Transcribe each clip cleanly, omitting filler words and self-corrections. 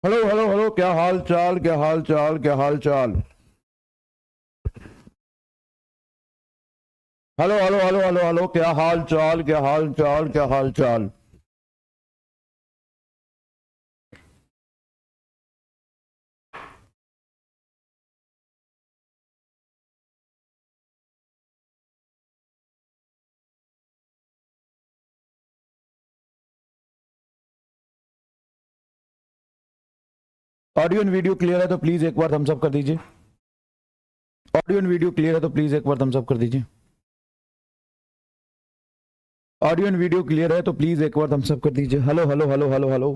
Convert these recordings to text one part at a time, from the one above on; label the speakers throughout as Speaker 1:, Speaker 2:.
Speaker 1: Hello hello hello, क्या हाल चाल, क्या हाल चाल, क्या हाल चाल। Hello hello hello hello hello, क्या हाल चाल, क्या हाल चाल, क्या हाल चाल। ऑडियो एंड वीडियो क्लियर है तो प्लीज एक बार थम्स अप कर दीजिए। ऑडियो एंड वीडियो क्लियर है तो प्लीज एक बार थम्स अप कर दीजिए। ऑडियो एंड वीडियो क्लियर है तो प्लीज एक बार थम्स अप कर दीजिए। Hello hello hello hello hello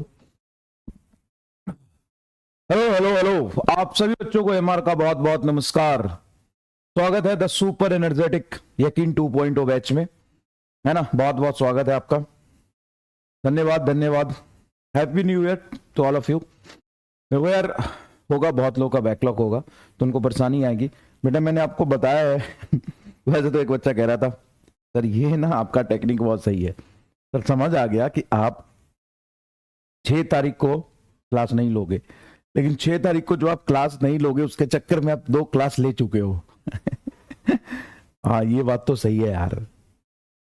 Speaker 1: hello hello hello, आप सभी बच्चों को एमआर का बहुत बहुत नमस्कार। स्वागत है द सुपर एनर्जेटिक यकीन 2.0 बैच में, है ना। बहुत बहुत स्वागत है आपका। धन्यवाद धन्यवाद। Happy new year to all of you. देखो यार, होगा बहुत लोगों का बैकलॉग होगा तो उनको परेशानी आएगी। बेटा मैंने आपको बताया है वैसे तो एक बच्चा कह रहा था सर ये ना आपका टेक्निक बहुत सही है। सर समझ आ गया कि आप 6 तारीख को क्लास नहीं लोगे, लेकिन 6 तारीख को जो आप क्लास नहीं लोगे उसके चक्कर में आप 2 क्लास ले चुके हो हाँ ये बात तो सही है यार,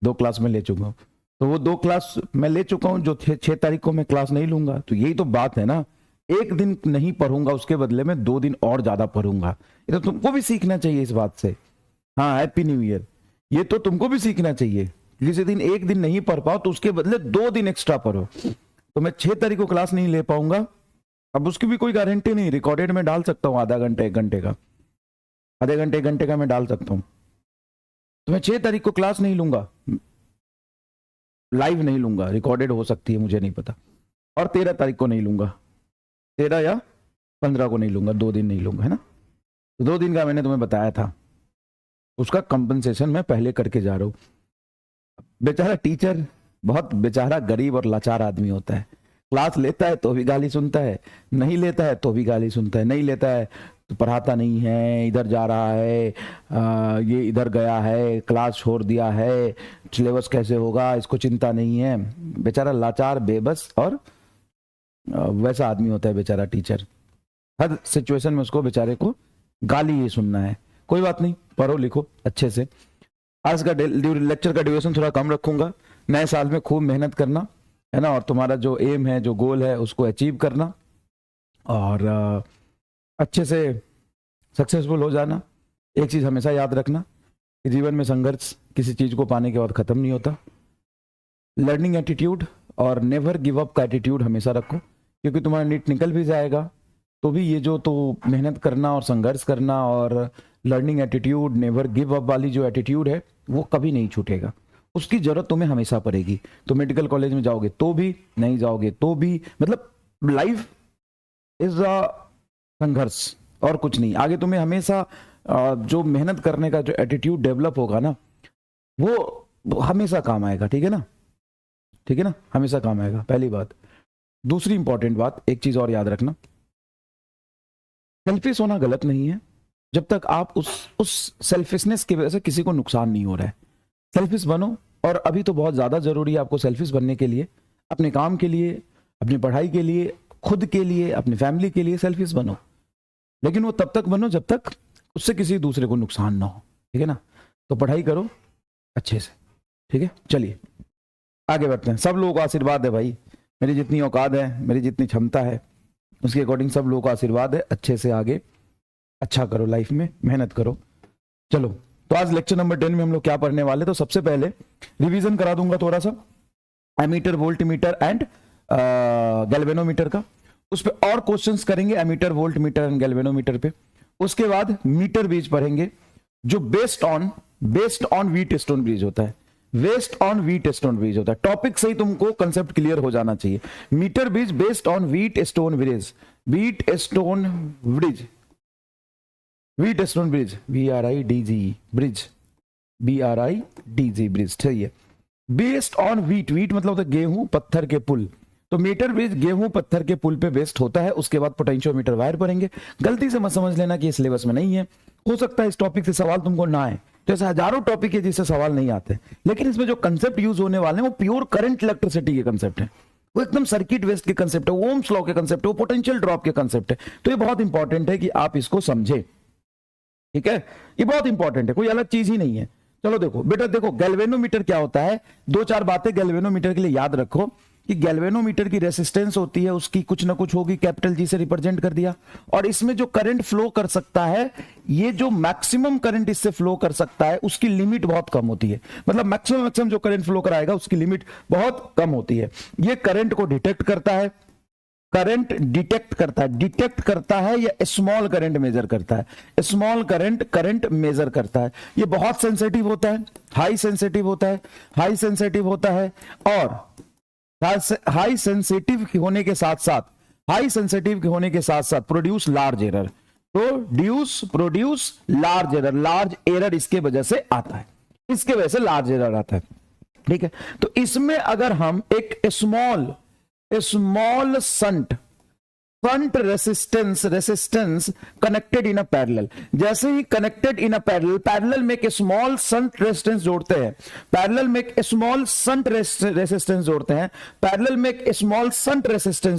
Speaker 1: 2 क्लास में ले चुका हूँ। तो वो 2 क्लास मैं ले चुका हूँ जो 6 तारीख को मैं क्लास नहीं लूंगा, तो यही तो बात है ना। एक दिन नहीं पढ़ूंगा उसके बदले में 2 दिन और ज्यादा पढ़ूंगा। ये तो तुमको भी सीखना चाहिए इस बात से। हाँ हैप्पी न्यू ईयर। ये तो तुमको भी सीखना चाहिए। किसी दिन एक दिन नहीं पढ़ पाओ तो उसके बदले 2 दिन एक्स्ट्रा पढ़ो। तो मैं 6 तारीख को क्लास नहीं ले पाऊंगा, अब उसकी भी कोई गारंटी नहीं। रिकॉर्डेड में डाल सकता हूँ आधा घंटे 1 घंटे का, आधे घंटे 1 घंटे का मैं डाल सकता हूँ। तो मैं 6 तारीख को क्लास नहीं लूंगा, लाइव नहीं लूंगा, रिकॉर्डेड हो सकती है मुझे नहीं पता। और 13 तारीख को नहीं लूंगा, 13 या 15 को नहीं लूंगा, 2 दिन नहीं लूंगा, है ना। तो 2 दिन का मैंने तुम्हें बताया था, उसका कंपनसेशन मैं पहले करके जा रहा हूं। बेचारा टीचर बहुत बेचारा गरीब और लाचार आदमी होता है। क्लास लेता है तो भी गाली सुनता है, नहीं लेता है तो भी गाली सुनता है। नहीं लेता है तो पढ़ाता नहीं है, इधर जा रहा है, ये इधर गया है, क्लास छोड़ दिया है, सिलेबस कैसे होगा इसको चिंता नहीं है। बेचारा लाचार बेबस और वैसा आदमी होता है बेचारा टीचर। हर सिचुएशन में उसको बेचारे को गाली ही सुनना है। कोई बात नहीं, पढ़ो लिखो अच्छे से। आज का लेक्चर का ड्यूरेशन थोड़ा कम रखूंगा। नए साल में खूब मेहनत करना, है ना, और तुम्हारा जो एम है, जो गोल है, उसको अचीव करना और अच्छे से सक्सेसफुल हो जाना। एक चीज हमेशा याद रखना कि जीवन में संघर्ष किसी चीज को पाने के बाद खत्म नहीं होता। लर्निंग एटीट्यूड और नेवर गिव अप का एटीट्यूड हमेशा रखो, क्योंकि तुम्हारा नीट निकल भी जाएगा तो भी ये जो तो मेहनत करना और संघर्ष करना और learning attitude, never give up वाली जो एटीट्यूड है वो कभी नहीं छूटेगा। उसकी जरूरत तुम्हें हमेशा पड़ेगी। तो मेडिकल कॉलेज में जाओगे तो भी, नहीं जाओगे तो भी, मतलब लाइफ इज अ संघर्ष और कुछ नहीं। आगे तुम्हें हमेशा जो मेहनत करने का जो एटीट्यूड डेवलप होगा ना, वो हमेशा काम आएगा। ठीक है ना, ठीक है ना, हमेशा काम आएगा, पहली बात। दूसरी इंपॉर्टेंट बात, एक चीज और याद रखना, सेल्फिश होना गलत नहीं है जब तक आप उस सेल्फिशनेस की वजह से किसी को नुकसान नहीं हो रहा है। सेल्फिश बनो, और अभी तो बहुत ज्यादा जरूरी है आपको सेल्फिश बनने के लिए। अपने काम के लिए, अपनी पढ़ाई के लिए, खुद के लिए, अपनी फैमिली के लिए सेल्फिश बनो, लेकिन वो तब तक बनो जब तक उससे किसी दूसरे को नुकसान ना हो। ठीक है ना। तो पढ़ाई करो अच्छे से, ठीक है। चलिए आगे बढ़ते हैं। सब लोगों का आशीर्वाद है भाई, मेरी जितनी औकात है, मेरी जितनी क्षमता है, उसके अकॉर्डिंग सब लोगों का आशीर्वाद है। अच्छे से आगे अच्छा करो, लाइफ में मेहनत करो। चलो, तो आज लेक्चर नंबर 10 में हम लोग क्या पढ़ने वाले, तो सबसे पहले रिवीजन करा दूंगा थोड़ा सा ammeter, voltmeter and galvanometer का। उस पर और क्वेश्चंस करेंगे ammeter, voltmeter and galvanometer पे। उसके बाद मीटर ब्रिज पढ़ेंगे जो based on Wheatstone bridge होता है। Based on Wheatstone bridge होता है। टॉपिक से ही तुमको कंसेप्ट क्लियर हो जाना चाहिए। Metre bridge based on Wheatstone bridge, Wheatstone bridge, Wheatstone bridge, VRIDG bridge, BRIDG bridge, सही है। बेस्ड ऑन व्हीट, व्हीट मतलब होता है गेहूं पत्थर के पुल, तो मीटर ब्रिज गेहूं पत्थर के पुल पे बेस्ड होता है। उसके बाद पोटेंशियोमीटर वायर पढ़ेंगे। गलती से मत समझ लेना कि सिलेबस में नहीं है, हो सकता है इस टॉपिक से सवाल तुमको ना आए। तो ऐसे हजारों टॉपिक है जिससे सवाल नहीं आते, लेकिन इसमें जो कंसेप्ट यूज होने वाले हैं वो प्योर करंट इलेक्ट्रिसिटी के कंसेप्ट है। वो एकदम सर्किट बेस्ड के कंसेप्ट है, ओम्स लॉ के कंसेप्ट है, वो पोटेंशियल ड्रॉप के कंसेप्ट है। तो ये बहुत इंपॉर्टेंट है कि आप इसको समझे, ठीक है, ये बहुत इंपॉर्टेंट है, कोई अलग चीज ही नहीं है। चलो देखो बेटा, देखो गैल्वेनोमीटर क्या होता है, दो चार बातें गैल्वेनोमीटर के लिए याद रखो कि गैल्वेनोमीटर की रेसिस्टेंस होती है, उसकी कुछ ना कुछ होगी, कैपिटल जी से रिप्रेजेंट कर दिया, और इसमें जो करंट फ्लो कर सकता है, ये जो मैक्सिमम करंट इससे फ्लो कर सकता है उसकी लिमिट बहुत कम होती है। मतलब मैक्सिमम जो करंट फ्लो कराएगा उसकी लिमिट बहुत कम होती है। ये करंट को डिटेक्ट करता है, करंट डिटेक्ट करता है या स्मॉल करंट मेजर करता है, स्मॉल करंट मेजर करता है। ये बहुत सेंसिटिव होता है, हाई सेंसिटिव होता है, और हाई सेंसिटिव होने के साथ साथ produce large error, large error इसके वजह से आता है, लार्ज एरर आता है, ठीक है। तो इसमें अगर हम एक small shunt resistance connected in a parallel, जैसे ही कनेक्टेड इन अ पैरेलल में एक स्मॉल शंट रेसिस्टेंस जोड़ते हैं, पैरेलल में एक स्मॉल शंट रेसिस्टेंस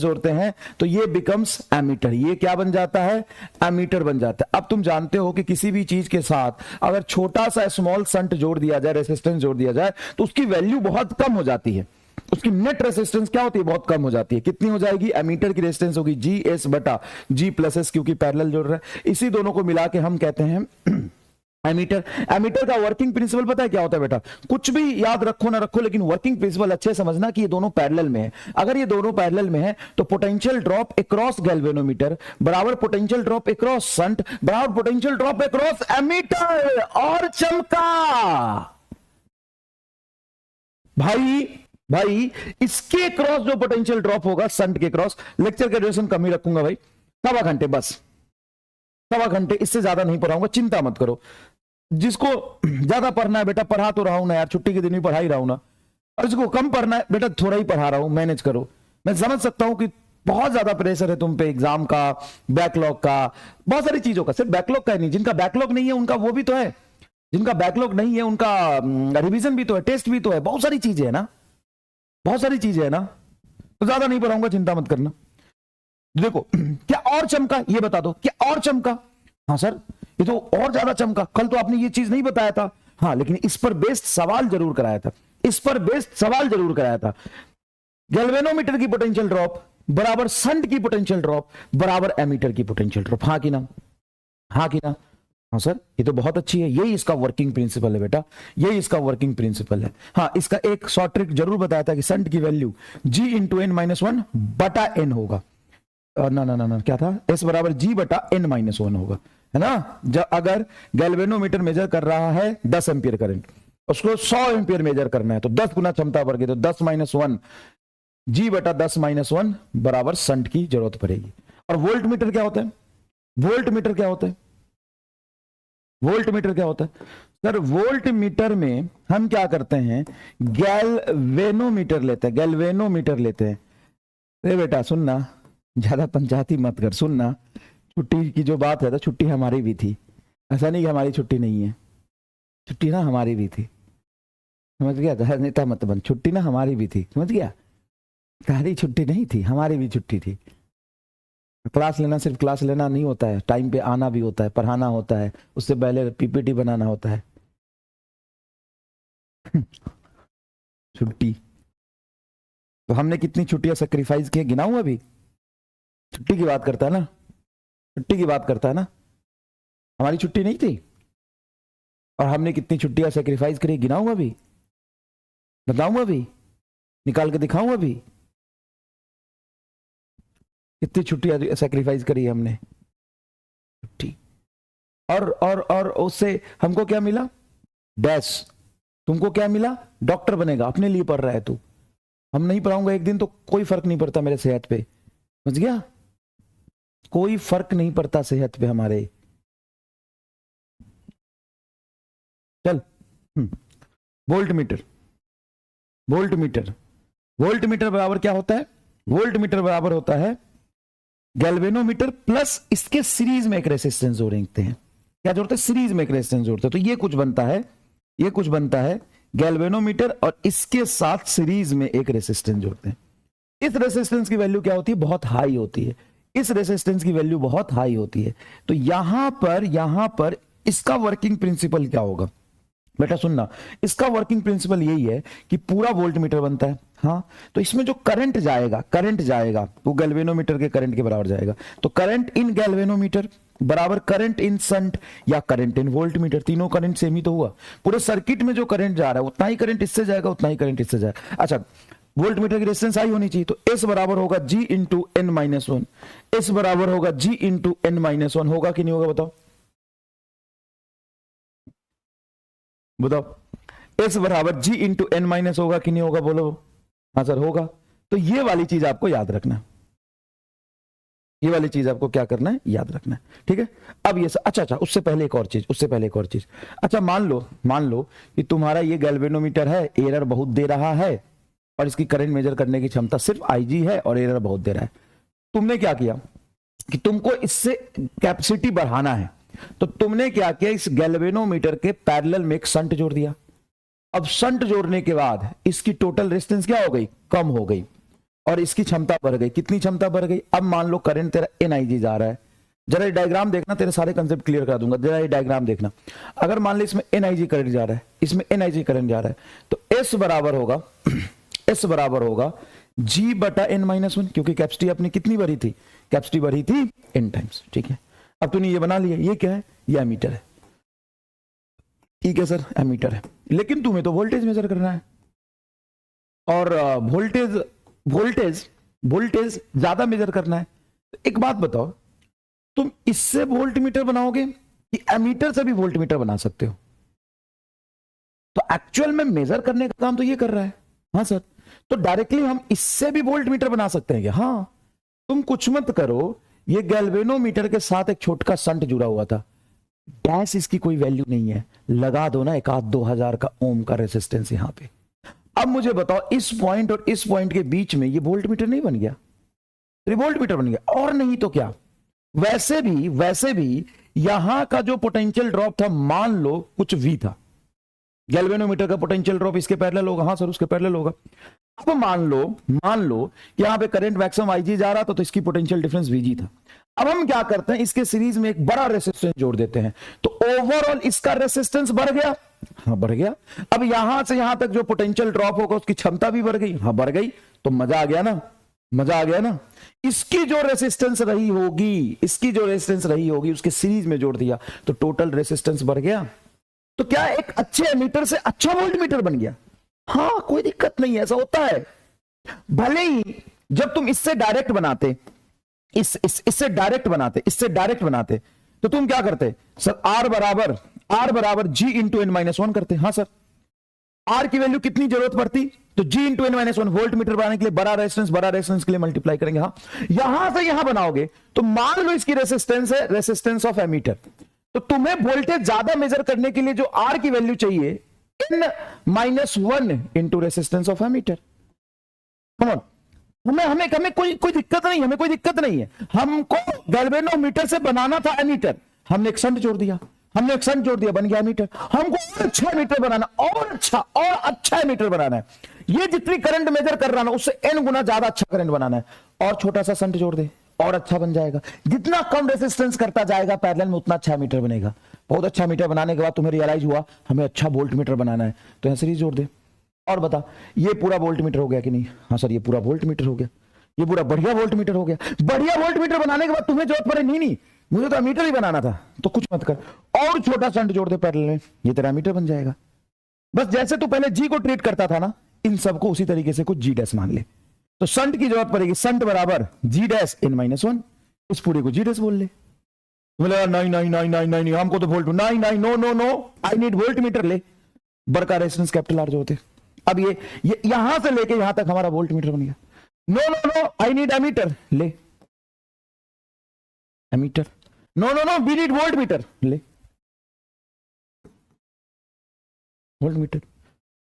Speaker 1: जोड़ते हैं, तो ये बिकम्स एमीटर। ये क्या बन जाता है? एमीटर बन जाता है। अब तुम जानते हो कि किसी भी चीज के साथ अगर छोटा सा स्मॉल शंट जोड़ दिया जाए, रेसिस्टेंस जोड़ दिया जाए, तो उसकी वैल्यू बहुत कम हो जाती है, उसकी नेट रेसिस्टेंस क्या होती है? बहुत कम हो जाती है। कितनी हो जाएगी? एमीटर की रेसिस्टेंस होगी GS बटा G+S, क्योंकि पैरेलल जोड़ रहा है। इसी दोनों को मिला के हम कहते हैं एमीटर का वर्किंग प्रिंसिपल पता है क्या होता है बेटा? कुछ भी याद रखो ना रखो, लेकिन वर्किंग प्रिंसिपल अच्छे समझना कि ये दोनों पैरेलल में है। अगर ये दोनों पैरेलल में है तो पोटेंशियल ड्रॉप अक्रॉस गैल्वेनोमीटर बराबर पोटेंशियल ड्रॉप अक्रॉस शंट बराबर पोटेंशियल ड्रॉप अक्रॉस एमीटर। और चमका भाई इसके क्रॉस जो पोटेंशियल ड्रॉप होगा शंट के क्रॉस, लेक्चर का ड्यूरेशन कम ही रखूंगा भाई, 1.25 घंटे, बस 1.25 घंटे, इससे ज्यादा नहीं पढ़ाऊंगा, चिंता मत करो। जिसको ज्यादा पढ़ना है बेटा, पढ़ा तो रहा हूं ना यार, छुट्टी के दिन भी पढ़ा ही रहा हूं ना, और जिसको कम पढ़ना है बेटा थोड़ा ही पढ़ा रहा हूं, मैनेज करो। मैं समझ सकता हूं कि बहुत ज्यादा प्रेशर है तुम पे, एग्जाम का, बैकलॉग का, बहुत सारी चीजों का, सिर्फ बैकलॉग का नहीं, जिनका बैकलॉग नहीं है उनका वो भी तो है, जिनका बैकलॉग नहीं है उनका रिवीजन भी तो है, टेस्ट भी तो है, बहुत सारी चीजें है ना, बहुत सारी चीजें है ना। तो ज्यादा नहीं पढ़ाऊंगा, चिंता मत करना। देखो क्या और चमका, ये बता दो क्या और चमका? हाँ सर ये तो और ज्यादा चमका, कल तो आपने ये चीज नहीं बताया था। हाँ लेकिन इस पर बेस्ड सवाल जरूर कराया था, गैल्वेनोमीटर की पोटेंशियल ड्रॉप बराबर शंट की पोटेंशियल ड्रॉप बराबर एमीटर की पोटेंशियल ड्रॉप। हाँ कि ना? हाँ सर ये तो बहुत अच्छी है, यही इसका वर्किंग प्रिंसिपल है बेटा, यही इसका वर्किंग प्रिंसिपल है। हाँ इसका एक शॉर्ट ट्रिक जरूर बताया था कि शंट की वैल्यू G × n-1 बटा n होगा। ना क्या था? S बराबर G बटा n-1 होगा, है ना। जब अगर गैल्वेनोमीटर मेजर कर रहा है 10 एम्पियर करंट, उसको 100 एम्पियर मेजर करना है, तो 10 गुना क्षमता बढ़ गई, तो 10 - 1 G बटा 10 - 1 बराबर शंट की जरूरत पड़ेगी। और वोल्टमीटर क्या होता है? वोल्टमीटर क्या होता है सर? वोल्टमीटर में हम क्या करते हैं? गैल्वेनोमीटर लेते हैं। अरे बेटा सुनना, ज्यादा पंचायती मत कर, सुनना। छुट्टी की जो बात है तो छुट्टी हमारी भी थी, ऐसा नहीं कि हमारी छुट्टी नहीं है, छुट्टी ना हमारी भी थी, समझ गया? नेता मत बन, छुट्टी ना हमारी भी थी, समझ गया? तारी छुट्टी नहीं थी, हमारी भी छुट्टी थी। क्लास लेना सिर्फ क्लास लेना नहीं होता है, टाइम पे आना भी होता है, पढ़ाना होता है, उससे पहले PPT बनाना होता है। छुट्टी तो हमने कितनी छुट्टियां सेक्रीफाइस की, गिनाऊं अभी? छुट्टी की बात करता है ना, हमारी छुट्टी नहीं थी, और हमने कितनी छुट्टियां सेक्रीफाइस करी, गिनाऊं अभी? बताऊं अभी? निकाल के दिखाऊं अभी? कितनी छुट्टियां सेक्रीफाइस करी हमने? छुट्टी। और उससे हमको क्या मिला? डैश। तुमको क्या मिला? डॉक्टर बनेगा, अपने लिए पढ़ रहा है तू, हम नहीं पढ़ाऊंगा एक दिन तो कोई फर्क नहीं पड़ता मेरे सेहत पे, समझ गया? कोई फर्क नहीं पड़ता सेहत पे हमारे। चल वोल्टमीटर बराबर क्या होता है? वोल्टमीटर बराबर होता है गैल्वेनोमीटर प्लस इसके सीरीज में एक रेसिस्टेंस जोड़ते हैं। क्या जोड़ते हैं? सीरीज में एक रेसिस्टेंस जोड़ते हैं। तो ये कुछ बनता है गैल्वेनोमीटर और इसके साथ सीरीज में एक रेसिस्टेंस जोड़ते हैं। इस रेसिस्टेंस की वैल्यू क्या होती है, बहुत हाई होती है, इस रेसिस्टेंस की वैल्यू बहुत हाई होती है। तो यहां पर इसका वर्किंग प्रिंसिपल क्या होगा बेटा, सुनना, इसका वर्किंग प्रिंसिपल यही है कि पूरा वोल्टमीटर बनता है, हाँ, तो इसमें जो करंट जाएगा वो गैल्वेनोमीटर के करंट के बराबर जाएगा। तो करंट इन गैल्वेनोमीटर बराबर करंट इन शंट या करंट इन वोल्टमीटर, तीनों करंट सेम ही तो हुआ। पूरे सर्किट में जो करंट जा रहा है उतना ही करंट इससे जाएगा, उतना ही करंट इससे जाएगा। अच्छा, वोल्टमीटर की रेजिस्टेंस हाई होनी चाहिए, तो S बराबर होगा G into N minus one, S बराबर होगा G into N minus one, होगा कि नहीं होगा बताओ, बताओ S बराबर G इंटू एन माइनस होगा कि नहीं होगा, बोलो। हाँ सर होगा। तो ये वाली चीज आपको याद रखना है, ये वाली चीज आपको क्या करना है, याद रखना है, ठीक है। अब ये अच्छा, उससे पहले एक और चीज, अच्छा मान लो कि तुम्हारा ये गैल्वेनोमीटर है, एरर बहुत दे रहा है और इसकी करंट मेजर करने की क्षमता सिर्फ IG है और एरर बहुत दे रहा है। तुमने क्या किया कि तुमको इससे कैपेसिटी बढ़ाना है, तो तुमने क्या किया, इस गैल्वेनोमीटर के पैरेलल में एक शंट जोड़ दिया। अब शंट जोड़ने के बाद इसकी टोटल रेजिस्टेंस क्या हो गई, कम हो गई, और इसकी क्षमता बढ़ गई। कितनी क्षमता बढ़ गई, अब मान लो करंट तेरा NIG जा रहा है, जरा ये डायग्राम देखना, तेरे सारे कंसेप्ट क्लियर करा दूंगा, जरा ये डायग्राम देखना। अगर मान लो इसमें NIG करंट जा रहा है, इसमें NIG करंट जा रहा है, तो S बराबर होगा G बटा N माइनस वन, क्योंकि कैपेसिटी अपनी कितनी भरी थी, कैपेसिटी भरी थी N टाइम्स, ठीक है। अब तूने ये बना लिया, ये क्या है, ये एमीटर है, ठीक है सर, एमीटर है, लेकिन तुम्हें तो वोल्टेज मेजर करना है, और वोल्टेज ज्यादा मेजर करना है। एक बात बताओ, तुम इससे वोल्टमीटर बनाओगे कि एमीटर से भी वोल्टमीटर बना सकते हो? तो एक्चुअल में मेजर करने का काम तो ये कर रहा है, हाँ सर। तो डायरेक्टली हम इससे भी वोल्टमीटर बना सकते हैं क्या? हाँ, तुम कुछ मत करो, ये गैल्वेनोमीटर के साथ एक छोटा शंट जुड़ा हुआ था, डैश इसकी कोई वैल्यू नहीं है, लगा दो ना 1,000-2,000 का ओम का रेसिस्टेंस यहां पे। अब मुझे बताओ, इस पॉइंट और इस पॉइंट के बीच में ये वोल्टमीटर नहीं बन गया, वोल्टमीटर बन गया। और नहीं तो क्या, वैसे भी यहां का जो पोटेंशियल ड्रॉप था, मान लो कुछ V था, गैल्वेनोमीटर का पोटेंशियल ड्रॉप इसके पैरेलल होगा, हाँ सर उसके पैरेलल होगा। अब मान लो कि यहां पे करंट मैक्सिमम IG जा रहा था, तो इसकी पोटेंशियल डिफरेंस VG था। अब हम क्या करते हैं, इसके सीरीज में एक बड़ा रेसिस्टेंस जोड़ देते हैं, तो ओवरऑल इसका रेसिस्टेंस बढ़ गया, हाँ बढ़ गया। अब यहां से यहां तक जो पोटेंशियल ड्रॉप होगा उसकी क्षमता भी बढ़ गई, हाँ बढ़ गई। तो मजा आ गया ना। इसकी जो रेसिस्टेंस रही होगी उसके सीरीज में जोड़ दिया, तो टोटल रेसिस्टेंस बढ़ गया। तो क्या एक अच्छे एमीटर से अच्छा वोल्टमीटर बन गया? हाँ, कोई दिक्कत नहीं है, ऐसा होता है। भले ही जब तुम इससे डायरेक्ट बनाते, इससे डायरेक्ट बनाते, तो तुम क्या करते सर, R बराबर G into N minus one करते। हाँ सर, R की वैल्यू कितनी जरूरत पड़ती, तो G into N minus one, voltmeter बनाने के लिए बड़ा रेजिस्टेंस के लिए मल्टीप्लाई करेंगे। हाँ, यहां से यहां बनाओगे, तो मान लो इसकी रेजिस्टेंस है रेजिस्टेंस ऑफ एमीटर, तो तुम्हें वोल्टेज ज्यादा मेजर करने के लिए जो R की वैल्यू चाहिए, N minus one into resistance of ammeter. हमें कोई दिक्कत नहीं है, हमको गैल्वेनोमीटर से बनाना था एमीटर, हमने एक शंट जोड़ दिया, बन गया एमीटर। हमको और अच्छा एमीटर बनाना, और अच्छा एमीटर बनाना है, ये जितनी करंट मेजर कर रहा ना, उससे N गुना ज्यादा अच्छा करंट बनाना है, और छोटा सा शंट जोड़ दे और अच्छा बन जाएगा। जितना कम रेसिस्टेंस करता जाएगा पैरेलल में, उतना अच्छा मीटर बनेगा। बहुत अच्छा मीटर बनाने के बाद तुम्हें रियलाइज हुआ हमें अच्छा वोल्ट मीटर बनाना है, तो यहां सीरीज जोड़ दे और बता ये पूरा वोल्ट मीटर हो गया कि नहीं? हाँ सर, ये पूरा वोल्ट मीटर हो गया, ये पूरा बढ़िया वोल्ट मीटर हो गया। बढ़िया वोल्ट मीटर बनाने के बाद तुम्हें जरूरत पड़े, नहीं मुझे तो मीटर ही बनाना था, तो कुछ मत कर, और छोटा शंट जोड़ दे पैरेलल में, ये तेरा मीटर बन जाएगा। बस जैसे तू पहले G को ट्रीट करता था ना, इन सबको उसी तरीके से कुछ G डैश मान ले। तो शंट की जरूरत पड़ेगी, शंट बराबर G dash N minus one, इस पूरे को G डैश बोल ले। नहीं, हमको तो वोल्ट, नहीं, no, I need voltmeter, ले बड़का रेजिस्टेंस कैपिटल R जो होते। अब ये यहां से लेके यहां तक हमारा वोल्ट मीटर बन गया। नो, आई नीड एमीटर, ले ammeter. No, we need voltmeter, ले वोल्ट मीटर।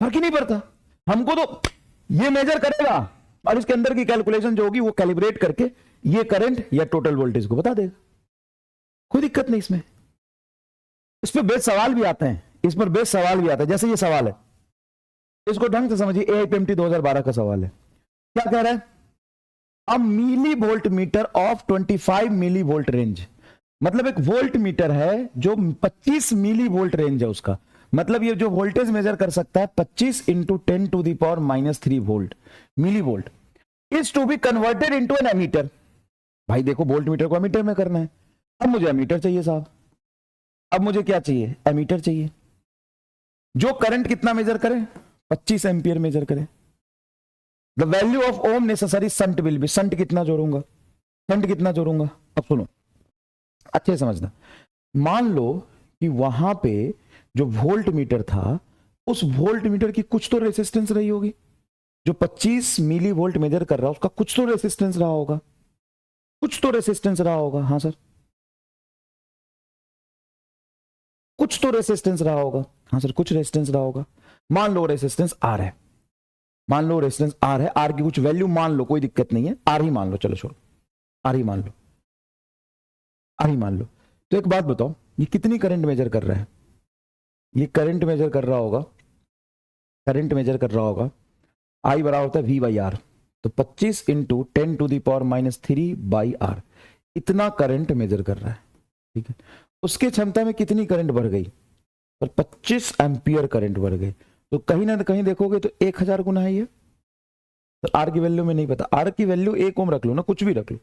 Speaker 1: फर्क ही नहीं पड़ता, हमको तो ये मेजर करेगा और इसके अंदर की कैलकुलेशन जो होगी वो कैलिब्रेट करके ये करंट या टोटल वोल्टेज को बता देगा। कोई दिक्कत नहीं इसमें। इस पर बेस सवाल भी आते हैं, जैसे ये सवाल है, इसको ढंग से समझिए, AIPMT 2012 का सवाल है। क्या कह रहा है a milli volt metre of 25 milli volt range, मतलब एक वोल्ट मीटर है जो 25 मिली वोल्ट रेंज है उसका, मतलब ये जो वोल्टेज मेजर कर सकता है 25 into 10⁻³ volt milli volt, is to be converted into an ammeter. भाई देखो वोल्ट मीटर को एमीटर में करना है, अब मुझे एमीटर चाहिए साहब, अब मुझे क्या चाहिए, एमीटर चाहिए जो करंट कितना मेजर करे, 25 एम्पियर मेजर करे। The value of ohm necessary shunt will be, shunt कितना जोड़ूंगा, संट कितना जोड़ूंगा, अब सुनो अच्छे समझना, मान लो कि वहां पे जो वोल्ट मीटर था उस वोल्ट मीटर की कुछ तो रेसिस्टेंस रही होगी, जो 25 मिली वोल्ट मेजर कर रहा है उसका कुछ तो रेसिस्टेंस रहा होगा, कुछ तो रेसिस्टेंस रहा होगा, हाँ सर कुछ तो रेसिस्टेंस रहा होगा, हाँ सर कुछ रेसिस्टेंस रहा होगा। मान लो रेसिस्टेंस आर है, मान लो रेसिस्टेंस आर है, आर की कुछ वैल्यू मान लो, कोई दिक्कत नहीं है, आर ही मान लो, चलो छोड़ो आर ही मान लो, आर ही मान लो। तो एक बात बताओ, ये कितनी करंट मेजर कर रहा है, ये करंट मेजर कर रहा होगा, करंट मेजर कर रहा होगा, आई बराबर होता है वी बाई आर, तो 25 इंटू 10⁻³ बाई आर, इतना करंट मेजर कर रहा है, ठीक है। उसके क्षमता में कितनी करंट बढ़ गई, और 25 एम्पियर करंट बढ़ गई, तो कहीं ना कहीं देखोगे तो 1000 गुना है ये। तो आर की वैल्यू में नहीं पता, आर की वैल्यू 1 ओम रख लो ना, कुछ भी रख लो,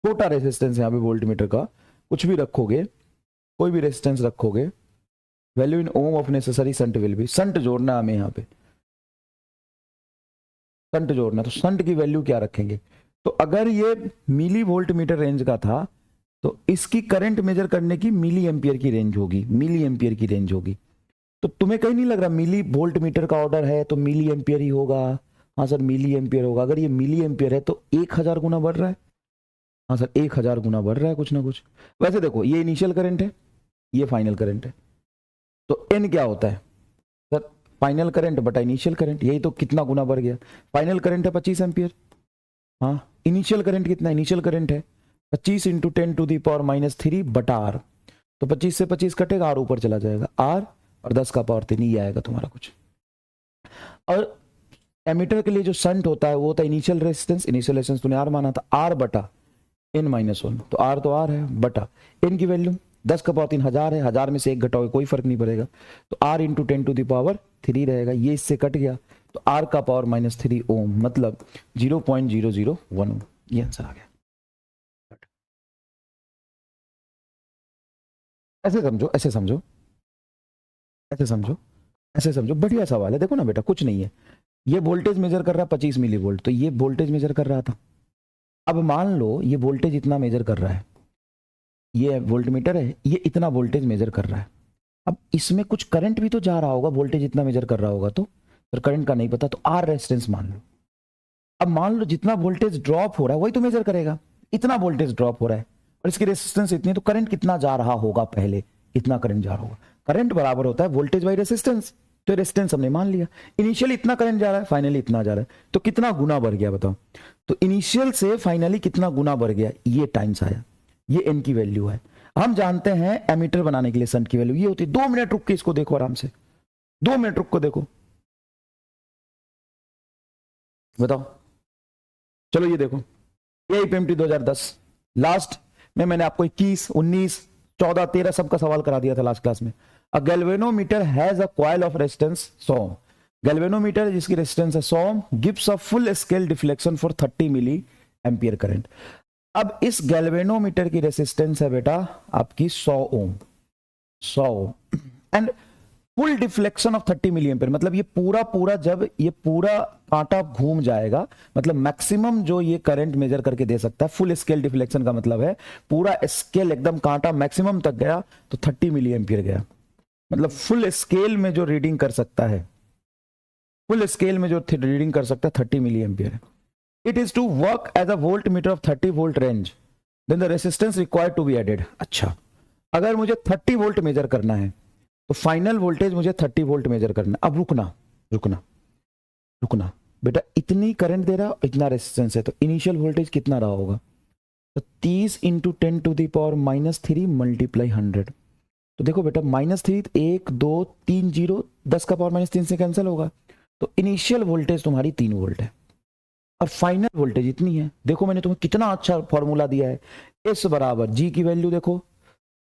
Speaker 1: छोटा रेसिस्टेंस यहाँ पे वोल्ट मीटर का, कुछ भी रखोगे, कोई भी रेसिस्टेंस रखोगे, value in ohm of necessary shunt will be, shunt जोड़ना हमें यहाँ पे, संट जोड़ना, तो संट की वैल्यू क्या रखेंगे, तो अगर ये मिली वोल्ट मीटर रेंज का था तो इसकी करंट मेजर करने की मिली एम्पियर की रेंज होगी, मिली एम्पियर की रेंज होगी। तो तुम्हें कहीं नहीं लग रहा मिली वोल्ट मीटर का ऑर्डर है तो मिली एम्पियर ही होगा, हाँ सर मिली एम्पियर होगा, अगर ये मिली एम्पियर है तो 1000 गुना बढ़ रहा है, हाँ सर 1000 गुना बढ़ रहा है कुछ ना कुछ। वैसे देखो ये इनिशियल करंट है, ये फाइनल करंट है, तो एन क्या होता है सर, फाइनल करंट बटा इनिशियल करंट, यही तो कितना गुना बढ़ गया, फाइनल करंट है 25 एम्पियर, हाँ इनिशियल करंट कितना, इनिशियल करंट है 25 इंटू 10⁻³ बटा आर, तो 25 से 25 कटेगा, आर ऊपर चला जाएगा, आर और 10 का पावर 3 ही आएगा तुम्हारा कुछ। और एमीटर के लिए जो संट होता है वो होता है इनिशियल रेजिस्टेंस, इनिशियल रेजिस्टेंस तूने आर माना था, आर बटा n-1, तो आर है बटा n की वैल्यू 10 का पावर 3 1000 है, 1000 में से 1 घटाओगे कोई फर्क नहीं पड़ेगा, तो r इंटू 10⁻³ रहेगा, ये इससे कट गया, तो r का पावर -3 ओम, मतलब 0.001 ओम, ये आंसर आ गया। ऐसे समझो, ऐसे समझो, ऐसे समझो, ऐसे समझो, बढ़िया सवाल है, देखो ना बेटा कुछ नहीं है, ये वोल्टेज मेजर कर रहा है 25 मिली वोल्ट, तो ये वोल्टेज मेजर कर रहा था, अब मान लो ये वोल्टेज इतना मेजर कर रहा है, ये वोल्ट मीटर है, ये इतना वोल्टेज मेजर कर रहा है, अब इसमें कुछ करंट भी तो जा रहा होगा, वोल्टेज इतना मेजर कर रहा होगा, तो फिर करंट का नहीं पता, तो आर रेजिस्टेंस मान लो। अब मान लो जितना वोल्टेज ड्रॉप हो रहा है वही तो मेजर करेगा, इतना वोल्टेज ड्रॉप हो रहा है और इसकी रेजिस्टेंस इतनी है, तो करंट कितना जा रहा होगा, पहले कितना करंट जा रहा होगा, करंट बराबर होता है वोल्टेज बाई रेजिस्टेंस, तो रेजिस्टेंस हमने मान लिया, इनिशियली इतना करंट जा रहा है, फाइनली इतना जा रहा है, तो कितना गुना बढ़ गया बताओ, तो इनिशियल से फाइनली कितना गुना बढ़ गया, ये टाइम्स आया, ये एन की वैल्यू है। हम जानते हैं एमीटर बनाने के लिए संट की वैल्यू ये होती है, 2 मिनट रुक के इसको देखो आराम से, 2 मिनट रुक को देखो, बताओ, चलो ये देखो, AIPMT 2010 लास्ट में मैंने आपको 21, 19, 14, 13 सबका सवाल करा दिया था लास्ट क्लास में। A galvanometer has a coil of resistance 100 ohm, galvanometer जिसकी रेजिस्टेंस है 100 ohm gives a full scale deflection for 30 milli ampere current. अब इस गैल्वेनोमीटर की रेजिस्टेंस है बेटा आपकी 100 ohm, 100 ohm and full deflection of 30 milli ampere, मतलब ये पूरा जब ये पूरा कांटा घूम जाएगा, मतलब मैक्सिमम जो ये करंट मेजर करके दे सकता है, फुल स्केल डिफ्लेक्शन का मतलब है पूरा स्केल एकदम कांटा मैक्सिमम तक गया तो 30 मिली एम्पियर गया, मतलब फुल स्केल में जो रीडिंग कर सकता है, फुल स्केल में जो रीडिंग कर सकता है 30 मिली एम्पियर है। It is to work as a volt meter of 30 volt range, then the resistance required to be added. अच्छा, अगर मुझे 30 वोल्ट मेजर करना है तो फाइनल वोल्टेज मुझे 30 वोल्ट मेजर करना है। अब रुकना रुकना रुकना बेटा, इतनी करंट दे रहा, इतना रेजिस्टेंस है, तो इनिशियल वोल्टेज कितना रहा होगा, तो 30 इंटू 10⁻³ मल्टीप्लाई 100, तो देखो बेटा -3 1 2 3 0, 10 का पावर -3 से कैंसिल होगा, तो इनिशियल वोल्टेज तुम्हारी 3 वोल्ट है। और फाइनल वोल्टेज इतनी है। देखो मैंने तुम्हें कितना अच्छा फॉर्मूला दिया है, एस बराबर जी की वैल्यू देखो,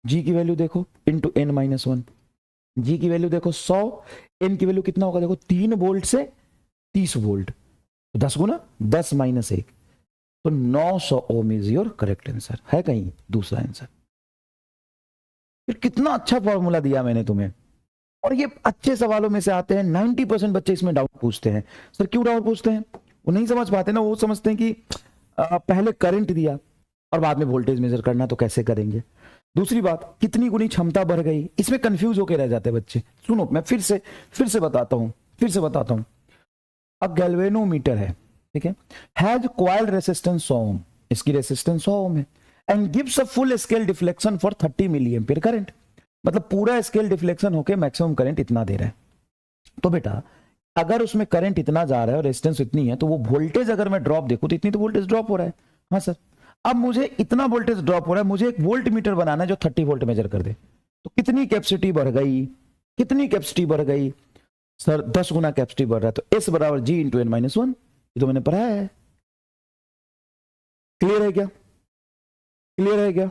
Speaker 1: जी की वैल्यू देखो इंटू एन माइनस वन, जी की वैल्यू देखो 100, एन की वैल्यू कितना होगा देखो 3 वोल्ट से 30 वोल्ट, 10 गुना 10 माइनस 1, तो 900 ओम इज योर करेक्ट आंसर। है कहीं दूसरा आंसर? फिर कितना अच्छा फॉर्मूला दिया मैंने तुम्हें। और ये अच्छे सवालों में से आते हैं। 90% बच्चे इसमें डाउट पूछते हैं। सर क्यों डाउट पूछते हैं? वो नहीं समझ पाते ना, वो समझते हैं कि पहले करंट दिया और बाद में वोल्टेज मेजर करना, तो कैसे करेंगे। दूसरी बात, कितनी गुनी क्षमता बढ़ गई, इसमें कंफ्यूज होकर रह जाते हैं बच्चे। सुनो मैं फिर से बताता हूं। अब गैल्वेनोमीटर है, ठीक है, हैज कॉइल रेसिस्टेंस 100 ओम, इसकी रेसिस्टेंस 100 ओम है, and gives a full scale deflection for 30 milli ampere current, मतलब पूरा स्केल डिफ्लेक्शन होके मैक्सिमम करंट इतना दे रहा है। तो बेटा अगर उसमें करंट इतना जा रहा है और रेजिस्टेंस इतनी है, तो वो वोल्टेज अगर मैं ड्रॉप देखूं तो इतनी तो वोल्टेज ड्रॉप हो रहा है। हाँ सर, अब मुझे इतना वोल्टेज ड्रॉप हो रहा है, मुझे एक वोल्ट मीटर बनाना है जो 30 वोल्ट मेजर कर दे। तो कितनी कैपेसिटी बढ़ गई, कितनी कैपेसिटी बढ़ गई सर? 10 गुना कैपेसिटी बढ़ रहा है। तो एस बराबर जी इंटू एन माइनस वन, ये तो मैंने पढ़ाया है। क्लियर है क्या? क्लियर है क्या?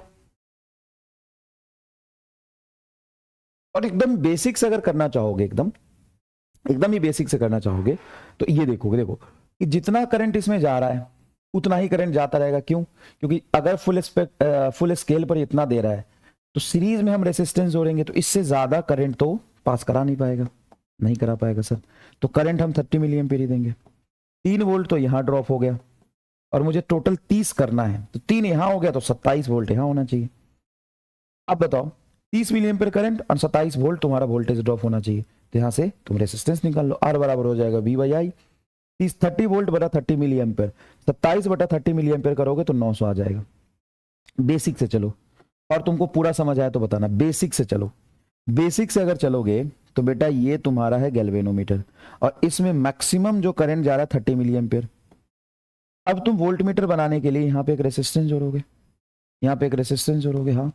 Speaker 1: और एकदम बेसिक से अगर करना चाहोगे, एकदम ही बेसिक से करना चाहोगे, तो ये देखोगे, देखो कि जितना करंट इसमें जा रहा है उतना ही करंट जाता रहेगा। क्यों? क्योंकि अगर फुल स्केल पर इतना दे रहा है, तो सीरीज में हम रेसिस्टेंस जोड़ेंगे, तो इससे ज्यादा करंट तो पास करा नहीं पाएगा, नहीं करा पाएगा सर। तो करंट हम 30 मिली एम्पीयर ही देंगे। 3 वोल्ट तो यहां ड्रॉप हो गया, और मुझे टोटल 30 करना है, तो 3 यहां हो गया, तो 27 वोल्ट यहां होना चाहिए। अब बताओ, 30 मिली एम्पीयर करंट और 27 वोल्ट तुम्हारा वोल्टेज ड्रॉप होना चाहिए, तो यहां से तुम रेसिस्टेंस निकाल लो। आर बराबर हो जाएगा वी बाई आई, 30 वोल्ट बटा 30 मिली एम्पीयर, 27 बटा 30 मिली एम्पीयर करोगे तो 900 आ जाएगा। बेसिक से चलो, और तुमको पूरा समझ आया तो बताना। बेसिक से चलो, बेसिक से अगर चलोगे तो बेटा ये तुम्हारा है गैल्वेनोमीटर, और इसमें मैक्सिमम जो करंट जा रहा है 30 मिली एम्पीयर। अब तुम वोल्ट मीटर बनाने के लिए यहां पे एक रेसिस्टेंस जोड़ोगे, यहां पे एक रेसिस्टेंस जोड़ोगे। हाँ,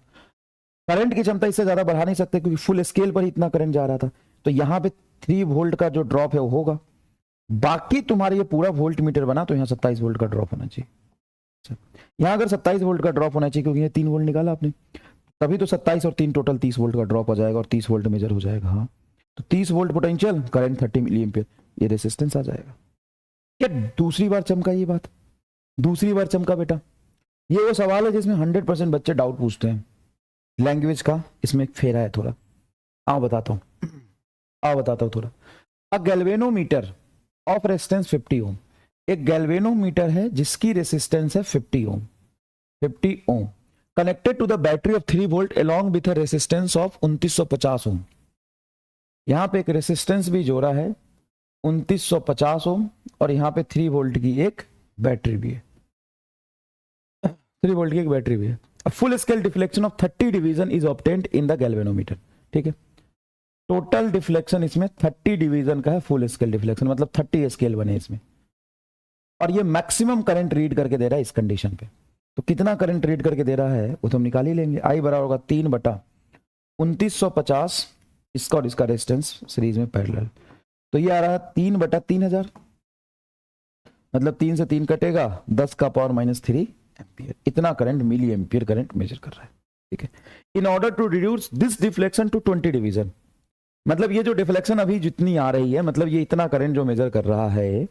Speaker 1: करंट की क्षमता इससे ज्यादा बढ़ा नहीं सकते, क्योंकि फुल स्केल पर ही इतना करंट जा रहा था। तो यहां पे 3 वोल्ट का जो ड्रॉप है वो होगा। बाकी तुम्हारे ये पूरा वोल्ट मीटर बना, तो यहां 27 वोल्ट का ड्रॉप होना चाहिए। यहां अगर 27 वोल्ट का ड्रॉप होना चाहिए, क्योंकि ये 3 वोल्ट निकाला आपने, तभी तो 27 और 3 टोटल 30 वोल्ट का ड्रॉप हो जाएगा, और 30 वोल्ट मेजर हो जाएगा। हाँ, तो 30 volt potential, current 30 milli ampere, ये रेसिस्टेंस आ जाएगा। क्या दूसरी बार चमका ये बात? दूसरी बार चमका बेटा। ये वो सवाल है जिसमें 100% बच्चे डाउट पूछते हैं। लैंग्वेज का इसमें एक फेरा है थोड़ा, आओ बताता हूं थोड़ा। A galvanometer of resistance 50 ohm, एक गैल्वेनोमीटर है जिसकी रेसिस्टेंस है 50 ohm, 50 ohm, connected to the battery of 3 volt along with resistance of 2950 ohm. यहां पे एक रेसिस्टेंस भी जोड़ा है 2950 ओम, और यहां पे 3 वोल्ट की एक बैटरी भी है, 3 वोल्ट की एक बैटरी भी है। Full scale deflection of 30 division is obtained in the galvanometer. ठीक है, टोटल डिफ्लेक्शन इसमें 30 डिवीजन का है, फुल स्केल डिफ्लेक्शन मतलब 30 स्केल बने इसमें, और ये मैक्सिमम करंट रीड करके दे रहा है इस कंडीशन पे। तो कितना करंट रीड करके दे रहा है वो तो हम निकाल ही लेंगे। आई बराबर होगा 3 बटा 2950, इसका और इसका रेजिस्टेंस सीरीज में पैरेलल, तो ये आ रहा है 3 बटा 3000, मतलब 3 से 3 कटेगा, 10 का पावर -3 एम्पियर। इतना current milli ampere current measure कर रहा है। ठीक है, in order to reduce this deflection to 20 division, मतलब ये जो डिफ्लेक्शन अभी जितनी आ रही है, मतलब ये इतना करंट जो मेजर कर रहा है,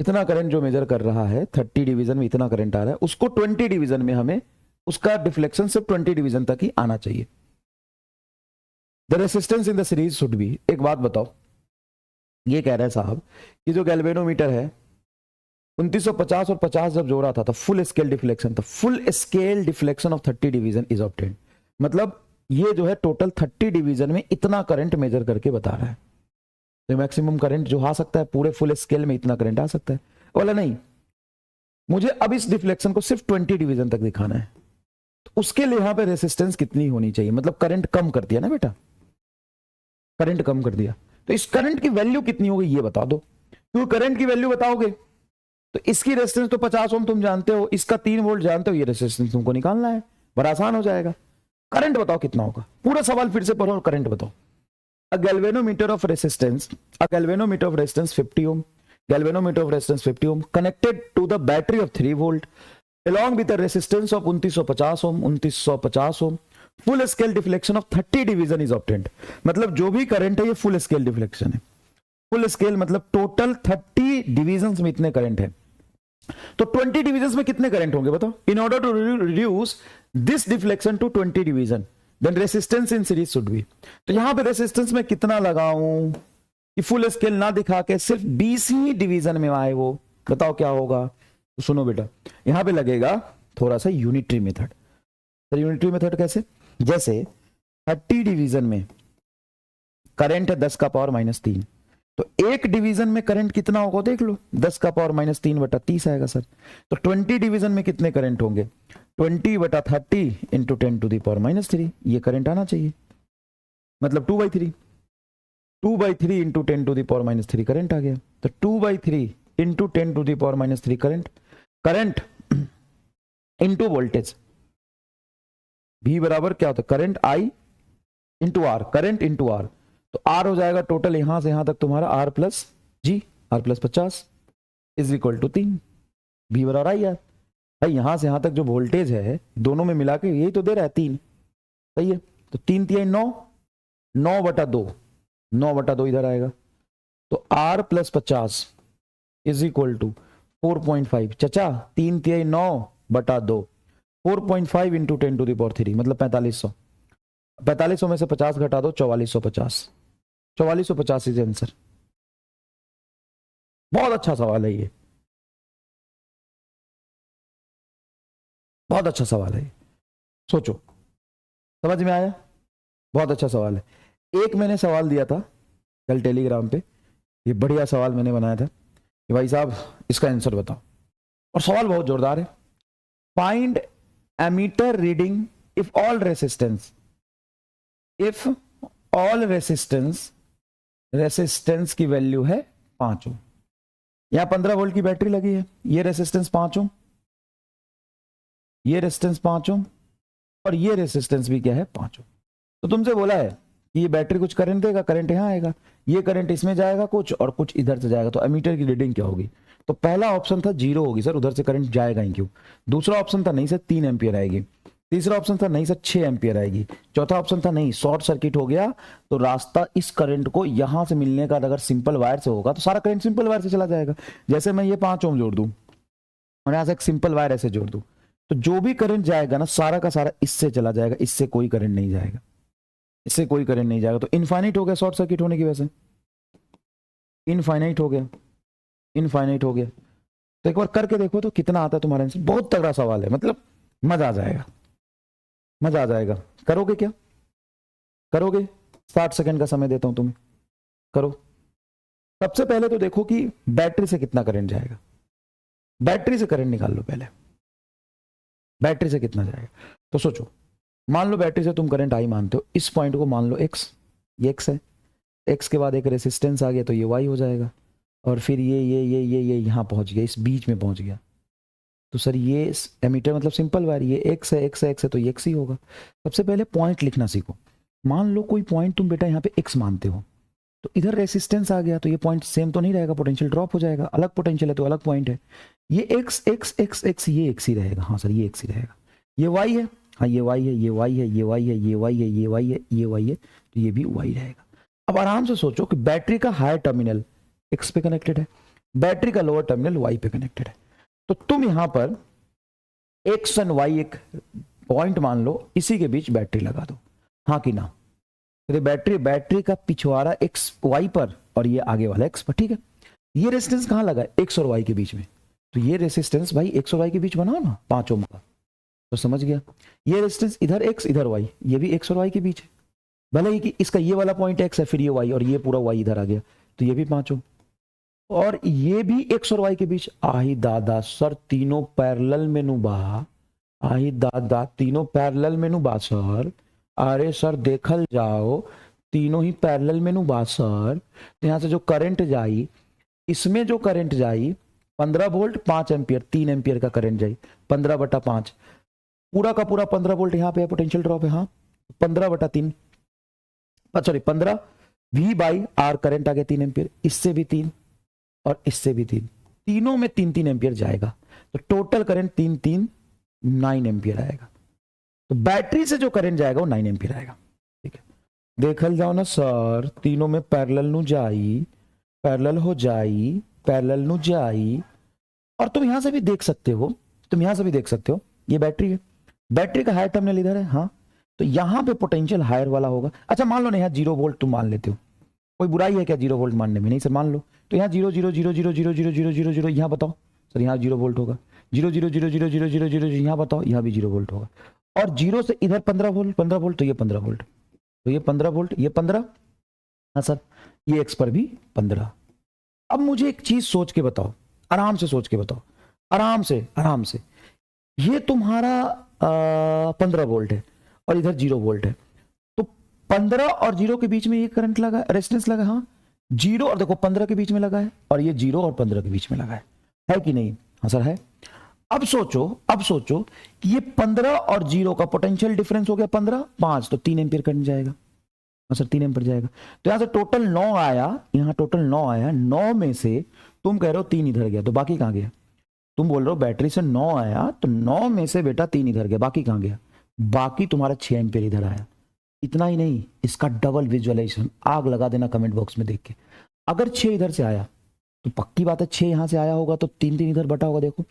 Speaker 1: इतना करंट जो मेजर कर रहा है 30 डिवीजन में इतना करंट आ रहा है, उसको 20 डिवीजन में हमें उसका डिफ्लेक्शन सिर्फ 20 डिवीजन तक ही आना चाहिए। The resistance in the series should B, एक बात बताओ, ये कह रहे हैं साहब कि जो गैल्वेनोमीटर है 2950 और 50 जब जोड़ा था तो फुल स्केल डिफ्लेक्शन था, full scale deflection of 30 division is obtained, मतलब ये जो है टोटल 30 डिवीजन में इतना करंट मेजर करके बता रहा है। तो मैक्सिमम करंट जो आ सकता है पूरे फुल स्केल में इतना करंट आ सकता है, बोला नहीं मुझे अब इस डिफ्लेक्शन को सिर्फ 20 डिवीजन तक दिखाना है, तो उसके लिए यहां पे रेसिस्टेंस कितनी होनी चाहिए, मतलब करंट कम कर दिया ना बेटा, करंट कम कर दिया, तो इस करंट की वैल्यू कितनी होगी ये बता दो। क्योंकि करंट की वैल्यू बताओगे तो इसकी रेजिस्टेंस तो 50 ओम तुम जानते हो, इसका 3 वोल्ट जानते हो, ये रेजिस्टेंस तुमको निकालना है, बड़ा आसान हो जाएगा। करंट बताओ कितना होगा, पूरा सवाल फिर से पढ़ो और करंट बताओ। A galvanometer of resistance 50 ohm galvanometer of resistance 50 ohm connected to the battery of 3 volt along with a resistance of 2950 ohm 2950 ohm full scale deflection of 30 division is obtained। मतलब जो भी करंट है ये full scale deflection है। Full scale मतलब total 30 divisions में इतने current है। तो 20 डिविजन्स में कितने करंट होंगे बताओ? In order to reduce this deflection to 20 division then resistance in series should be. तो यहां पे रेसिस्टेंस में कितना लगाऊं कि फुल स्केल ना दिखा के सिर्फ 20 ही डिवीजन में आए वो, बताओ क्या होगा? तो सुनो बेटा, यहां पे लगेगा थोड़ा सा यूनिटरी मेथड। तो यूनिटरी मेथड कैसे? जैसे 30 डिवीजन में करंट है 10 का पावर -3, तो एक डिवीजन में करंट कितना होगा देख लो, 10 का पावर -3 बटा 30 आएगा सर। तो 20 डिवीजन में कितने करंट होंगे? 20 बटा 30 इंटू 10 टू द पावर -3, ये करंट आना चाहिए, मतलब 2/3 2/3 into 10 to the power -3 current आ गया। तो 2/3 into 10 to the power -3 current into voltage V बराबर क्या होता है? Current I into R, current into R. तो आर हो जाएगा टोटल यहां से यहां तक तुम्हारा R plus G, R plus 50 is equal to 3। V बराबर आई यार, भाई यहां से यहां तक जो वोल्टेज है दोनों में मिला के यही तो दे रहा है 3, सही है। तो 3 3 9, 9 बटा 2, 9 बटा 2 इधर आएगा। तो R plus 50 is equal to 4.5। चचा 3 3 9 बटा 2, 4.5 इंटू 10 टू द पावर 3 मतलब 4500। 4500 में से 50 घटा दो, 4450। 4450 इज आंसर। बहुत अच्छा सवाल है ये, बहुत अच्छा सवाल है। सोचो, समझ में आया? बहुत अच्छा सवाल है। एक मैंने सवाल दिया था कल टेलीग्राम पे, ये बढ़िया सवाल मैंने बनाया था कि भाई साहब इसका आंसर बताओ, और सवाल बहुत जोरदार है। Find ammeter reading if all resistance resistance की वैल्यू है 5 ओम। यहां 15 वोल्ट की बैटरी लगी है, ये रेसिस्टेंस 5 ओम, ये रेसिस्टेंस 5 ओम और ये रेसिस्टेंस भी क्या है 5 ओम। तो तुमसे बोला है कि ये बैटरी कुछ करंट देगा, करंट यहां आएगा, ये करंट इसमें जाएगा कुछ और कुछ इधर से जाएगा। तो एमीटर की रीडिंग क्या होगी? तो पहला ऑप्शन था 0 होगी सर, उधर से करंट जाएगा ही क्यों। दूसरा ऑप्शन था नहीं सर 3 एम्पियर आएगी। तीसरा ऑप्शन था नहीं सर 6 एम्पियर आएगी। चौथा ऑप्शन था नहीं शॉर्ट सर्किट हो गया तो रास्ता इस करंट को यहां से मिलने का अगर सिंपल वायर से होगा तो सारा करंट सिंपल वायर से चला जाएगा। जैसे मैं ये 5 ओम जोड़ दूं और यहां से एक सिंपल वायर ऐसे जोड़ दूं तो जो भी करंट जाएगा ना सारा का सारा इससे चला जाएगा, इससे कोई करंट नहीं जाएगा, इससे कोई करंट नहीं जाएगा। तो इनफाइनाइट हो गया शॉर्ट सर्किट होने की वजह से, इनफाइनाइट हो गया, इनफाइनाइट हो गया। तो एक बार करके देखो तो कितना आता है तुम्हारा आंसर। बहुत तगड़ा सवाल है, मतलब मजा आ जाएगा, मजा आ जाएगा। करोगे क्या? करोगे? 60 सेकंड का समय देता हूं तुम्हें, करो। सबसे पहले तो देखो कि बैटरी से कितना करंट जाएगा, बैटरी से करंट निकाल लो पहले, बैटरी से कितना जाएगा। तो सोचो, मान लो बैटरी से तुम करंट आई मानते हो, इस पॉइंट को मान लो x, ये x है, x के बाद एक रेसिस्टेंस आ गया तो ये y हो जाएगा, और फिर ये यहां पहुंच गया, इस बीच में पहुंच गया। तो सर ये एमीटर मतलब सिंपल वायर, ये x है, x है, x है तो ये x ही होगा। सबसे पहले पॉइंट लिखना सीखो। मान लो कोई पॉइंट तुम बेटा यहाँ पे x मानते हो, तो इधर रेसिस्टेंस आ गया तो ये पॉइंट सेम तो नहीं रहेगा, पोटेंशियल ड्रॉप हो जाएगा, अलग पोटेंशियल है तो अलग पॉइंट है। ये x x x x ये x ही रहेगा, हाँ सर ये x ही रहेगा। ये y है, हाँ ये y है, ये y है, ये y है, ये y है, ये y है, ये y है, तो ये भी y रहेगा। अब आराम से सोचो कि बैटरी का हायर टर्मिनल x पे कनेक्टेड है, बैटरी का लोअर टर्मिनल y पे कनेक्टेड है। तो तुम यहां पर x एंड y एक पॉइंट मान लो, इसी के बीच बैटरी लगा दो, हाँ कि ना। तो बैटरी का पिछवाड़ा x y पर और ये आगे वाला x पर, ठीक है। ये रेजिस्टेंस कहां लगा है? x और y के बीच में। तो ये रेजिस्टेंस भाई x और y के बीच बनाओ ना 5 ओम का, तो समझ गया। ये रेजिस्टेंस इधर x इधर y, ये भी x और y के बीच है। भले ही कि इसका ये वाला पॉइंट x है, फिर ये y और ये पूरा y इधर आ गया, तो ये भी 5 ओम। और ये भी x और y के बीच। आही दादा सर तीनों पैरेलल में नुबा, आही दादा तीनों पैरेलल में नुबा सर, अरे सर देखल जाओ तीनों ही पैरेलल में नुबा सर। तो यहां से जो करंट जाई, इसमें जो करंट जाई 15 वोल्ट 5 एम्पियर, 3 एम्पियर का करंट जाई, 15/5 पूरा का पूरा 15 वोल्ट यहाँ पे पोटेंशियल ड्रॉप है, हाँ 15/3 सॉरी 15 V/R करंट आ गया 3 एम्पियर, इससे भी 3 और इससे भी 3, तीनों में 3-3 एम्पियर जाएगा, तो टोटल करंट 3-3 9 एम्पियर आएगा। तो बैटरी से जो करंट जाएगा वो 9 एम्पियर आएगा। ठीक है, देखल जाओ ना सर, तीनों में पैरेलल नु जाई, पैरेलल हो जाई, पैरेलल नु जाई। और तुम यहां से भी देख सकते हो, तुम यहां से भी देख सकते हो, ये बैटरी है, बैटरी का हायर टर्मिनल इधर है, हाँ, तो यहां पे पोटेंशियल हायर वाला होगा। अच्छा मान लो ना यहाँ 0 वोल्ट तुम मान लेते हो, कोई बुराई है क्या 0 वोल्ट मानने में? नहीं सर, मान लो। तो यहाँ 0 यहाँ बताओ सर, यहाँ 0 वोल्ट होगा, 0 यहाँ बताओ, यहाँ भी 0 वोल्ट होगा। और 0 से इधर 15 वोल्ट, 15 वोल्ट, तो ये 15 वोल्ट, तो ये 15 वोल्ट, ये 15, हाँ सर, ये एक्स पर भी 15। अब मुझे एक चीज सोच के बताओ, आराम से सोच के बताओ, आराम से, आराम से। ये तुम्हारा 15 वोल्ट है और इधर 0 वोल्ट है, तो 15 और 0 के बीच में ये करंट लगा, रेजिस्टेंस लगा, हाँ 0 और देखो 15 के बीच में लगा है, और ये 0 और 15 के बीच में लगा है कि नहीं? हाँ सर है। अब सोचो, अब सोचो कि ये 15 और 0 का पोटेंशियल डिफरेंस हो गया 15, 5, तो 3 एम्पियर करंट जाएगा। हाँ सर 3 एम्पियर जाएगा। तो यहां से टोटल 9 आया, यहां टोटल 9 आया, 9 में से तुम कह रहे हो 3 इधर गया, तो बाकी कहां गया? तुम बोल रहे हो बैटरी से 9 आया, तो 9 में से बेटा 3 इधर गया, बाकी कहां गया? बाकी तुम्हारा 6 एम्पियर इधर आया। इतना ही नहीं, इसका डबल विजुअलाइजेशन आग लगा देना कमेंट बॉक्स में देख के। अगर 6 इधर से आया तो पक्की बात है 6 यहां से आया होगा, तो 3-3 इधर बटा होगा। देखो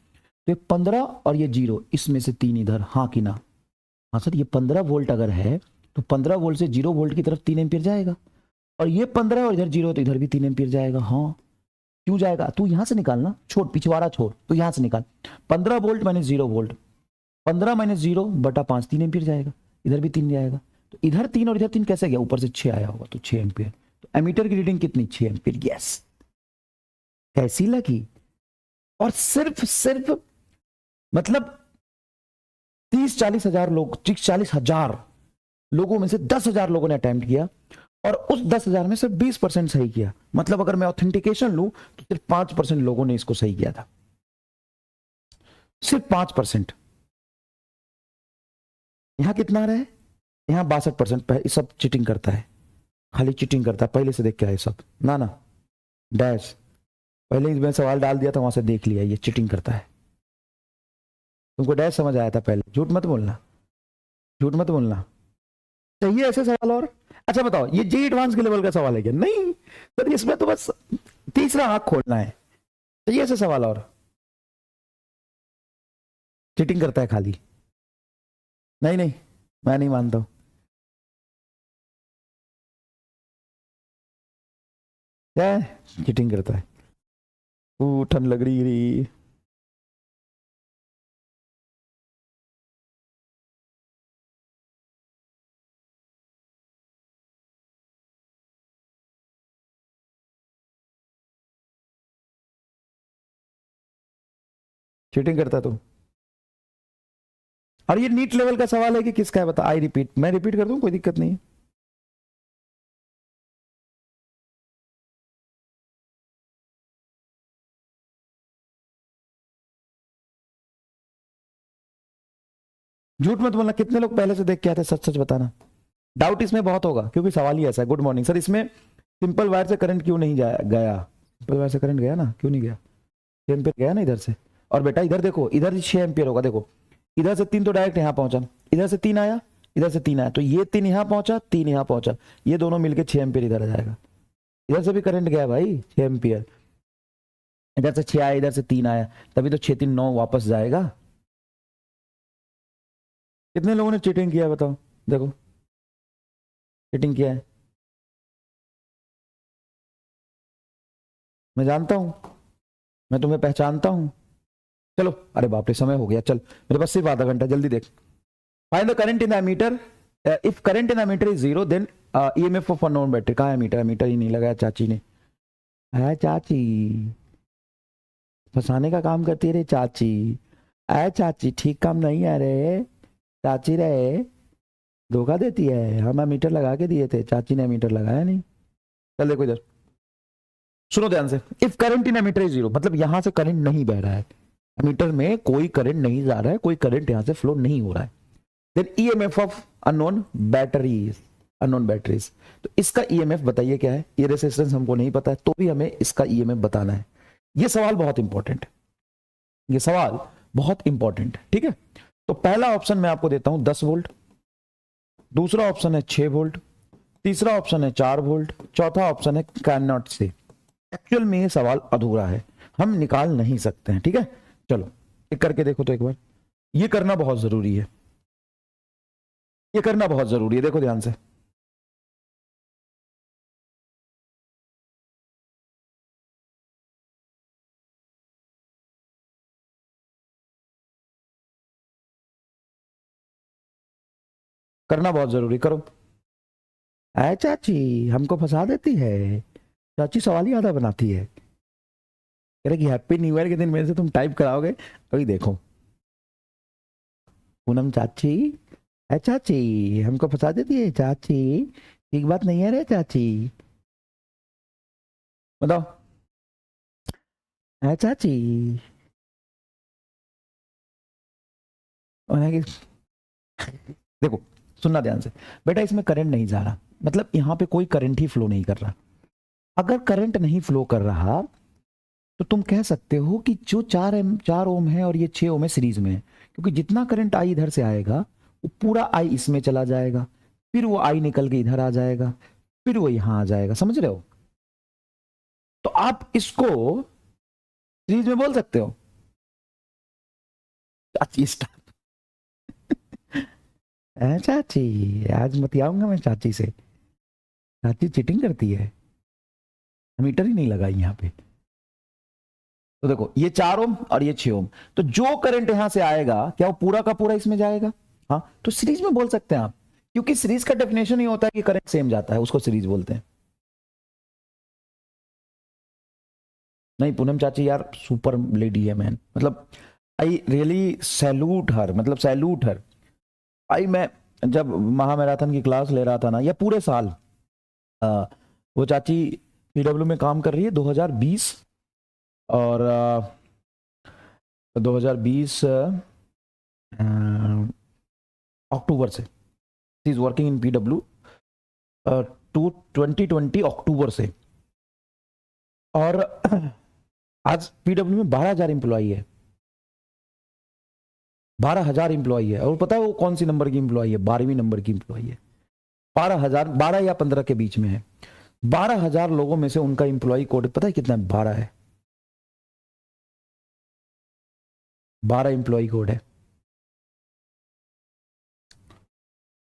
Speaker 1: तो 15 और ये 0, इसमें से 3 इधर, हाँ कि ना? हाँ सर, ये 15 वोल्ट अगर है तो 15 वोल्ट से 0 वोल्ट की तरफ 3 एम्पियर जाएगा, और ये 15 और इधर 0, तो इधर भी 3 एम्पियर जाएगा। हाँ क्यों जाएगा? तू यहां से निकालना, छोड़ पिछवाड़ा छोड़, तो यहां से निकाल। 15 वोल्ट माइनस 0 वोल्ट, 15 माइनस 0 बटा 5, 3 एम्पियर जाएगा, इधर भी 3 जाएगा, तो इधर 3 और इधर 3 कैसे गया? ऊपर से 6 आया होगा, तो 6 एम्पियर। तो एमीटर की रीडिंग कितनी? 6 एम्पियर। यस, कैसी लगी? और सिर्फ मतलब 30-40 हजार लोग, 40 हजार लोगों में से 10,000 लोगों ने अटेम्प्ट किया, और उस 10,000 में सिर्फ 20% सही किया। मतलब अगर मैं ऑथेंटिकेशन लूं तो सिर्फ 5% लोगों ने इसको सही किया था, सिर्फ 5%। यहां कितना रहा है? यहां 62%। सब चीटिंग करता है, खाली चीटिंग करता है, पहले से देख के आए सब, ना ना डैश, पहले मैं सवाल डाल दिया था वहां से देख लिया, ये चीटिंग करता है। तुमको डैश समझ आया था पहले, झूठ मत बोलना, झूठ मत बोलना। चाहिए ऐसे सवाल और? अच्छा बताओ, ये जी एडवांस के लेवल का सवाल है क्या? नहीं सर, इसमें तो बस तीसरा आंख खोलना है। चाहिए ऐसे सवाल और? चीटिंग करता है खाली। नहीं नहीं, मैं नहीं मानता हूं। क्या चीटिंग करता है? ठंड लग रही। चीटिंग करता तू? और ये नीट लेवल का सवाल है कि किसका है बता। आई रिपीट, मैं रिपीट कर दूं, कोई दिक्कत नहीं है। झूठ मत बोलना, कितने लोग पहले से देख के आते? सच सच बताना। डाउट इसमें बहुत होगा क्योंकि सवाल ही ऐसा है। गुड मॉर्निंग सर, इसमें सिंपल वायर से करंट क्यों नहीं गया? सिंपल वायर से करंट गया ना, क्यों नहीं गया? 6 एम्पियर गया ना इधर से। और बेटा इधर देखो, इधर 6 एम्पियर होगा, देखो इधर से 3 तो डायरेक्ट यहां पहुंचा, इधर से 3 आया, इधर से 3 आया, तो ये 3 यहां पहुंचा, 3 यहां पहुंचा, ये दोनों मिलकर 6 एम्पियर इधर आ जाएगा। इधर से भी करंट गया भाई 6 एम्पियर, इधर से 6 आया, इधर से 3 आया, तभी तो 6-3-9 वापस जाएगा। कितने लोगों ने चीटिंग किया बताओ? देखो चीटिंग किया है, मैं जानता हूं, मैं तुम्हें पहचानता हूं। चलो, अरे बाप रे समय हो गया, चल मेरे पास सिर्फ आधा घंटा, जल्दी देख। Find the current in the ammeter, if current in the ammeter is 0 then EMF of unknown battery. कहां है मीटर? मीटर ही नहीं लगाया चाची ने। है चाची, फंसाने का काम करती है रे चाची। है चाची, ठीक काम नहीं है रे चाची रे, धोखा देती है। हम मीटर लगा के दिए थे, चाची ने मीटर लगाया नहीं। चल देखो इधर, सुनो ध्यान से। If current in ammeter is 0, मतलब यहां से करंट नहीं बह रहा है, एमीटर में कोई करंट नहीं जा रहा है, कोई करंट यहां से फ्लो नहीं हो रहा है, then EMF of unknown batteries, unknown batteries. तो इसका ईएमएफ बताइए क्या है? ये रेजिस्टेंस हमको नहीं पता है, तो भी हमें इसका ईएमएफ बताना है। ये सवाल बहुत इंपॉर्टेंट है, ये सवाल बहुत इंपॉर्टेंट है, ठीक है। तो पहला ऑप्शन मैं आपको देता हूं 10 वोल्ट, दूसरा ऑप्शन है 6 वोल्ट, तीसरा ऑप्शन है 4 वोल्ट, चौथा ऑप्शन है कैन नॉट से। एक्चुअल में ये सवाल अधूरा है, हम निकाल नहीं सकते हैं, ठीक है। चलो एक करके देखो तो एक बार, ये करना बहुत जरूरी है, ये करना बहुत जरूरी है, देखो ध्यान से। करना बहुत जरूरी, करो। ऐ चाची हमको फंसा देती है, चाची सवाल ही आधा बनाती है। कह रहे कि हैप्पी न्यू ईयर के दिन मेरे से तुम टाइप कराओगे, अभी देखो। पूनम चाची, ऐ चाची हमको फंसा देती है चाची, ठीक बात नहीं है रे चाची, बताओ। ऐ चाची उन्हें देखो, सुनना ध्यान से बेटा, इसमें करंट नहीं जा रहा, मतलब यहाँ पे कोई करंट ही फ्लो नहीं कर रहा। अगर करंट नहीं फ्लो कर रहा तो तुम कह सकते हो कि जो 4 ओम है और ये 6 ओम है सीरीज में है, क्योंकि जितना करंट आई इधर से आएगा वो पूरा आई इसमें चला जाएगा, फिर वो आई निकल के इधर आ जाएगा, फिर वो यहां आ जाएगा, समझ रहे हो। तो आप इसको सीरीज में बोल सकते हो। चाची स्टार्ट चाची आज मत आऊंगा मैं चाची से, चाची चीटिंग करती है, मीटर ही नहीं लगाई यहाँ पे। तो देखो ये 4 ओम और ये 6 ओम, तो जो करंट यहां से आएगा क्या वो पूरा का पूरा इसमें जाएगा? हाँ, तो सीरीज में बोल सकते हैं आप, क्योंकि सीरीज का डेफिनेशन ही होता है कि करंट सेम जाता है, उसको सीरीज बोलते हैं। नहीं पूनम चाची यार सुपर लेडी है मैन, मतलब आई रियली सैल्यूट हर, मतलब सैल्यूट हर। आई मैं जब महामैराथन की क्लास ले रहा था ना, या पूरे साल, आ, वो चाची पीडब्ल्यू में काम कर रही है 2020 और 2020 अक्टूबर से, she is working in PW to 2020 अक्टूबर से। और आज पीडब्ल्यू में 12,000 एम्प्लॉई है, 12,000 एम्प्लॉई है। और पता है वो कौन सी नंबर की एम्प्लॉई है? 12वीं नंबर की एम्प्लॉई है। 12,000, 12 या 15 के बीच में है। 12,000 लोगों में से उनका एम्प्लॉई कोड पता है कितना है? 12 है, 12 एम्प्लॉई कोड है।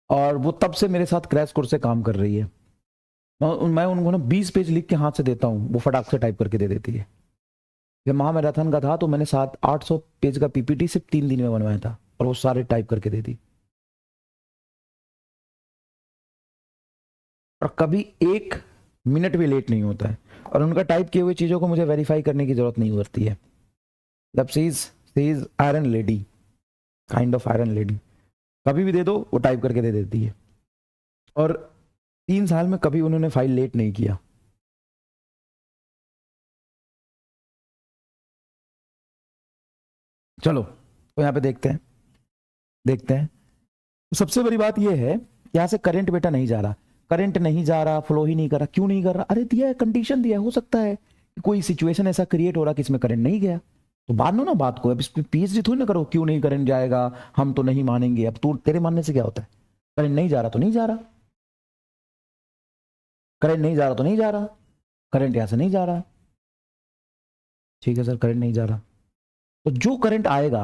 Speaker 1: और वो तब से मेरे साथ क्रैश कोर्स से काम कर रही है। मैं उनको ना 20 पेज लिख के हाथ से देता हूँ, वो फटाक से टाइप करके दे देती है। जब महामैराथन का था तो मैंने 700-800 पेज का पीपीटी सिर्फ 3 दिन में बनवाया था, और वो सारे टाइप करके दे दी। और कभी 1 मिनट भी लेट नहीं होता है, और उनका टाइप किए हुए चीजों को मुझे वेरीफाई करने की जरूरत नहीं होती है। मतलब she is iron lady, kind of iron lady. कभी भी दे दो वो टाइप करके दे देती है, और 3 साल में कभी उन्होंने फाइल लेट नहीं किया। चलो तो यहाँ पे देखते हैं, तो सबसे बड़ी बात यह है, यहाँ से करंट बेटा नहीं जा रहा, करंट नहीं जा रहा, फ्लो ही नहीं कर रहा। क्यों नहीं कर रहा? अरे दिया है, कंडीशन दिया है। हो सकता है कि कोई सिचुएशन ऐसा क्रिएट हो रहा कि इसमें करंट नहीं गया, तो मान लो ना बात को, अब इस पे पीएचडी थोड़ी ना करो क्यों नहीं करंट जाएगा, हम तो नहीं मानेंगे। अब तू तेरे मानने से क्या होता है? करंट नहीं जा रहा तो नहीं जा रहा, करंट नहीं जा रहा तो नहीं जा रहा, करंट यहां से नहीं जा रहा, ठीक है सर करंट नहीं जा रहा। तो जो करंट आएगा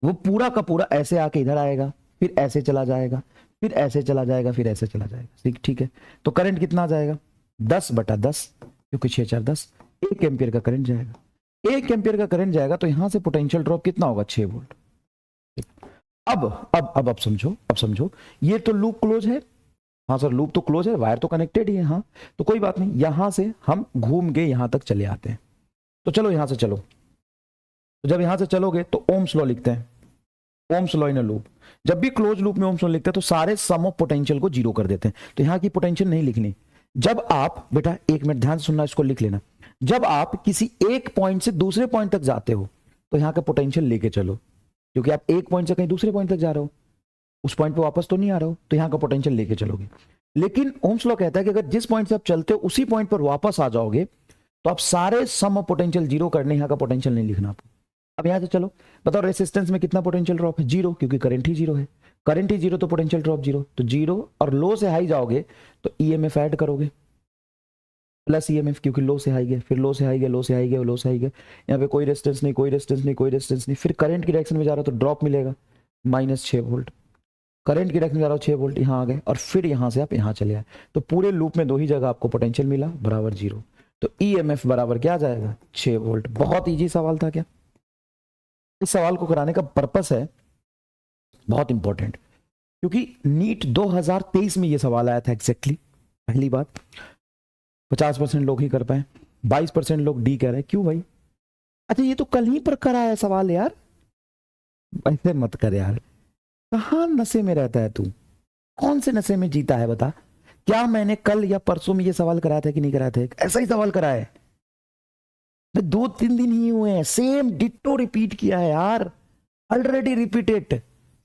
Speaker 1: वो पूरा का पूरा ऐसे आके इधर आएगा, फिर ऐसे चला जाएगा, फिर ऐसे चला जाएगा, फिर ऐसे चला जाएगा, ठीक है। तो करंट कितना आ जाएगा? 10/10, क्योंकि 6 4 10, 1 एम्पियर का करंट जाएगा। 1 एम्पियर का करंट जाएगा तो यहां से पोटेंशियल ड्रॉप कितना होगा? 6 वोल्ट। अब समझो, अब समझो, ये तो लूप क्लोज है। हाँ सर लूप तो क्लोज है, वायर तो कनेक्टेड ही है। हाँ तो कोई बात नहीं, यहां से हम घूम के यहां तक चले आते हैं। तो चलो यहां से चलो, तो जब यहां से चलोगे तो ओम्स लॉ लिखते हैं, Ohm's law in a loop. जब भी क्लोज लूप में ओम्स लॉ लिखते हैं तो सारे सम ऑफ पोटेंशियल को 0 कर देते हैं, तो यहां की पोटेंशियल नहीं लिखनी। जब आप बेटा 1 मिनट ध्यान से सुनना, इसको लिख लेना। जब आप किसी एक पॉइंट से दूसरे पॉइंट तक जाते हो तो यहां का पोटेंशियल लेके चलो, क्योंकि आप एक पॉइंट से कहीं दूसरे पॉइंट तक जा रहे हो, उस पॉइंट पे वापस तो नहीं आ रहे हो, तो यहां का पोटेंशियल लेके चलोगे। लेकिन ओम्स लॉ कहता है कि अगर जिस पॉइंट से आप चलते हो उसी पॉइंट पर वापस आ जाओगे तो आप सारे सम ऑफ पोटेंशियल जीरो करने, यहाँ का पोटेंशियल नहीं लिखना आपको। अब यहाँ से चलो बताओ रेसिस्टेंस में कितना पोटेंशियल ड्रॉप है, जीरो, क्योंकि करंट ही जीरो है। करंट ही जीरो तो पोटेंशियल ड्रॉप जीरो, तो जीरो और लो से हाई जाओगे तो ईएमएफ ऐड करोगे प्लस ईएमएफ, क्योंकि लो से हाई गए, फिर लो से हाई गए, लो से हाई गए, लो से हाई गए, यहाँ पे कोई रेजिस्टेंस नहीं, कोई रेजिस्टेंस नहीं, कोई रेजिस्टेंस नहीं, फिर करंट की डायरेक्शन में जा रहा तो ड्रॉप मिलेगा -6 वोल्ट। करंट की डायरेक्शन में जा रहा हो 6 वोल्ट, यहाँ आ गए और फिर यहाँ से आप यहाँ चले आए, तो पूरे लूप में दो ही जगह आपको पोटेंशियल मिला बराबर जीरो, तो ईएमएफ बराबर क्या आ जाएगा 6 वोल्ट। बहुत इजी सवाल था क्या? इस सवाल को कराने का पर्पस है बहुत इंपॉर्टेंट, क्योंकि नीट 2023 में ये सवाल आया था एग्जैक्टली। पहली बात 50% लोग ही कर पाए, 22% लोग डी कह रहे हैं, क्यों भाई? अच्छा ये तो कल ही पर कराया सवाल यार, ऐसे मत कर यार, कहाँ नशे में रहता है तू, कौन से नशे में जीता है बता? क्या मैंने कल या परसों में ये सवाल कराया था कि नहीं कराया था? ऐसा ही सवाल कराया है, 2-3 दिन ही हुए हैं, सेम डिट्टो रिपीट किया है यार, already repeated,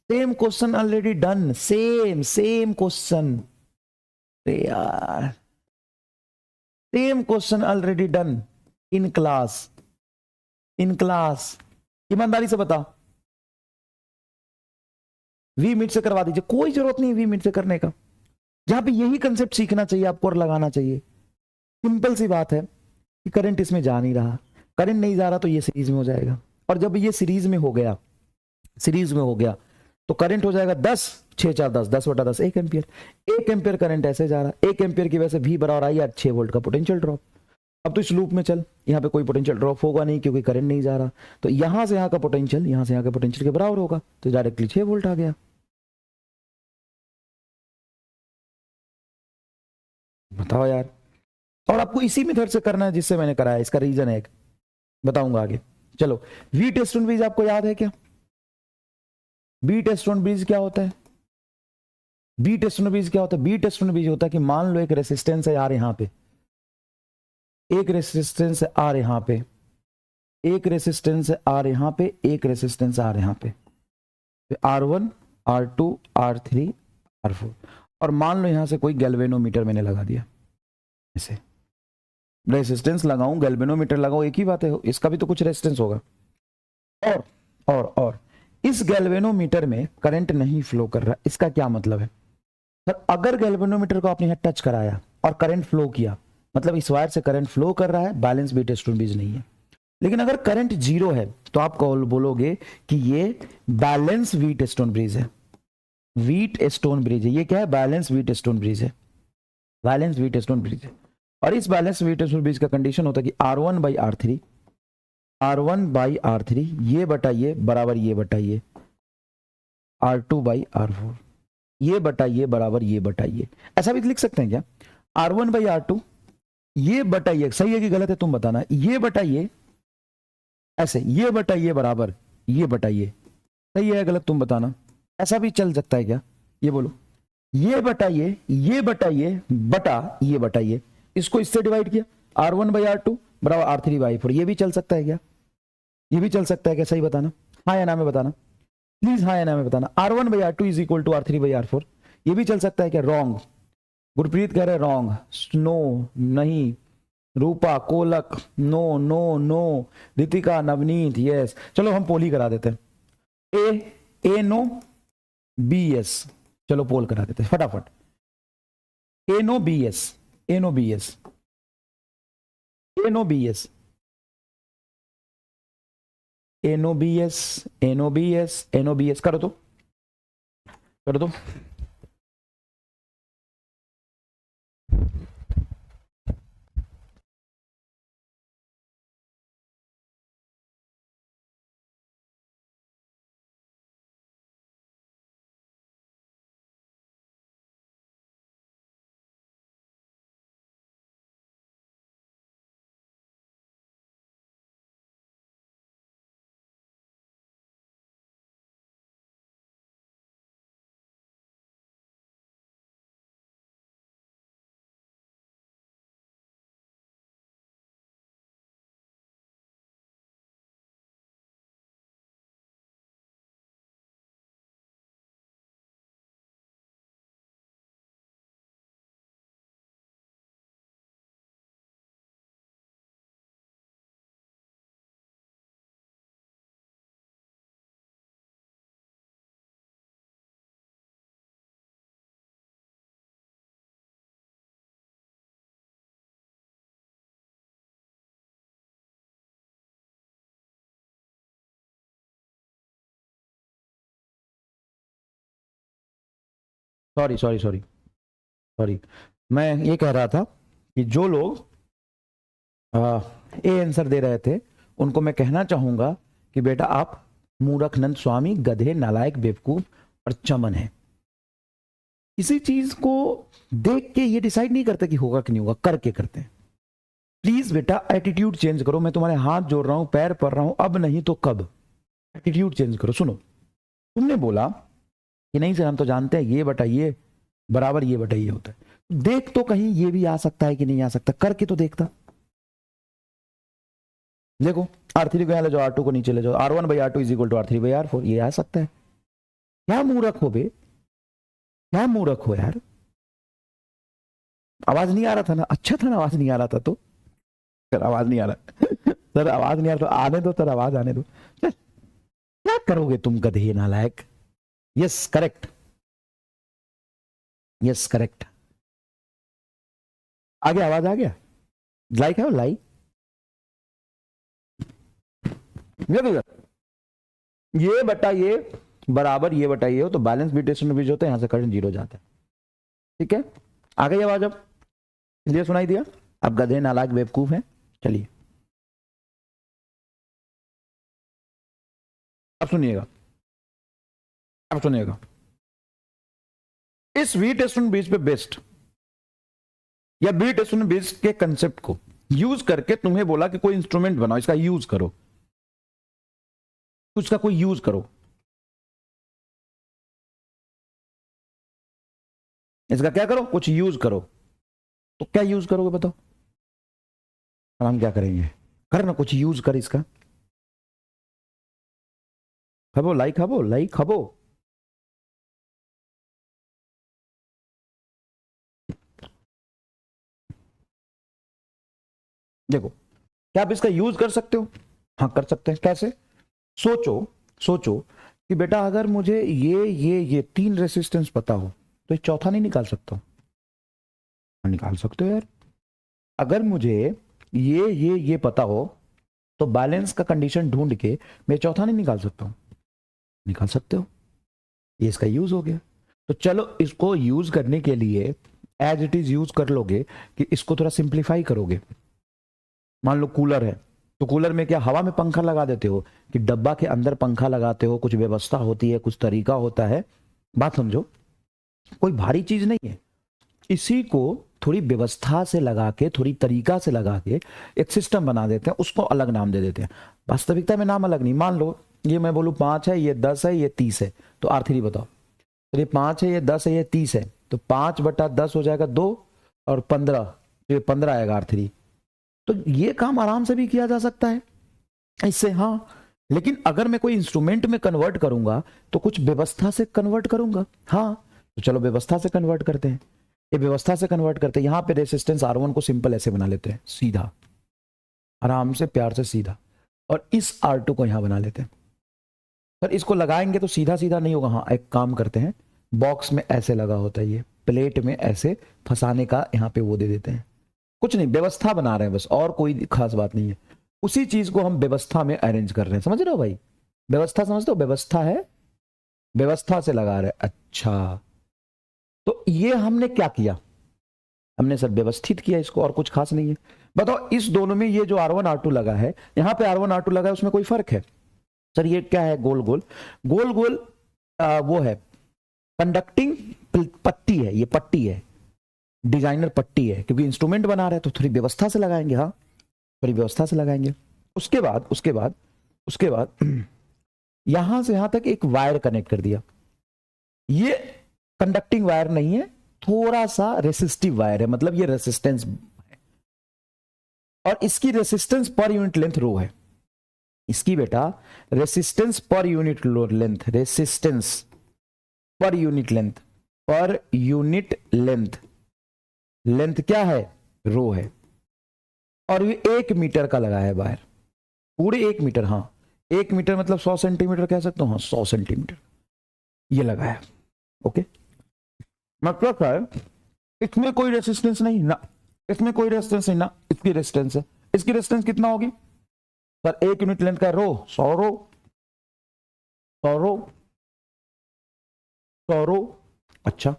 Speaker 1: same question already done, same question यार, same question already done in class, ईमानदारी से बता, वी मिट से करवा दीजिए, कोई जरूरत नहीं वी मिट से करने का, जहां पे यही कंसेप्ट सीखना चाहिए आपको और लगाना चाहिए। सिंपल सी बात है कि करंट इसमें जा नहीं रहा, करंट नहीं जा रहा तो ये सीरीज में हो जाएगा, और जब ये सीरीज में हो गया तो करंट हो जाएगा 10, 6 4 10, 10/10, 1 एम्पियर। 1 एम्पियर करंट ऐसे जा रहा है, 1 एम्पियर की वजह से V बराबर आई 6 वोल्ट का पोटेंशियल ड्रॉप। अब तो इस लूप में चल, यहाँ पे कोई पोटेंशियल ड्रॉप होगा नहीं क्योंकि करंट नहीं जा रहा, तो यहां से यहाँ का पोटेंशियल यहां से यहाँ के पोटेंशियल के बराबर होगा, तो डायरेक्टली 6 वोल्ट आ गया। बताओ यार, और आपको इसी मेथड से करना है जिससे मैंने कराया, इसका रीजन है एक, बताऊंगा आगे। चलो, वी टेस्ट ऑन ब्रिज आपको याद है क्या? बी टेस्ट ऑन ब्रिज क्या होता है? बी टेस्ट ऑन ब्रिज क्या होता है? बी टेस्ट ऑन ब्रिज होता है कि मान लो एक रेसिस्टेंस है यार यहाँ पे, एक रेसिस्टेंस है आर यहाँ पे, एक रेसिस्टेंस है आर यहाँ पे, एक रेसिस्टेंस आर यहाँ पे, R1 R2 R3 R4, और मान लो यहां से कोई गैल्वेनोमीटर मैंने लगा दिया, ऐसे रेसिस्टेंस लगाऊं गैल्वेनोमीटर लगाऊं एक ही बात है, इसका भी तो कुछ रेसिस्टेंस होगा, और इस गैल्वेनोमीटर में करंट नहीं फ्लो कर रहा, इसका क्या मतलब है? सर अगर गैल्वेनोमीटर को आपने यहां टच कराया और करंट फ्लो किया, मतलब इस वायर से करंट फ्लो कर रहा है, बैलेंस बीट स्टोन ब्रिज नहीं है। लेकिन अगर करंट जीरो है तो आप बोलोगे कि ये बैलेंस व्हीट स्टोन ब्रिज है, व्हीट स्टोन ब्रिज है। ये क्या है? बैलेंस व्हीट स्टोन ब्रिज है, बैलेंस व्हीट स्टोन ब्रिज है। और इस बैलेंस व्हीट स्टोन ब्रिज का कंडीशन होता है कि R1/R3 ये बटा ये बराबर ये बटा ये, R2/R4 ये बटा ये बराबर ये बटा ये। ऐसा भी लिख सकते हैं क्या? R1/R2 ये बटा ये, सही है कि गलत है तुम बताना, ये बटा ये, ऐसे ये बटा ये बराबर ये बटा ये, सही है गलत तुम बताना। ऐसा भी चल सकता है क्या? ये बोलो, ये बटा ये बटा ये बटा ये बटा ये, इसको इससे डिवाइड किया, R1/R2 बराबर R3/4, ये भी चल सकता है क्या? ये भी चल सकता है क्या? सही बताना, हाँ या ना में बताना प्लीज, हाँ या ना में बताना। R1/R2 is equal to R3/4, ये भी चल सकता है क्या? रॉन्ग, गुरप्रीत कह रहे रॉन्ग, नो नहीं, रूपा कोलक no no no, Ritika Navneet yes. चलो हम पोल ही करा देते हैं, ए नो बी यस, चलो पोल करा देते हैं फटाफट, ए नो बी यस, ए नो बी यस, ए नो बी यस, ए नो बी यस, ए नो बी यस, ए नो बी यस, करो तो, कर दो। सॉरी सॉरी सॉरी सॉरी, मैं ये कह रहा था कि जो लोग ए आंसर दे रहे थे उनको मैं कहना चाहूंगा कि बेटा आप मूर्खनंद स्वामी, गधे, नालायक, बेवकूफ और चमन है। किसी चीज को देख के ये डिसाइड नहीं करते कि होगा कि नहीं होगा, करके करते हैं। प्लीज बेटा एटीट्यूड चेंज करो, मैं तुम्हारे हाथ जोड़ रहा हूं, पैर पड़ रहा हूं, अब नहीं तो कब। एटीट्यूड चेंज करो। सुनो, तुमने बोला कि नहीं सर हम तो जानते हैं ये बटा ये बराबर ये बटा ये होता है, देख तो कहीं ये भी आ सकता है कि नहीं आ सकता, करके तो देखता। देखो R3 को यहां ले जाओ, R2 को नीचे ले जाओ, R1/R2 is equal to R3/R4, ये आ सकता है। क्या मूर्ख हो बे, क्या मूर्ख हो यार। आवाज नहीं आ रहा था ना, अच्छा था ना, आवाज नहीं आ रहा था तो सर आवाज नहीं आ रहा सर आवाज नहीं आ रहा तो आने दो सर, आवाज आने दो। क्या करोगे तुम गधे नालायक। यस करेक्ट, यस करेक्ट, आ गया, आवाज आ गया। लाइक है लाइक, ये बटा ये बराबर ये बटा ये हो तो बैलेंस बीट स्टोन होता है, यहां से करंट जीरो जाता है। ठीक है, आ गई आवाज अब, क्लियर सुनाई दिया। अब गधे नालायक बेवकूफ हैं, चलिए अब सुनिएगा, अब सुनिएगा। इस बीट स्टोन बीच पे बेस्ट या बीट स्टोन बीच के कंसेप्ट को यूज करके तुम्हें बोला कि कोई इंस्ट्रूमेंट बनाओ, इसका यूज करो, उसका कोई यूज करो, इसका क्या करो, कुछ यूज करो। तो क्या यूज करोगे बताओ, और हम क्या करेंगे, कर ना कुछ यूज कर इसका। खबो लाइक, खबो लाइक, खबो। देखो क्या आप इसका यूज कर सकते हो, हाँ कर सकते हैं। कैसे, सोचो सोचो कि बेटा अगर मुझे ये तीन रेसिस्टेंस पता हो तो ये चौथा नहीं निकाल सकता हूं। निकाल सकते हो यार। अगर मुझे ये पता हो तो बैलेंस का कंडीशन ढूंढ के मैं चौथा नहीं निकाल सकता हूं। निकाल सकते हो, ये इसका यूज हो गया। तो चलो इसको यूज करने के लिए एज इट इज यूज कर लोगे कि इसको थोड़ा सिंप्लीफाई करोगे। मान लो कूलर है, तो कूलर में क्या हवा में पंखा लगा देते हो कि डब्बा के अंदर पंखा लगाते हो, कुछ व्यवस्था होती है, कुछ तरीका होता है। बात समझो, कोई भारी चीज नहीं है। इसी को थोड़ी व्यवस्था से लगा के, थोड़ी तरीका से लगा के एक सिस्टम बना देते हैं, उसको अलग नाम दे देते हैं। वास्तविकता में नाम अलग नहीं। मान लो ये मैं बोलूं 5 है, ये 10 है, ये 30 है, तो R3 बताओ। तो ये 5 है, ये 10 है, ये 30 है, तो 5/10 हो जाएगा 2 और 15, तो ये 15 आएगा R3। तो ये काम आराम से भी किया जा सकता है इससे, हाँ। लेकिन अगर मैं कोई इंस्ट्रूमेंट में कन्वर्ट करूंगा तो कुछ व्यवस्था से कन्वर्ट करूंगा, हाँ। तो चलो व्यवस्था से कन्वर्ट करते हैं, ये व्यवस्था से कन्वर्ट करते हैं। यहां पे रेसिस्टेंस R1 को सिंपल ऐसे बना लेते हैं, सीधा, आराम से, प्यार से सीधा, और इस R2 को यहां बना लेते हैं। पर इसको लगाएंगे तो सीधा सीधा नहीं होगा, हाँ एक काम करते हैं, बॉक्स में ऐसे लगा होता है, ये प्लेट में ऐसे फंसाने का यहाँ पे वो दे देते हैं। कुछ नहीं, व्यवस्था बना रहे हैं बस, और कोई खास बात नहीं है। उसी चीज को हम व्यवस्था में अरेंज कर रहे हैं, समझ रहे हो भाई। व्यवस्था समझते हो, व्यवस्था है, व्यवस्था से लगा रहे हैं। अच्छा, तो ये हमने क्या किया, हमने सर व्यवस्थित किया इसको, और कुछ खास नहीं है। बताओ इस दोनों में ये जो R1 R2 लगा है, यहां पे R1 R2 लगा है, उसमें कोई फर्क है? सर ये क्या है, गोल गोल गोल गोल वो है कंडक्टिंग पट्टी है, ये पट्टी है, डिजाइनर पट्टी है, क्योंकि इंस्ट्रूमेंट बना रहे हैं तो थोड़ी व्यवस्था से लगाएंगे, हाँ थोड़ी व्यवस्था से लगाएंगे। उसके बाद यहां से यहां तक एक वायर कनेक्ट कर दिया। ये कंडक्टिंग वायर नहीं है, थोड़ा सा रेसिस्टिव वायर है, मतलब ये रेसिस्टेंस है, और इसकी रेसिस्टेंस पर यूनिट लेंथ रो है। इसकी बेटा रेसिस्टेंस पर यूनिट लेंथ, रेसिस्टेंस पर यूनिट लेंथ, पर यूनिट लेंथ, लेंथ क्या है, रो है। और ये 1 मीटर का लगा है वायर, पूरे 1 मीटर, हाँ 1 मीटर मतलब 100 सेंटीमीटर कह सकता हूं, हाँ 100 सेंटीमीटर ये लगा है। ओके, मतलब है इसमें कोई रेसिस्टेंस नहीं ना, इसमें कोई रेसिस्टेंस नहीं ना, इसकी रेसिस्टेंस है। इसकी रेसिस्टेंस कितना होगी सर, 1 यूनिट लेंथ का रो, 100 रो, 100 रो, 100 रो। अच्छा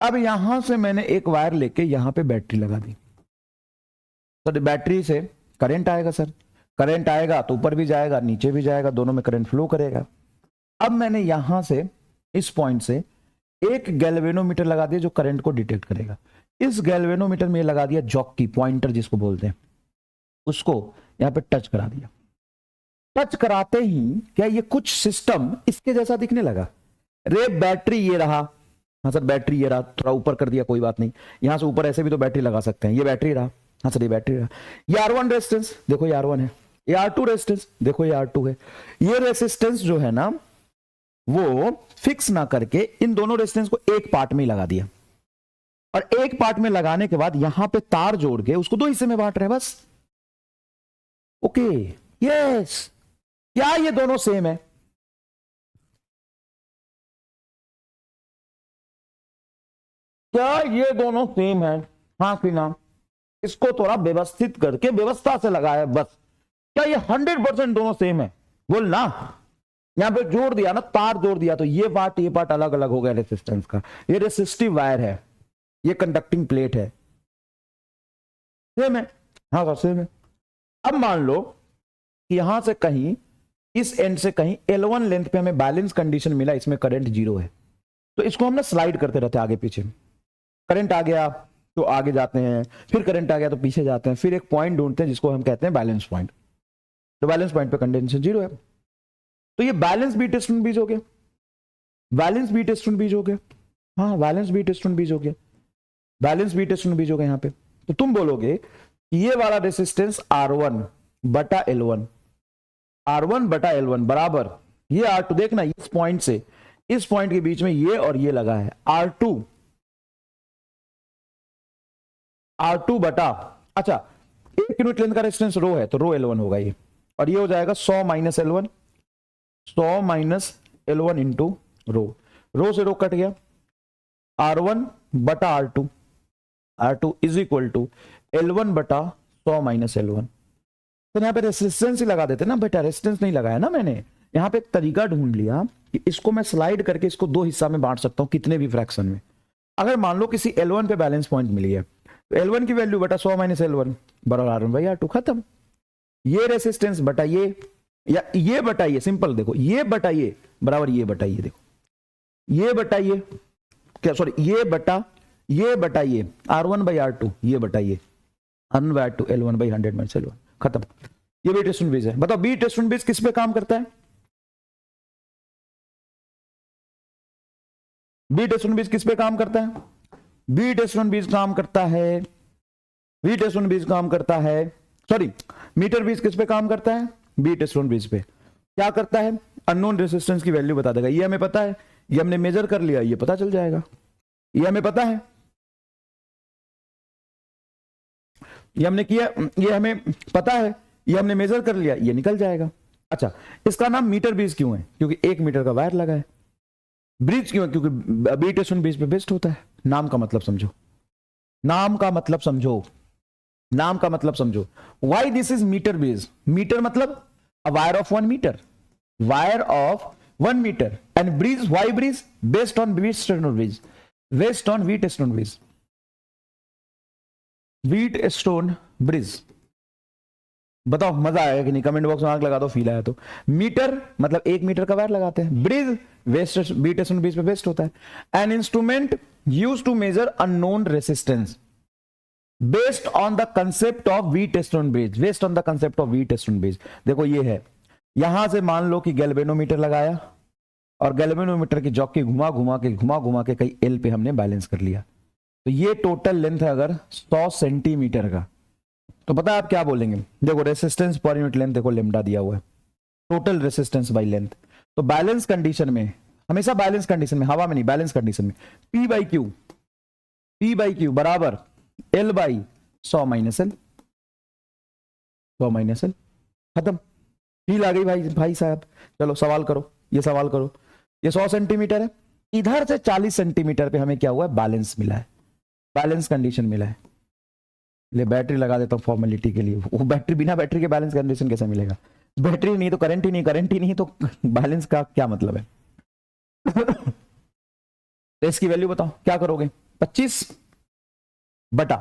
Speaker 1: अब यहां से मैंने एक वायर लेके यहां पे बैटरी लगा दी, तो बैटरी से करंट आएगा सर, करंट आएगा तो ऊपर भी जाएगा नीचे भी जाएगा, दोनों में करंट फ्लो करेगा। अब मैंने यहां से इस पॉइंट से एक गैल्वेनोमीटर लगा दिया जो करंट को डिटेक्ट करेगा। इस गैल्वेनोमीटर में लगा दिया जॉकी पॉइंटर जिसको बोलते हैं, उसको यहां पे टच करा दिया। टच कराते ही क्या ये कुछ सिस्टम इसके जैसा दिखने लगा, रे बैटरी ये रहा, हाँ सर बैटरी ये रहा, थोड़ा ऊपर कर दिया कोई बात नहीं, यहां से ऊपर ऐसे भी तो बैटरी लगा सकते हैं, ये बैटरी रहा, हाँ सर ये बैटरी रहा, ये R1 रेजिस्टेंस देखो ये R1 है, ये R2 रेजिस्टेंस देखो ये R2 है। ये रेजिस्टेंस जो है ना वो फिक्स ना करके इन दोनों रेजिस्टेंस को एक पार्ट में ही लगा दिया, और एक पार्ट में लगाने के बाद यहां पे तार जोड़ के उसको दो हिस्से में बांट रहे हैं बस। ओके यस, क्या ये दोनों सेम है? क्या ये दोनों सेम है? हाँ कि ना? इसको थोड़ा व्यवस्थित करके व्यवस्था से लगाया बस। क्या ये 100% दोनों सेम है? बोल ना, यहां पे जोड़ दिया ना, तार जोड़ दिया तो ये पार्ट अलग अलग हो गया रेसिस्टेंस का। ये रेसिस्टिव वायर है, ये कंडक्टिंग प्लेट है, सेम है? हाँ सर सेम है। अब मान लो कि यहां से कहीं इस एंड से कहीं L1 लेंथ पे हमें बैलेंस कंडीशन मिला, इसमें करंट 0 है, तो इसको हम ना स्लाइड करते रहते हैं आगे पीछे। करंट आ गया तो आगे जाते हैं, फिर करंट आ गया तो पीछे जाते हैं, फिर एक पॉइंट ढूंढते हैं जिसको हम कहते हैं बैलेंस पॉइंट। तो बैलेंस पॉइंट पे कंडीशन 0 है, तो ये बैलेंस बीट स्टोन बीज हो गया, बैलेंस बीट स्टोन बीज हो गया, हाँ बैलेंस बीट स्टोन बीज हो गया, बैलेंस बीट स्टोन बीज हो गया यहाँ पे। तो तुम बोलोगे ये वाला रेसिस्टेंस R1 बटा L1, R1 बटा L1 बराबर ये R2, देखना इस पॉइंट से इस पॉइंट के बीच में ये और ये लगा है, R2 बटा, अच्छा 1 यूनिट लेंथ का रेजिस्टेंस रो है तो रो L1 होगा ये, और ये हो जाएगा 100 minus L1, 100 minus L1 into rho से रो कट गया, R1 बटा R2 is equal to L1 बटा 100 माइनस L1। तो यहां पे रेसिस्टेंस ही लगा देते ना बेटा, रेसिस्टेंस नहीं लगाया ना मैंने, यहां पे एक तरीका ढूंढ लिया कि इसको मैं स्लाइड करके इसको दो हिस्सा में बांट सकता हूं कितने भी फ्रैक्शन में। अगर मान लो किसी L1 पे बैलेंस पॉइंट मिली है तो L1 की वैल्यू बटा 100 माइनस L1 बराबर R1 बाई R2, खत्म। ये रेसिस्टेंस बटा ये, या ये बटा ये, सिंपल देखो ये बटा ये बराबर ये बटा ये, देखो ये बटा ये, क्या सॉरी ये बटा ये R1 बाई R2, ये बटा ये R1 by R2 L1 by 100 minus L1, खत्म। ये बीट स्टोन ब्रिज है। बताओ बीट स्टोन ब्रिज किस पे काम करता है? बीट स्टोन ब्रिज किस पे काम करता है? बीट स्टोन ब्रिज काम करता है, बीट स्टोन ब्रिज काम करता है, सॉरी मीटर ब्रिज किस पे काम करता है? बीट स्टोन ब्रिज पे। क्या करता है? अननोन रेजिस्टेंस की वैल्यू बता देगा, ये हमें पता है, ये हमने मेजर कर लिया, ये पता चल जाएगा, ये हमें पता है, ये हमने किया, ये हमें पता है, ये हमने मेजर कर लिया, ये निकल जाएगा। अच्छा इसका नाम मीटर ब्रिज क्यों है? क्योंकि 1 मीटर का वायर लगा है। ब्रिज क्यों है? क्योंकि बीट स्टोन ब्रिज पे बेस्ड होता है। नाम का मतलब समझो, नाम का मतलब समझो, नाम का मतलब समझो। Why this is meter bridge? Meter मतलब a wire of 1 meter, wire of 1 meter, and bridge, why bridge? Based on beat stone bridge, based on beat stone bridge, beat stone bridge. बताओ मजा आएगा कि नहीं? कमेंट बॉक्स में आग लगा दो फील आया तो। मीटर मतलब 1 मीटर का वायर लगाते हैं, bridge west beat stone bridge पे बेस्ड होता है। An instrument used to measure unknown resistance based on the concept of beat stone bridge, based on the concept of beat stone bridge. देखो ये है, यहां से मान लो कि गैल्वेनोमीटर लगाया और गैल्वेनोमीटर की जॉकी घुमा घुमा के कई एल पे हमने बैलेंस कर लिया, तो ये टोटल लेंथ है अगर 100 सेंटीमीटर का, तो पता है आप क्या बोलेंगे? देखो रेसिस्टेंस पर यूनिट लेंथ देखो लेमडा दिया हुआ है, टोटल रेसिस्टेंस बाय लेंथ। तो बैलेंस कंडीशन में, हमेशा बैलेंस कंडीशन में, हवा में नहीं, बैलेंस कंडीशन में P बाई क्यू बराबर L by 100 minus L, 100 minus L, खत्म। फील आ गई भाई साहब? चलो सवाल करो, ये सवाल करो। ये 100 सेंटीमीटर है, इधर से 40 सेंटीमीटर पे हमें क्या हुआ है? बैलेंस मिला है, बैलेंस कंडीशन मिला है। ले बैटरी लगा देता हूं फॉर्मेलिटी के लिए, वो बैटरी, बिना बैटरी के बैलेंस कंडीशन कैसे मिलेगा? बैटरी नहीं तो करंट ही नहीं, करंट ही नहीं तो बैलेंस का क्या मतलब है? तो इसकी वैल्यू बताओ क्या करोगे? 25 बटा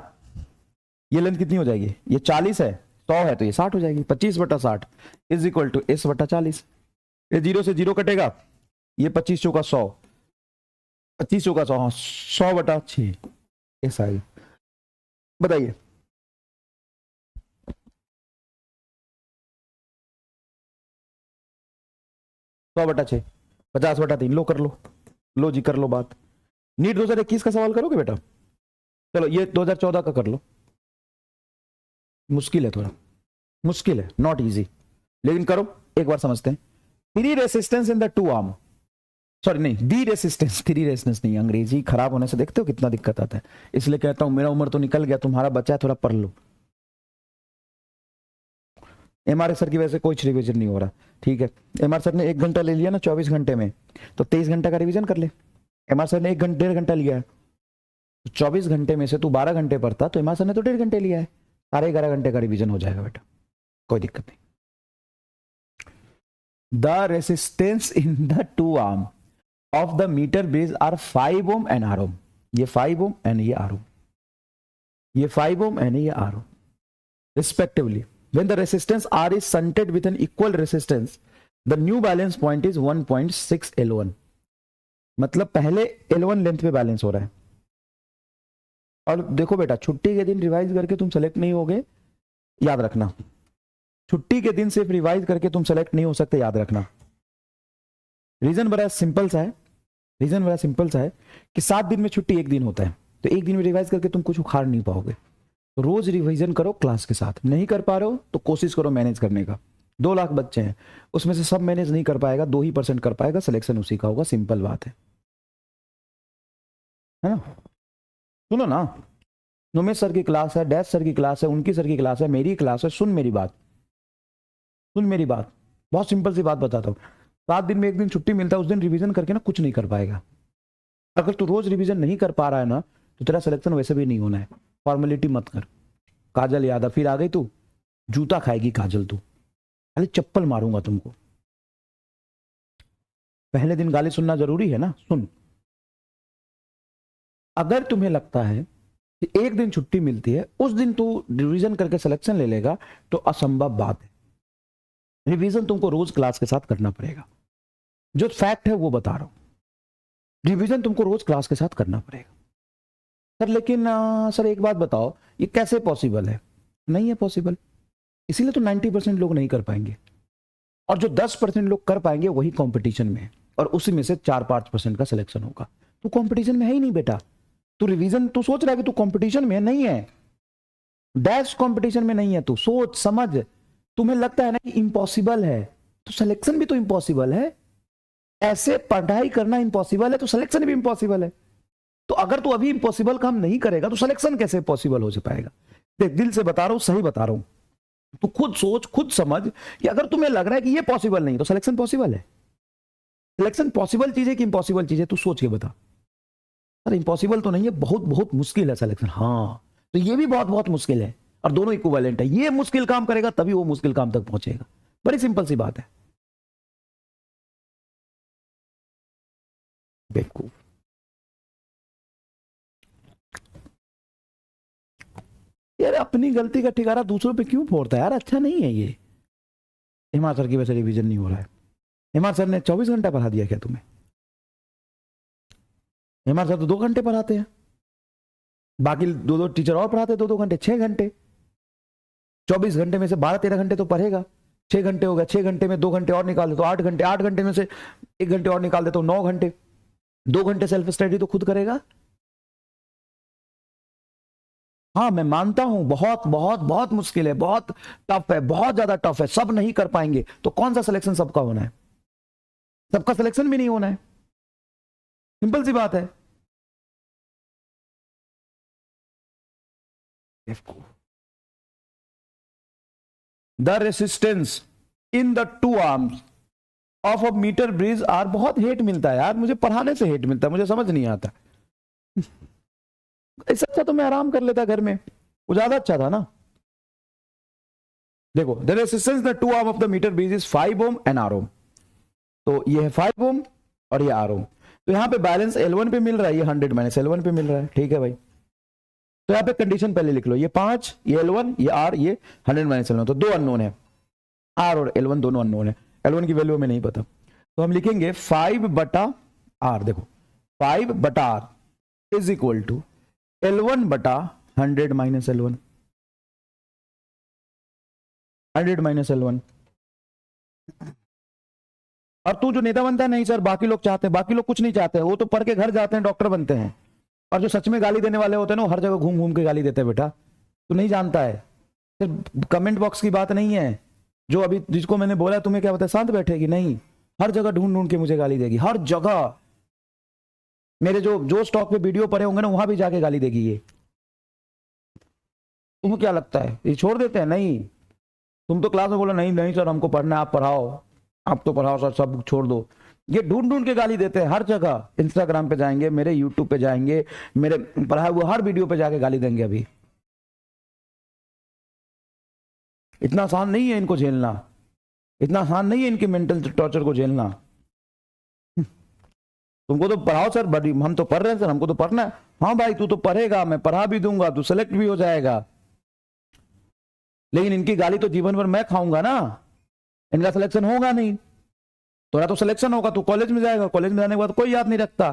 Speaker 1: ये लेंथ कितनी हो जाएगी, ये 40 है, 100 है तो ये 60 हो जाएगी। 25 बटा 60 इज इक्वल टू s बटा 40। ये 0 से 0 कटेगा, ये 25 चौका 100, 25 चौका 100, 100 बटा 6 ऐसा है। बताइए सौ बटा 6, 50 बटा 3, लो कर लो जी कर लो बात। नीट 2021 का सवाल करोगे बेटा? चलो ये 2014 का कर लो। मुश्किल है, थोड़ा मुश्किल है, नॉट इजी, लेकिन करो एक बार समझते हैं। Three resistance in the two arm, sorry नहीं दी रेसिस्टेंस, थ्री रेसिस्टेंस नहीं, अंग्रेजी खराब होने से देखते हो कितना दिक्कत आता है, इसलिए कहता हूं मेरा उम्र तो निकल गया, तुम्हारा बच्चा है, थोड़ा पढ़ लो। एमआर सर की वजह से कोई रिवीजन नहीं हो रहा, ठीक है। एमआर सर ने 1 घंटा ले लिया ना 24 घंटे में, तो 23 घंटे का रिवीजन कर ले। एमआर सर ने 1 घंटा लिया है, तो 24 घंटे में से तू 12 घंटे पढ़ता, तो एमआर सर ने तो 1.5 घंटे लिया है, साढ़े 11 घंटे का रिवीजन हो जाएगा बेटा, कोई दिक्कत नहीं। The resistance in the two arm of the meter base are 5 ohm and R ohm, ये 5 ओम एंड ये आर ओम, ये 5 ओम एंड ये R ohm respectively. When the resistance R is shunted with an equal resistance, the new balance point is 1.6 L1. मतलब पहले L1 length पे balance हो रहा है। और देखो बेटा, छुट्टी के दिन रिवाइज करके तुम सेलेक्ट नहीं होगे, याद रखना। छुट्टी के दिन सिर्फ रिवाइज करके तुम सेलेक्ट नहीं हो सकते, याद रखना। रीजन बड़ा सिंपल सा है, रीजन बड़ा सिंपल सा है कि 7 दिन में छुट्टी 1 दिन होता है, तो 1 दिन में रिवाइज करके तुम कुछ उखाड़ नहीं पाओगे। तो रोज रिवीजन करो क्लास के साथ, नहीं कर पा रहे हो तो कोशिश करो मैनेज करने का। 2 लाख बच्चे हैं, उसमें से सब मैनेज नहीं कर पाएगा, 2% कर पाएगा, सिलेक्शन उसी का होगा, सिंपल बात है ना। सुनो ना, नुमेश सर की क्लास है, डैश सर की क्लास है, उनकी सर की क्लास है, मेरी क्लास है, सुन मेरी बात, सुन मेरी बात, बहुत सिंपल सी बात बताता हूँ। 7 दिन में 1 दिन छुट्टी मिलता है, उस दिन रिवीजन करके ना कुछ नहीं कर पाएगा। अगर तू रोज रिवीजन नहीं कर पा रहा है ना, तो तेरा सिलेक्शन वैसे भी नहीं होना है। फॉर्मेलिटी मत कर। काजल याद है, फिर आ गई तू, जूता खाएगी काजल, तू खाली चप्पल मारूंगा तुमको। पहले दिन गाली सुनना जरूरी है ना, सुन। अगर तुम्हें लगता है कि 1 दिन छुट्टी मिलती है, उस दिन तू रिवीजन करके सिलेक्शन ले लेगा, तो असंभव बात है। रिवीजन तुमको रोज क्लास के साथ करना पड़ेगा, जो फैक्ट है वो बता रहा हूं। रिवीजन तुमको रोज क्लास के साथ करना पड़ेगा। सर लेकिन सर एक बात बताओ, ये कैसे पॉसिबल है? नहीं है पॉसिबल, इसीलिए तो 90% लोग नहीं कर पाएंगे, और जो 10% लोग कर पाएंगे वही कंपटीशन में है, और उसी में से 4-5% का सिलेक्शन होगा। तू कंपटीशन में है ही नहीं बेटा, तू रिवीजन, तू सोच रहा है कि तू कंपटीशन में नहीं है, डैश कंपटीशन में नहीं है। तू सोच समझ, तुम्हें लगता है ना कि इम्पॉसिबल है, तो सिलेक्शन भी तो इम्पॉसिबल है। ऐसे पढ़ाई करना इम्पॉसिबल है, तो सिलेक्शन भी इम्पॉसिबल है। तो अगर तू अभी इम्पॉसिबल काम नहीं करेगा, तो सिलेक्शन कैसे पॉसिबल हो पाएगा? देख, दिल से बता रहा हूं, सही बता रहा हूं, तू खुद सोच, खुद समझ कि अगर तुम्हें लग रहा है कि ये पॉसिबल नहीं, तो सिलेक्शन पॉसिबल है। सिलेक्शन पॉसिबल चीज है कि इम्पॉसिबल चीज है? तू सोच के बता। अरे इम्पॉसिबल तो नहीं है, बहुत बहुत मुश्किल है सिलेक्शन। हाँ, तो ये भी बहुत बहुत मुश्किल है, और दोनों इक्विवेलेंट है। ये मुश्किल काम करेगा तभी वो मुश्किल काम तक पहुंचेगा। बड़ी सिंपल सी बात है। बेवकूफ, यार अपनी गलती का ठिकाना दूसरों पे क्यों फोड़ता है यार? अच्छा नहीं है ये। हिमाचल सर की वजह से रिवीजन नहीं हो रहा है। हिमाचल सर ने 24 घंटा पढ़ा दिया क्या तुम्हें? हिमाचल सर तो 2 घंटे पढ़ाते हैं, बाकी 2 टीचर और पढ़ाते हैं 2-2 घंटे, 6 घंटे। 24 घंटे में से 12-13 घंटे तो पढ़ेगा, 6 घंटे हो गया। 6 घंटे में 2 घंटे और निकाल दे तो 8 घंटे, 8 घंटे में से 1 घंटे और निकाल दे तो 9 घंटे। 2 घंटे सेल्फ स्टडी तो खुद करेगा। हाँ मैं मानता हूं, बहुत बहुत बहुत मुश्किल है, बहुत टफ है, बहुत ज्यादा टफ है, सब नहीं कर पाएंगे। तो कौन सा सिलेक्शन सबका होना है? सबका सिलेक्शन भी नहीं होना है, सिंपल सी बात है। The resistance in the two arms of a meter bridge are, बहुत हेट मिलता है यार मुझे, पढ़ाने से हेट मिलता है, मुझे समझ नहीं आता। इससे अच्छा तो मैं आराम कर लेता घर में, वो ज्यादा अच्छा था ना। देखो, the resistance the two arm of the meter bridge is 5 ohm and R ohm. तो ये है 5 ओम और ये आर ओम। तो यहाँ पे बैलेंस L1 पे मिल रहा है, ये 100 माइनस L1 पे मिल रहा है, ठीक है भाई। तो यहाँ पे कंडीशन पहले लिख लो, ये 5, ये L1, ये R, ये 100 माइनस L1, तो दो अननोन है, R और L1 दोनों अननोन है, L1 की वैल्यू हमें नहीं पता, तो हम लिखेंगे 5 बटा R, देखो 5 बटा R is equal to L1 बटा 100 माइनस L1, 100 माइनस L1। और तू जो नेता बनता है, नहीं सर बाकी लोग चाहते हैं, बाकी लोग कुछ नहीं चाहते, वो तो पढ़ के घर जाते हैं, डॉक्टर बनते हैं, और जो सच में गाली देने वाले होते हैं ना, हर जगह घूम घूम के गाली देते हैं बेटा, तू नहीं जानता है, सिर्फ कमेंट बॉक्स की बात नहीं है, जो अभी जिसको मैंने बोला तुम्हें क्या पता शांत बैठेगी, नहीं, हर जगह ढूंढ ढूंढ के मुझे गाली देगी, हर जगह, मेरे जो स्टॉक पे वीडियो पड़े होंगे ना, वहां भी जाके गाली देगी ये। तुम्हें क्या लगता है ये छोड़ देते हैं? नहीं, तुम तो क्लास में बोलो नहीं नहीं सर हमको पढ़ना है, आप पढ़ाओ, आप तो पढ़ाओ सर, सब छोड़ दो, ये ढूंढ ढूंढ के गाली देते हैं हर जगह, इंस्टाग्राम पे जाएंगे, मेरे यूट्यूब पे जाएंगे, मेरे पढ़ाए हुए हर वीडियो पे जाके गाली देंगे। अभी इतना आसान नहीं है इनको झेलना, इतना आसान नहीं है इनके मेंटल टॉर्चर को झेलना। तुमको तो पढ़ाओ सर, बड़ी हम तो पढ़ रहे हैं सर, हमको तो पढ़ना है, हाँ भाई तू तो पढ़ेगा, मैं पढ़ा भी दूंगा, तू सेलेक्ट भी हो जाएगा, लेकिन इनकी गाली तो जीवन भर मैं खाऊंगा ना, इनका सिलेक्शन होगा नहीं, थोड़ा तो सिलेक्शन होगा, तो कॉलेज में जाएगा, कॉलेज में जाने के बाद कोई याद नहीं रखता,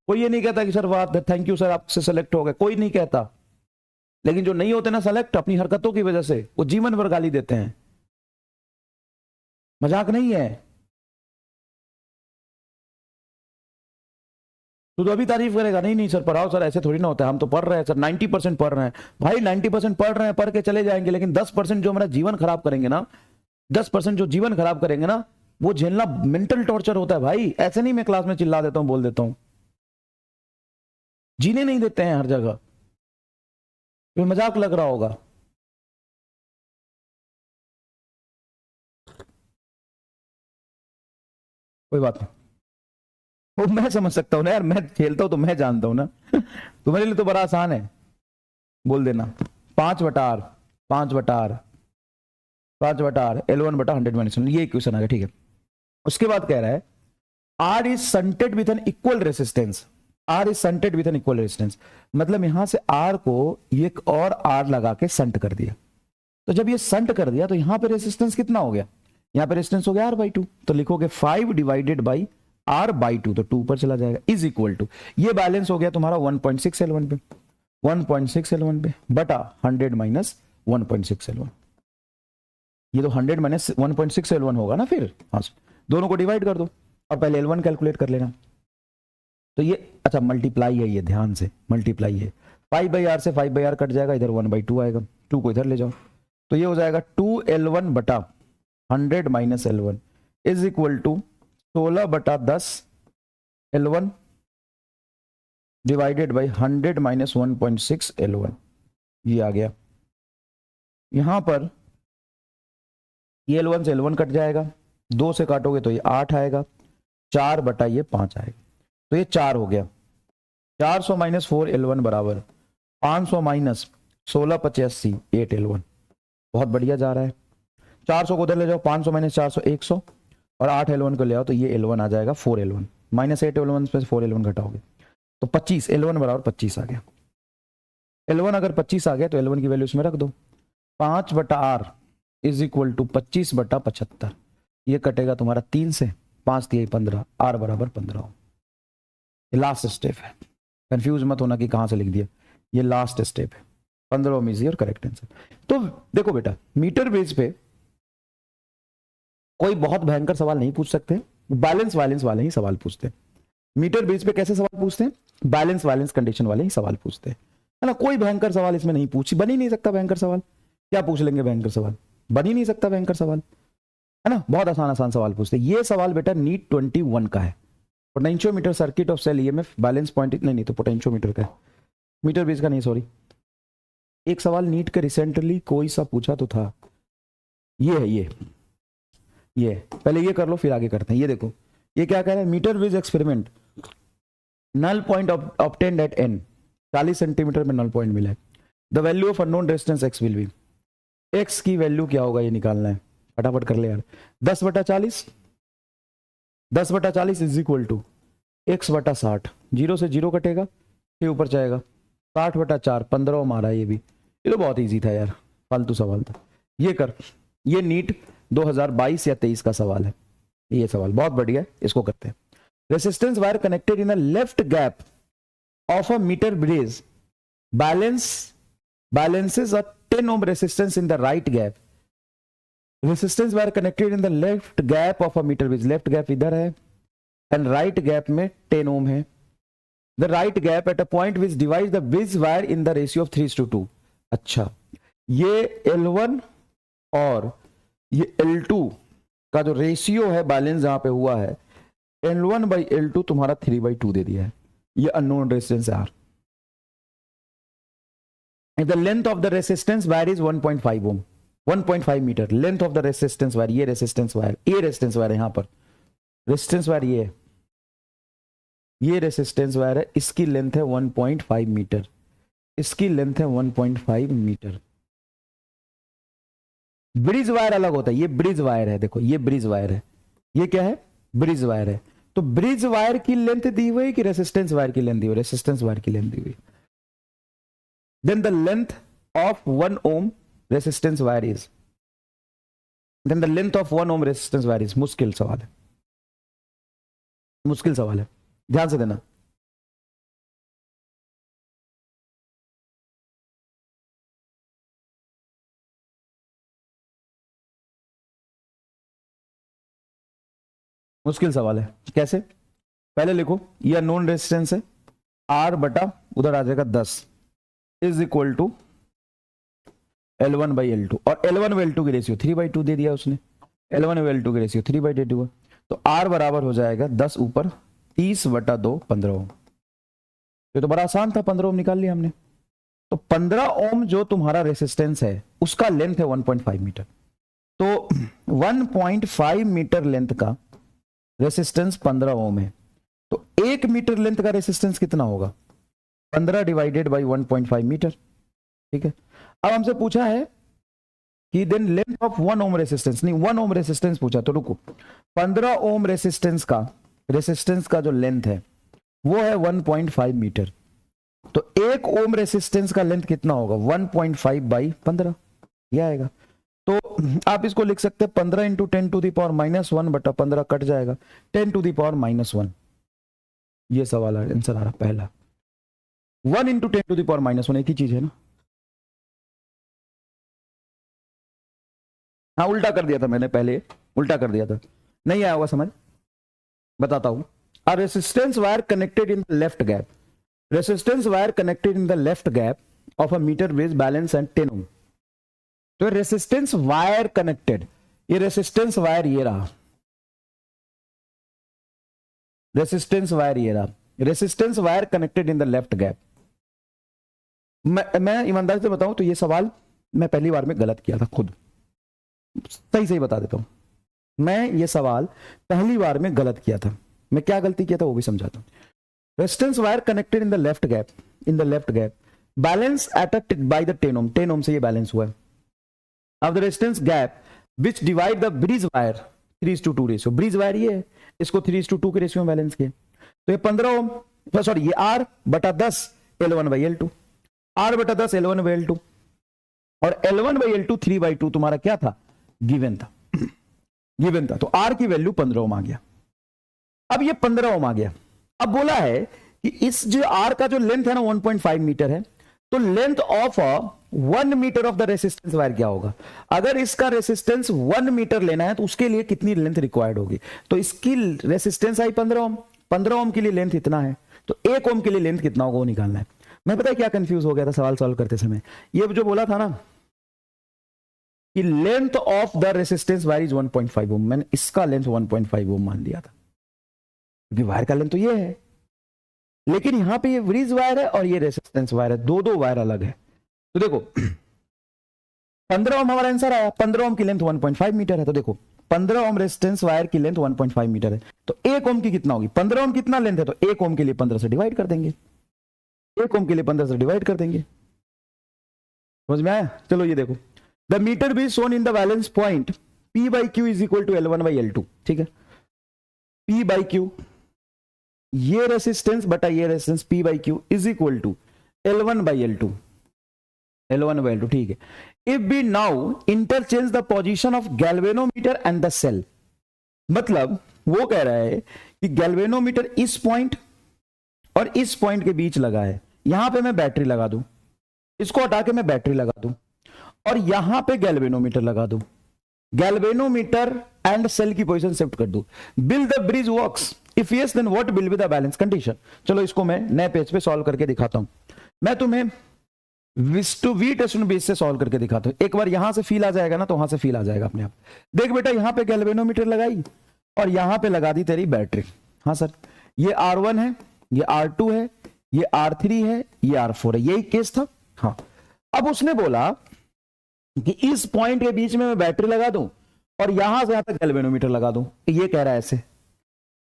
Speaker 1: कोई ये नहीं कहता कि सर वाह थैंक यू सर आपसे सेलेक्ट हो गए, कोई नहीं कहता, लेकिन जो नहीं होते ना सेलेक्ट, अपनी हरकतों की वजह से वो जीवन भर गाली देते हैं, मजाक नहीं है। तो अभी तारीफ करेगा, नहीं नहीं सर पढ़ाओ सर, ऐसे थोड़ी ना होता है, हम तो पढ़ रहे हैं सर, 90% पढ़ रहे हैं, भाई 90% पढ़ रहे हैं, पढ़ के चले जाएंगे, लेकिन 10% जो हमारा जीवन खराब करेंगे ना, 10% जो जीवन खराब करेंगे ना, वो झेलना मेंटल टॉर्चर होता है भाई। ऐसे नहीं मैं क्लास में चिल्ला देता हूं, बोल देता हूं, जीने नहीं देते हैं हर जगह, तो मजाक लग रहा होगा। कोई बात नहीं, वो मैं समझ सकता हूँ ना यार, मैं खेलता हूं तो मैं जानता हूं ना। तुम्हारे लिए तो बड़ा आसान है, बोल देना 5/R, 5/R, 5/R L1 बटा 100 माइनस, ये क्वेश्चन आ गया, ठीक है। उसके बाद कह रहा है R is shunted with an equal resistance, R is shunted with an equal resistance, मतलब यहां से R को एक और R लगा के संट कर दिया, तो जब ये संट कर दिया तो यहां पे रेसिस्टेंस कितना हो गया, यहां पे रेसिस्टेंस हो गया R/2, तो लिखोगे 5 डिवाइडेड बाई R/2, तो 2 पर चला जाएगा, इज इक्वल टू, ये बैलेंस हो गया तुम्हारा 1.6 L1 पे, 1.6 L1 पे बटा 100 माइनस 1.6 L1, ये तो 100 माइनस 1.6 L1 होगा ना फिर, हाँ दोनों को डिवाइड कर दो और पहले L1 कैलकुलेट कर लेना, तो ये अच्छा मल्टीप्लाई है, ये ध्यान से मल्टीप्लाई है, 5/R से 5/R कट जाएगा, इधर 1/2 आएगा, 2 को इधर ले जाओ, तो ये हो जाएगा 2L1 बटा 100 minus L1 is equal to 16 बटा 10 L1 divided by 100 minus 1.6 L1, ये आ गया। यहां पर ये L1 से L1 कट जाएगा, 2 से काटोगे तो ये 8 आएगा, 4 बटा ये 5 आएगा, तो ये 4 हो गया, 400 माइनस 4 L1 बराबर 500 माइनस 16 × 85 8 L1, बहुत बढ़िया जा रहा है। 400 को उधर ले जाओ, 500 माइनस 400 100, और 8 L1 को ले आओ, तो ये L1 आ जाएगा 4 L1 माइनस 8 L1 पे 4 L1 घटाओगे तो 25, L1 बराबर 25 आ गया। L1 अगर 25 आ गया तो L1 की वैल्यू इसमें रख दो, 5/R इज इक्वल टू 25/75, ये कटेगा तुम्हारा 3 से, 5 × 15, R बराबर 15 हो। ये लास्ट स्टेप है, कंफ्यूज मत होना कि कहां से लिख दिया, ये लास्ट स्टेप है, 15 इज योर करेक्ट आंसर। तो देखो बेटा, मीटर बेस पे कोई बहुत भयंकर सवाल नहीं पूछ सकते, बैलेंस वालेंस वाले ही सवाल पूछते हैं। मीटर बेस पे कैसे सवाल पूछते हैं, बैलेंस वालेंस कंडीशन वाले ही सवाल पूछते हैं, है ना, कोई भयंकर सवाल इसमें नहीं पूछ, बन ही नहीं सकता भयंकर सवाल, क्या पूछ लेंगे भयंकर सवाल, बन ही नहीं सकता भयंकर सवाल, है ना, बहुत आसान आसान सवाल पूछते हैं। ये सवाल बेटा नीट 21 का है, potentiometer circuit of cell EMF balance point, नहीं तो पोटेंशियोमीटर का है, मीटर बेस का नहीं, सॉरी। एक सवाल नीट के रिसेंटली कोई सा पूछा तो था, ये है, ये पहले ये कर लो फिर आगे करते हैं। ये देखो ये क्या कह रहा है, meter base experiment, null point obtained at n, 40 centimetre में नल पॉइंट मिला है, the value of unknown resistance x will be, x की वैल्यू क्या होगा ये निकालना है, फटाफट कर ले यार, 10/40, 10/40 इज इक्वल टू x/60, 0 से 0 कटेगा, 6 ऊपर जाएगा, 60/4, 15 ओम आ रहा है। ये भी, ये तो बहुत इजी था यार, फालतू सवाल था। ये कर, ये नीट 2022 या 23 का सवाल है, ये सवाल बहुत बढ़िया है, इसको करते हैं। Resistance wire connected in the left gap of a meter bridge balances a 10 ohm resistance in the right gap. Resistance wire connected in the left gap of a meter bridge. Left gap इधर है and right gap में 10 ohm है. The right gap at a point which divides the bridge wire in the ratio of 3:2. अच्छा, ये L1 और ये L2 का जो रेशियो है बैलेंस जहां पे हुआ है, L1/L2 तुम्हारा 3/2 दे दिया है। ये अननोन रेजिस्टेंस है R. The length of the resistance wire is 1.5 ohm, 1.5 metre length of the resistance wire. ये रेसिस्टेंस वायर, ये रेसिस्टेंस वायर है, यहां पर रेसिस्टेंस वायर ये है, ये रेसिस्टेंस वायर है, इसकी लेंथ है 1.5 मीटर, इसकी लेंथ है 1.5 मीटर। ब्रिज वायर अलग होता है, ये ब्रिज वायर है, देखो ये ब्रिज वायर है, ये क्या है, ब्रिज वायर है। तो ब्रिज वायर की लेंथ दी हुई कि रेसिस्टेंस वायर की लेंथ दी हुई, रेसिस्टेंस वायर की लेंथ दी हुई। Then the length of 1 ohm resistance wire is, then the length of 1 ohm resistance wire is, मुश्किल सवाल है, मुश्किल सवाल है, ध्यान से देना। मुश्किल सवाल है, कैसे, पहले लिखो, ये नॉन रेजिस्टेंस है, R बटा उधर आ जाएगा 10 इज इक्वल टू L1/L2, और L1/L2 की रेशियो 3/2 दे दिया उसने, L1/L2 की रेशियो 3/2 है, तो R बराबर हो जाएगा 10 ऊपर 30/2, 15 ओम। ये तो बड़ा आसान था, 15 ओम निकाल लिया हमने। तो 15 ओम जो तुम्हारा रेसिस्टेंस है उसका लेंथ है 1.5 मीटर, तो 1.5 मीटर लेंथ का रेसिस्टेंस 15 ओम है, तो 1 मीटर लेंथ का रेसिस्टेंस कितना होगा, 15 डिवाइडेड बाई 1.5 मीटर, ठीक है। अब हमसे पूछा है कि then length of 1 ohm resistance, नहीं 1 ओम रेसिस्टेंस पूछा, तो रुको, 15 ओम रेसिस्टेंस का जो लेंथ है वो है 1.5 मीटर, तो 1 ओम रेसिस्टेंस का लेंथ कितना होगा, 1.5/15, यह आएगा। तो आप इसको लिख सकते हैं 15 इंटू 10⁻⁻1 बटा 15 कट जाएगा, 10⁻⁻1, ये सवाल आंसर आ रहा पहला। 1 इंटू 10⁻⁻1 एक ही चीज है ना, हाँ उल्टा कर दिया था मैंने, पहले उल्टा कर दिया था, नहीं आया होगा समझ, बताता हूं। A resistance wire connected in the left gap, resistance wire connected in the left gap of a meter base balance and 10 ohm. तो रेसिस्टेंस वायर कनेक्टेड, ये रेसिस्टेंस वायर ये रहा, रेसिस्टेंस वायर ये रहा, resistance wire connected in the left gap. मैं ईमानदारी से बताऊं तो ये सवाल मैं पहली बार में गलत किया था, खुद सही बता देता हूं, मैं ये सवाल पहली बार में गलत किया था। मैं क्या गलती किया था वो भी समझाता हूं। Resistance wire connected in the left gap balance at by the 10 ohm, 10 ohm से ये बैलेंस हुआ है। अब the resistance gap which divide the bridge wire 3:2 ratio, bridge wire ये है, इसको 3:2 के रेशियो में बैलेंस किया, तो ये 15 ओम, सॉरी ये R बटा 10 L1/L2, R बटा 10 L1/L2, और L1/L2 3/2 तुम्हारा क्या था, गिवन था, गिवन था, तो R की वैल्यू 15 ओम आ गया। अब ये 15 ओम आ गया, अब बोला है कि इस जो R का जो लेंथ है ना 1.5 मीटर है, तो length of 1 metre of the resistance wire क्या होगा, अगर इसका रेसिस्टेंस 1 मीटर लेना है तो उसके लिए कितनी लेंथ रिक्वायर्ड होगी, तो इसकी रेसिस्टेंस आई 15 ओम, 15 ओम के लिए लेंथ इतना है, तो 1 ओम के लिए लेंथ कितना होगा वो निकालना है। मैं पता है क्या कंफ्यूज हो गया था सवाल सॉल्व करते समय, ये जो बोला था ना कि length of the resistance wire is 1.5 ओम, मैंने इसका लेंथ 1.5 ओम मान लिया था, क्योंकि वायर का लेंथ तो ये है, लेकिन यहां पे ये ब्रिज वायर है और ये रेसिस्टेंस वायर है, दो वायर अलग है। तो देखो 15 ओम हमारा आंसर आया, 15 ओम की लेंथ 1.5 मीटर है, तो देखो 15 ओम रेजिस्टेंस वायर की लेंथ 1.5 मीटर है, तो 1 ओम की कितना होगी, 15 ओम कितना लेंथ है, तो 1 ओम के लिए 15 से डिवाइड कर देंगे, 1 ओम के लिए 15 से डिवाइड कर देंगे, समझ में आया। चलो ये देखो, the meter be shown in the balance point P/Q is equal to L1/L2, ठीक है, P/Q ये रेसिस्टेंस बटा ये resistance P by Q is equal to L1 by L2, L1 by L2, ठीक है। If be now interchange the position of galvanometer and the cell, मतलब वो कह रहा है कि गैल्वेनोमीटर इस पॉइंट और इस पॉइंट के बीच लगा है, यहां पे मैं बैटरी लगा दूं, इसको हटा के मैं बैटरी लगा दूं और यहां पे गैल्वेनोमीटर लगा दूं, गैल्वेनोमीटर एंड सेल की पोजीशन शिफ्ट कर दूं, will the bridge works, if yes then what will be the balance condition. चलो इसको मैं नए पेज पे सॉल्व करके दिखाता हूं, मैं तुम्हें वी टेस्ट बेस से सॉल्व करके दिखाता हूं। एक बार यहां से फील आ जाएगा ना तो वहां से फील आ जाएगा अपने आप। देख बेटा यहां पे गैल्वेनोमीटर लगाई और यहां पे लगा दी तेरी बैटरी। हाँ सर, ये R1 है, ये R2 है, ये R3 है, ये R4 है, यही केस था। हाँ, अब उसने बोला कि इस पॉइंट के बीच में मैं बैटरी लगा दूं और यहां से यहां तक गैल्वेनोमीटर लगा दूं। ये कह रहा है ऐसे,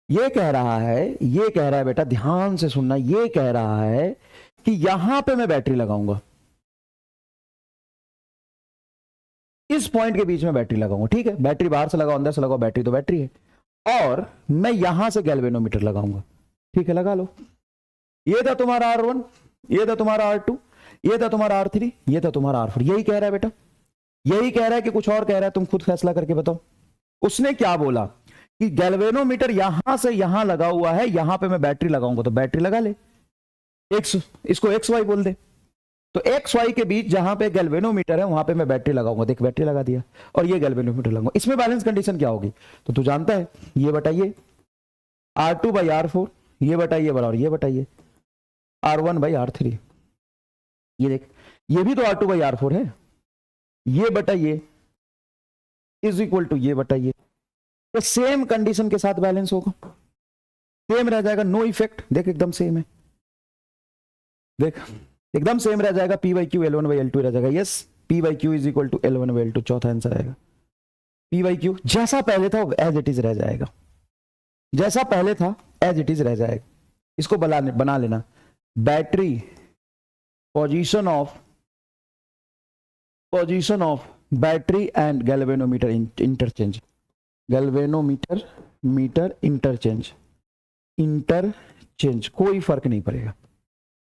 Speaker 1: ये कह रहा है बेटा ध्यान से सुनना, ये कह रहा है कि यहां पे मैं बैटरी लगाऊंगा, इस पॉइंट के बीच में बैटरी लगाऊंगा, ठीक है। बैटरी बाहर से लगाओ अंदर से लगाओ, बैटरी तो बैटरी है, और मैं यहां से गैल्वेनोमीटर लगाऊंगा, ठीक है, लगा लो। ये था तुम्हारा R1, ये था तुम्हारा R2, ये था तुम्हारा R3, ये था तुम्हारा R4। यही कह रहा है बेटा, यही कह रहा है कि कुछ और कह रहा है, तुम खुद फैसला करके बताओ। उसने क्या बोला कि गैल्वेनोमीटर यहां से यहां लगा हुआ है, यहां पे मैं बैटरी लगाऊंगा, तो बैटरी लगा ले, इसको XY बोल दे, तो XY के बीच जहां पे गैल्वेनोमीटर है वहां पे मैं बैटरी लगाऊंगा। देख बैटरी लगा दिया और ये गैल्वेनोमीटर लगाऊंगा। इसमें बैलेंस कंडीशन क्या होगी तो तू जानता है, ये बताइए R2 बाई R4, ये बताइए बराबर ये बताइए R1 बाई R3। ये देख ये भी तो R2 बाई R4 है, ये बताइए इज इक्वल टू ये बताइए, तो सेम कंडीशन के साथ बैलेंस होगा, सेम रह जाएगा, नो इफेक्ट। देख एकदम सेम है, देख एकदम सेम रह जाएगा, P by Q L1 by L2 रह जाएगा। Yes, P by Q is equal to L1 by L2, चौथा आंसर आएगा। P बाई क्यू जैसा पहले था एज इट इज रह जाएगा, जैसा पहले था एज इट इज रह जाएगा। इसको बना लेना, battery position of battery and galvanometer interchange, galvanometer meter interchange, कोई फर्क नहीं पड़ेगा,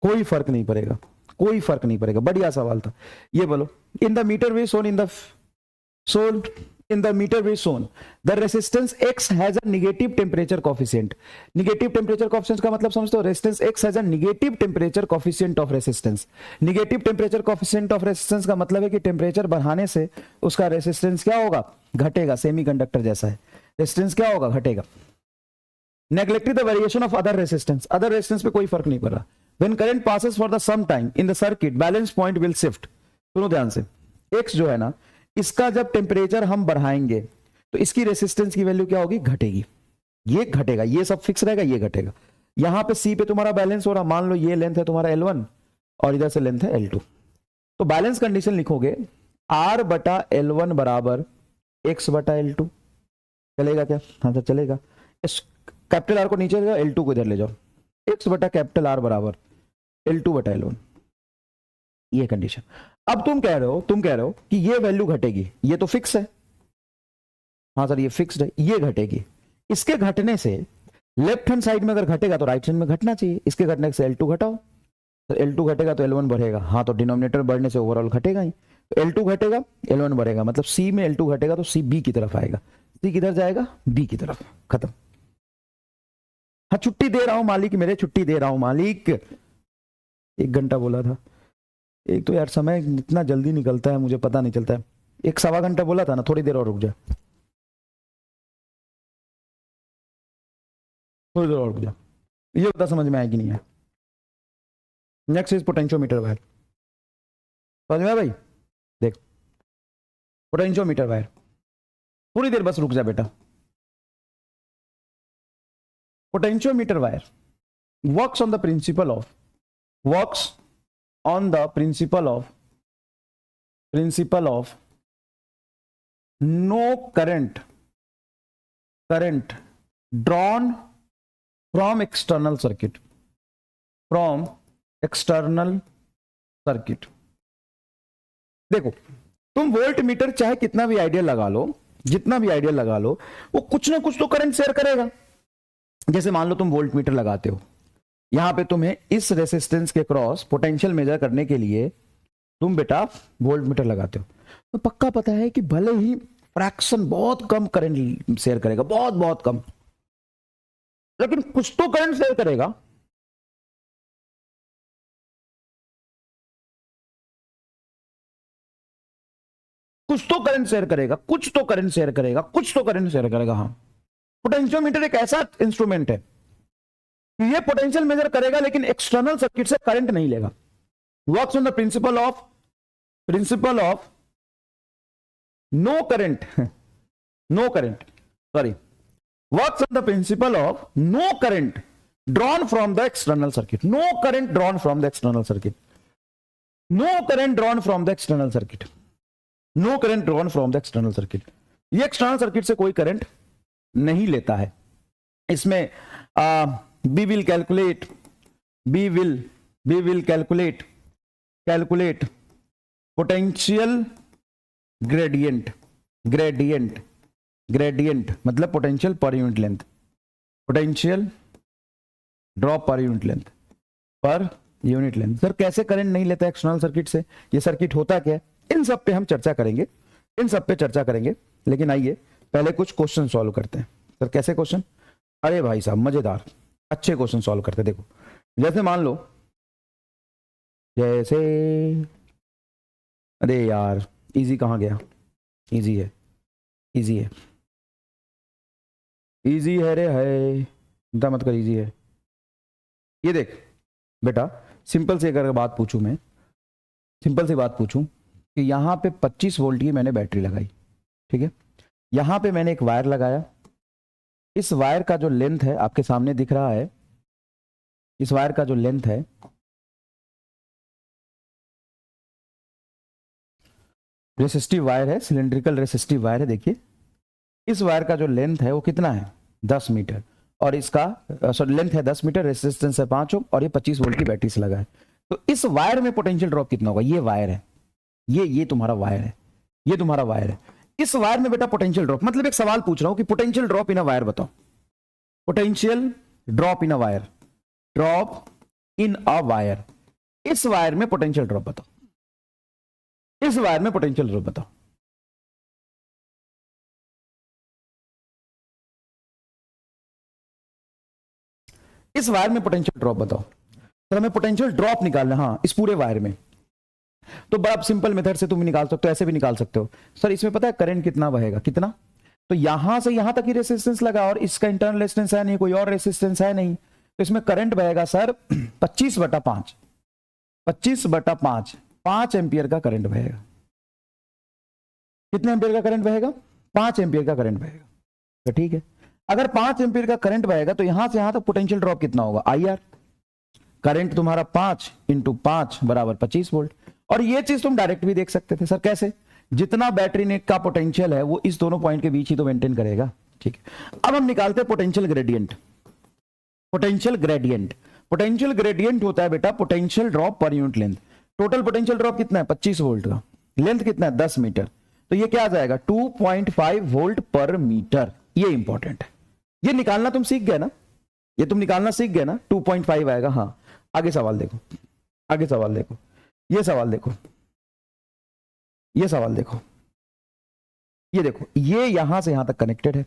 Speaker 1: कोई फर्क नहीं पड़ेगा, कोई फर्क नहीं पड़ेगा। बढ़िया सवाल था। ये बोलो, in the meter way shown in the meter wave shown the resistance X has a negative temperature coefficient। negative temperature coefficient का मतलब समझते हो, resistance X has a negative temperature coefficient of resistance। negative temperature coefficient of resistance का मतलब है कि temperature बढ़ाने से उसका रेसिस्टेंस क्या होगा, घटेगा। सेमीकंडक्टर जैसा है, रेसिस्टेंस क्या होगा, घटेगा। neglected the variation of other resistance, other resistance पे कोई फर्क नहीं पड़ रहा। when current passes for the some time in the circuit balance point will shift। सुनो ध्यान से, X जो है ना, इसका जब टेम्परेचर हम बढ़ाएंगे तो इसकी रेसिस्टेंस की वैल्यू क्या होगी, घटेगी। ये घटेगा, ये सब फिक्स रहेगा, ये घटेगा। यहां पे C पे तुम्हारा बैलेंस हो रहा, मान लो ये लेंथ है तुम्हारा L1 और इधर से लेंथ है L2, तो बैलेंस कंडीशन लिखोगे R बटा L1 बराबर X बटा L2। चलेगा क्या? हाँ सर चलेगा। कैपिटल R को नीचे ले जाओ, L2 को इधर ले जाओ, X बटा कैपिटल R बराबर L2 बटा L1, ये कंडीशन। अब तुम कह रहे हो कि ये वैल्यू घटेगी, ये तो फिक्स है। हाँ सर ये फिक्स्ड है, ये घटेगी। इसके घटने से लेफ्ट हैंड साइड में अगर घटेगा तो राइट हैंड में घटना चाहिए। इसके घटने से L2 घटाओ, तो L2 घटेगा तो L1 बढ़ेगा। हाँ तो डिनोमिनेटर बढ़ने से ओवरऑल घटेगा ही, तो L2 घटेगा L1 बढ़ेगा, मतलब C में L2 घटेगा तो C B की तरफ आएगा, C किधर जाएगा, B की तरफ, खत्म। हाँ छुट्टी दे रहा हूं मालिक, मेरे छुट्टी दे रहा हूं मालिक। 1 घंटा बोला था, एक तो यार समय इतना जल्दी निकलता है मुझे पता नहीं चलता है। 1 सवा घंटा बोला था ना, थोड़ी देर और रुक जा, थोड़ी देर और रुक जा। ये बता समझ में आया कि नहीं है। नेक्स्ट इज पोटेंशियोमीटर वायर, समझ में आया भाई? देख पोटेंशियोमीटर वायर, थोड़ी देर बस रुक जा बेटा। Potentiometer wire works on the principle of no current drawn from external circuit, देखो तुम वोल्ट मीटर चाहे कितना भी आइडियल लगा लो, जितना भी आइडियल लगा लो, वो कुछ ना कुछ तो करंट शेयर करेगा। जैसे मान लो तुम वोल्ट मीटर लगाते हो, यहां पे तुम्हें इस रेसिस्टेंस के क्रॉस पोटेंशियल मेजर करने के लिए तुम बेटा वोल्ट मीटर लगाते हो, तो पक्का पता है कि भले ही फ्रैक्शन बहुत कम करंट शेयर करेगा, बहुत बहुत कम, लेकिन कुछ तो करंट शेयर करेगा। कुछ तो करंट शेयर करेगा, कुछ तो करंट शेयर करेगा, कुछ तो करंट शेयर करेगा। हाँ, पोटेंशियोमीटर एक ऐसा इंस्ट्रूमेंट है कि ये पोटेंशियल मेजर करेगा लेकिन एक्सटर्नल सर्किट से करंट नहीं लेगा। Works on the principle of no current, no current, sorry, works on the principle of no current drawn from the external circuit, no current drawn from the external circuit, no current drawn from the external circuit, no current drawn from the external circuit। ये external circuit से कोई current नहीं लेता है। इसमें we will calculate potential gradient मतलब potential पर unit length, potential drop per unit length. Sir कैसे करंट नहीं लेता एक्सटर्नल सर्किट से, ये सर्किट होता क्या है, इन सब पे हम चर्चा करेंगे, लेकिन आइए पहले कुछ क्वेश्चन सॉल्व करते हैं। सर कैसे क्वेश्चन? अरे भाई साहब मजेदार अच्छे क्वेश्चन सॉल्व करते हैं। देखो जैसे मान लो, जैसे, अरे यार इजी कहाँ गया, इजी है रे, है चिंता मत कर, इजी है। ये देख बेटा, सिंपल सी अगर बात पूछूं मैं, सिंपल सी बात पूछूं कि यहां पे 25 वोल्ट की मैंने बैटरी लगाई, ठीक है, यहां पे मैंने एक वायर लगाया, इस वायर का जो लेंथ है आपके सामने दिख रहा है, इस वायर का जो लेंथ है, रेसिस्टिव वायर है, सिलेंड्रिकल रेसिस्टिव वायर है। देखिए इस वायर का जो लेंथ है वो कितना है, 10 मीटर, और इसका लेंथ है 10 मीटर, रेसिस्टेंस है 5 ओम, और ये 25 वोल्ट की बैटरी से लगा है। तो इस वायर में पोटेंशियल ड्रॉप कितना होगा? ये वायर है, ये तुम्हारा वायर है, ये तुम्हारा वायर है। इस वायर में बेटा पोटेंशियल ड्रॉप, मतलब एक सवाल पूछ रहा हूं कि potential drop in a wire बताओ, potential drop in a wire, drop in a wire, इस वायर में पोटेंशियल ड्रॉप बताओ, इस वायर में पोटेंशियल ड्रॉप बताओ। इस वायर में पोटेंशियल ड्रॉप बताओ। तो हमें पोटेंशियल ड्रॉप निकालना, हाँ इस पूरे वायर में। तो बड़ा सिंपल मेथड से तुम निकाल सकते हो, ऐसे भी निकाल सकते हो। सर इसमें पता है करंट कितना बहेगा, कितना? तो यहां से यहां तक ही रेसिस्टेंस लगा और इसका इंटरनल रेसिस्टेंस है नहीं, कोई और रेसिस्टेंस है नहीं, तो इसमें करंट बहेगा सर 25/5, 25/5, 5 एम्पियर का करंट बहेगा। कितने एम्पियर का करंट बहेगा? 5 एम्पियर का करंट बहेगा। तो ठीक है, अगर 5 एम्पियर का करंट बहेगा तो यहां से यहां तक पोटेंशियल ड्रॉप कितना होगा? IR, करंट तुम्हारा 5 × 5 = 25 वोल्ट। और ये चीज तुम डायरेक्ट भी देख सकते थे। सर कैसे? जितना बैटरी नेट का पोटेंशियल है वो इस दोनों पॉइंट के बीच ही तो मेंटेन करेगा। ठीक है, अब हम निकालते हैं पोटेंशियल ग्रेडियंट। पोटेंशियल ग्रेडियंट होता है बेटा potential drop per unit length. Total potential drop कितना है? 25 वोल्ट का, लेंथ कितना है? 10 मीटर, तो ये क्या आ जाएगा? 2.5 वोल्ट पर मीटर। ये इंपॉर्टेंट है, ये निकालना तुम सीख गए ना, ये तुम निकालना सीख गए ना, 2.5 आएगा। हाँ आगे सवाल देखो, आगे सवाल देखो, ये सवाल देखो, ये सवाल देखो, ये देखो, ये यहां से यहां तक कनेक्टेड है,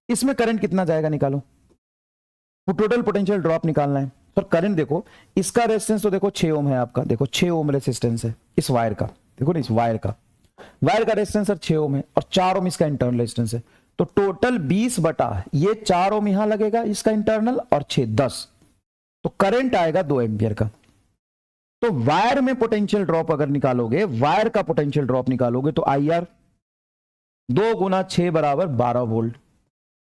Speaker 1: इसमें करंट कितना जाएगा निकालो, टोटल पोटेंशियल ड्रॉप निकालना है। सर करंट देखो, इसका रेजिस्टेंस तो देखो 6 ओम है आपका, देखो 6 ओम रेजिस्टेंस है इस वायर का, देखो ना इस वायर का रेजिस्टेंस सर 6 ओम है और 4 ओम इसका इंटरनल रेजिस्टेंस है। तो टोटल 20 बटा ये 4 ओम यहां लगेगा इसका इंटरनल और 6 10, तो करंट आएगा 2 एम्पियर का। तो वायर में पोटेंशियल ड्रॉप अगर निकालोगे, वायर का पोटेंशियल ड्रॉप निकालोगे तो IR 2 × 6 = 12 वोल्ट,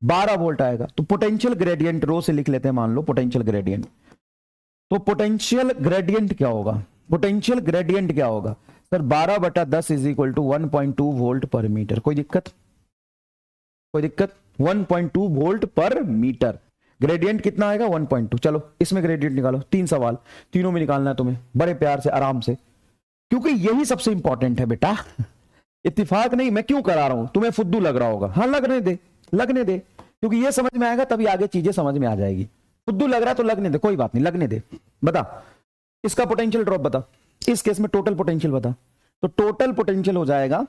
Speaker 1: 12 वोल्ट आएगा। तो पोटेंशियल ग्रेडियंट रो से लिख लेते हैं, मान लो पोटेंशियल ग्रेडियंट। तो पोटेंशियल ग्रेडियंट क्या होगा? पोटेंशियल ग्रेडियंट क्या होगा सर? 12/10 = 1.2 वोल्ट पर मीटर। कोई दिक्कत? कोई दिक्कत? 1.2 वोल्ट पर मीटर। ग्रेडियंट कितना आएगा? 1.2। चलो इसमें ग्रेडियंट निकालो, 3 सवाल, तीनों में निकालना है तुम्हें, बड़े प्यार से आराम से, क्योंकि यही सबसे इंपॉर्टेंट है बेटा। इत्तेफाक नहीं, मैं क्यों करा रहा हूं, तुम्हें फुद्दू लग रहा होगा, हाँ लगने दे, लगने दे, क्योंकि ये समझ में आएगा तभी आगे चीजें समझ में आ जाएगी। फुद्दू लग रहा है तो लगने दे, कोई बात नहीं, लगने दे। बता इसका पोटेंशियल ड्रॉप बता, इस केस में टोटल पोटेंशियल बता। तो टोटल पोटेंशियल हो जाएगा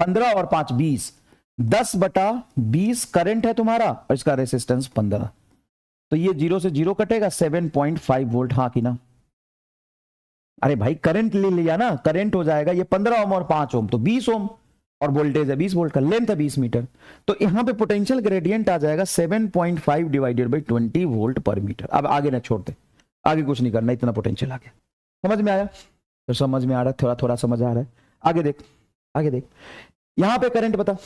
Speaker 1: 15 और 5 20, 10/20 करंट है तुम्हारा और इसका रेसिस्टेंस 15। तो ये 0 से 0 कटेगा, 7.5 वोल्ट, हाँ कि ना? अरे भाई करंट ले लिया ना, करंट हो जाएगा ये 15 ओम और 5 ओम, तो 20 ओम, और वोल्टेज है 20 वोल्ट का, लेंथ है 20 मीटर। तो यहां पे पोटेंशियल ग्रेडियंट आ जाएगा 7.5 डिवाइडेड बाई 20 वोल्ट पर मीटर। अब आगे ना छोड़ दे, आगे कुछ नहीं करना, इतना पोटेंशियल आ गया। समझ में आया? तो समझ में आ रहा है, थोड़ा थोड़ा समझ आ रहा है। आगे देख, आगे देख, यहां पे करंट बता,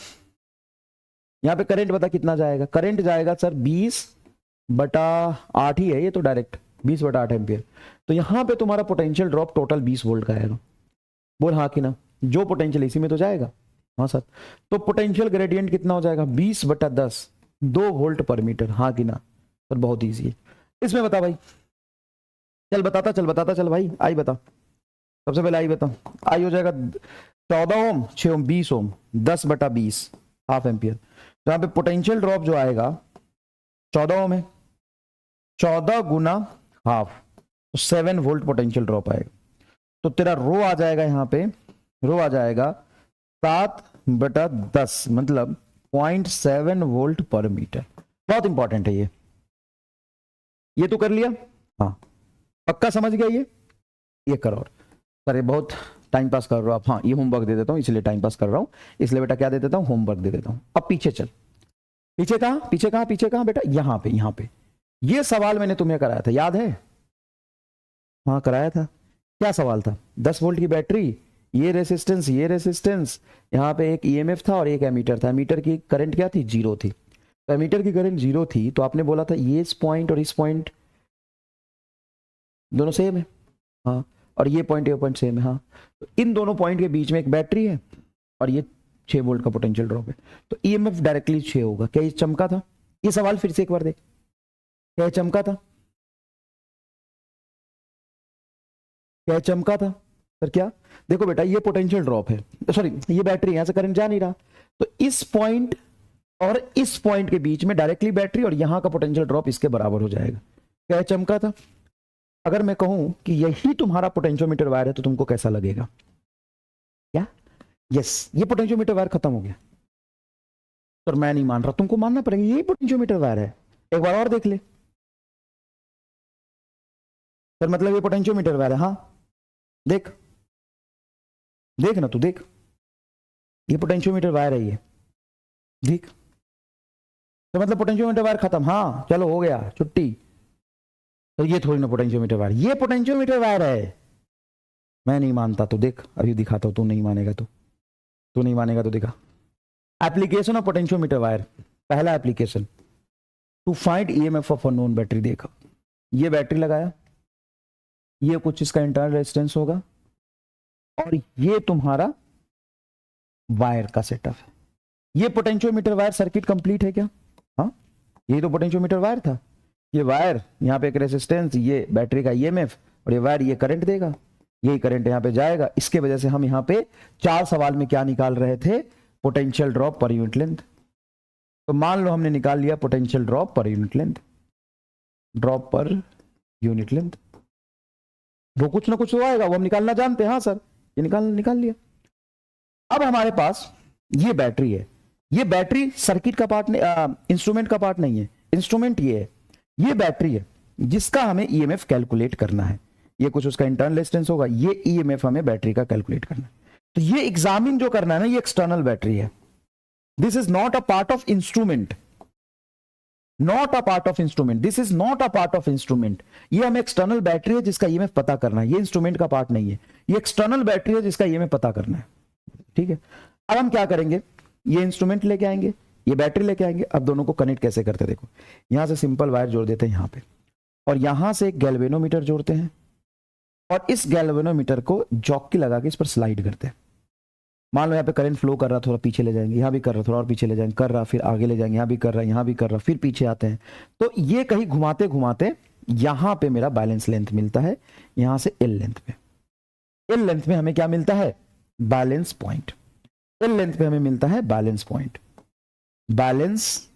Speaker 1: यहां पे करंट बता कितना जाएगा? करंट जाएगा सर 20/8 ही है ये तो, डायरेक्ट 20/8 एम्पियर। तो यहां पे तुम्हारा पोटेंशियल ड्रॉप टोटल 20 वोल्ट का आएगा। बोल हाँ कि ना? जो पोटेंशियल इसी में तो जाएगा। हाँ सर। तो पोटेंशियल ग्रेडियंट कितना हो जाएगा? 20/10, 2 वोल्ट पर मीटर, हाँ कि ना? सर बहुत ईजी है। इसमें बता भाई, चल बताता चल भाई, आई बता, सबसे पहले आई बता। आई हो जाएगा 14 ओम, 6 ओम, 20 ओम, 10/20 हाफ एम्पियर। तो यहां पे पोटेंशियल ड्रॉप जो आएगा 14 ओम है, 14 गुना हाफ, तो 7 वोल्ट पोटेंशियल ड्रॉप आएगा। तो तेरा रो आ जाएगा, यहां पे रो आ जाएगा 7/10, मतलब 0.7 वोल्ट पर मीटर। बहुत इंपॉर्टेंट है ये तो कर लिया? हाँ पक्का समझ गया ये कर। और सर ये बहुत टाइम पास कर रहा हूं आप, हाँ ये होमवर्क दे देता हूं इसलिए टाइम पास कर रहा हूं, इसलिए बेटा क्या दे देता हूं? होमवर्क दे देता हूं। अब पीछे चल, पीछे कहां बेटा? यहां पे ये सवाल मैंने तुम्हें कराया था, याद है? हाँ कराया था। क्या सवाल था? 10 वोल्ट की बैटरी, ये रेसिस्टेंस, यहां पे एक ईएमएफ था और एक एमीटर था। एमीटर की करंट क्या थी? 0 थी। तो एमीटर की करंट 0 थी, तो आपने बोला था ये इस पॉइंट और इस पॉइंट दोनों सेम है, हाँ, और ये पॉइंट सेम है, हाँ। तो इन दोनों पॉइंट के बीच में एक बैटरी है और ये 6 वोल्ट का पोटेंशियल ड्रॉप है, तो ईएमएफ डायरेक्टली 6 होगा। क्या ये चमका था? ये सवाल फिर से एक बार देख, क्या ये चमका था? क्या ये चमका था? सर क्या? देखो बेटा ये पोटेंशियल ड्रॉप है, सॉरी ये बैटरी, यहां से करंट जा नहीं रहा, तो इस पॉइंट और इस पॉइंट के बीच में डायरेक्टली बैटरी, और यहां का पोटेंशियल ड्रॉप इसके बराबर हो जाएगा। क्या ये चमका था? अगर मैं कहूं कि यही तुम्हारा पोटेंशियोमीटर वायर है तो तुमको कैसा लगेगा? क्या? यस, ये पोटेंशियोमीटर वायर खत्म हो गया। सर मैं नहीं मान रहा, तुमको मानना पड़ेगा, यही पोटेंशियोमीटर वायर है। एक बार और देख ले सर, मतलब ये पोटेंशियोमीटर वायर है, हाँ देख, देख ना तू देख, ये पोटेंशियोमीटर वायर है, ये देख। तो मतलब पोटेंशियोमीटर वायर खत्म, हाँ चलो हो गया छुट्टी। तो ये थोड़ी ना पोटेंशियोमीटर वायर, ये पोटेंशियोमीटर वायर है। मैं नहीं मानता तो देख, अभी दिखाता हूं, तू नहीं मानेगा तो दिखा। एप्लीकेशन ऑफ पोटेंशियोमीटर वायर, पहला application, to find EMF of unknown battery. देखा, ये बैटरी लगाया, ये कुछ इसका इंटरनल रेजिस्टेंस होगा, और ये तुम्हारा वायर का सेटअप है। ये पोटेंशियोमीटर वायर सर्किट कंप्लीट है क्या? हाँ, ये तो पोटेंशियोमीटर वायर था। ये वायर, यहाँ पे एक रेजिस्टेंस, ये बैटरी का ईएमएफ, और ये वायर ये करंट देगा, यही करंट यहाँ पे जाएगा। इसके वजह से हम यहाँ पे 4 सवाल में क्या निकाल रहे थे? Potential drop per unit length. तो मान लो हमने निकाल लिया potential drop per unit length, drop per unit length. वो कुछ ना कुछ तो आएगा, वो हम निकालना जानते हैं। हाँ सर, ये निकाल लिया। अब हमारे पास ये बैटरी है, ये बैटरी सर्किट का पार्ट नहीं, इंस्ट्रूमेंट का पार्ट नहीं है। इंस्ट्रूमेंट ये है, ये बैटरी है जिसका हमें ईएमएफ कैलकुलेट करना है। ये कुछ उसका इंटरनल रेजिस्टेंस होगा, ये ईएमएफ हमें बैटरी का कैलकुलेट करना है। तो ये एग्जामिन जो करना है ना, ये एक्सटर्नल बैटरी है। This is not a part of instrument, this is not a part of instrument. ये हमें एक्सटर्नल बैटरी है जिसका ईएमएफ पता करना है, ये इंस्ट्रूमेंट का पार्ट नहीं है। ये एक्सटर्नल बैटरी है जिसका ईएमएफ पता करना है, ठीक है। अब हम क्या करेंगे, ये इंस्ट्रूमेंट लेके आएंगे, ये बैटरी लेके आएंगे। अब दोनों को कनेक्ट कैसे करते हैं, देखो, यहां से सिंपल वायर जोड़ देते हैं यहां पे, और यहां से एक गैल्वेनोमीटर जोड़ते हैं, और इस गैल्वेनोमीटर को जॉकी लगा के इस पर स्लाइड करते हैं। मान लो यहाँ पे करंट फ्लो कर रहा, थोड़ा पीछे ले जाएंगे, यहाँ भी कर रहा, थोड़ा और पीछे ले जाएंगे, कर रहा, फिर आगे ले जाएंगे, यहाँ भी कर रहा, यहाँ भी कर रहा, फिर पीछे आते हैं। तो ये कहीं घुमाते घुमाते यहाँ पे मेरा बैलेंस लेंथ मिलता है, यहाँ से एल लेंथ पे। एल लेंथ में हमें क्या मिलता है? Balance point. एल लेंथ पे हमें मिलता है balance point, balance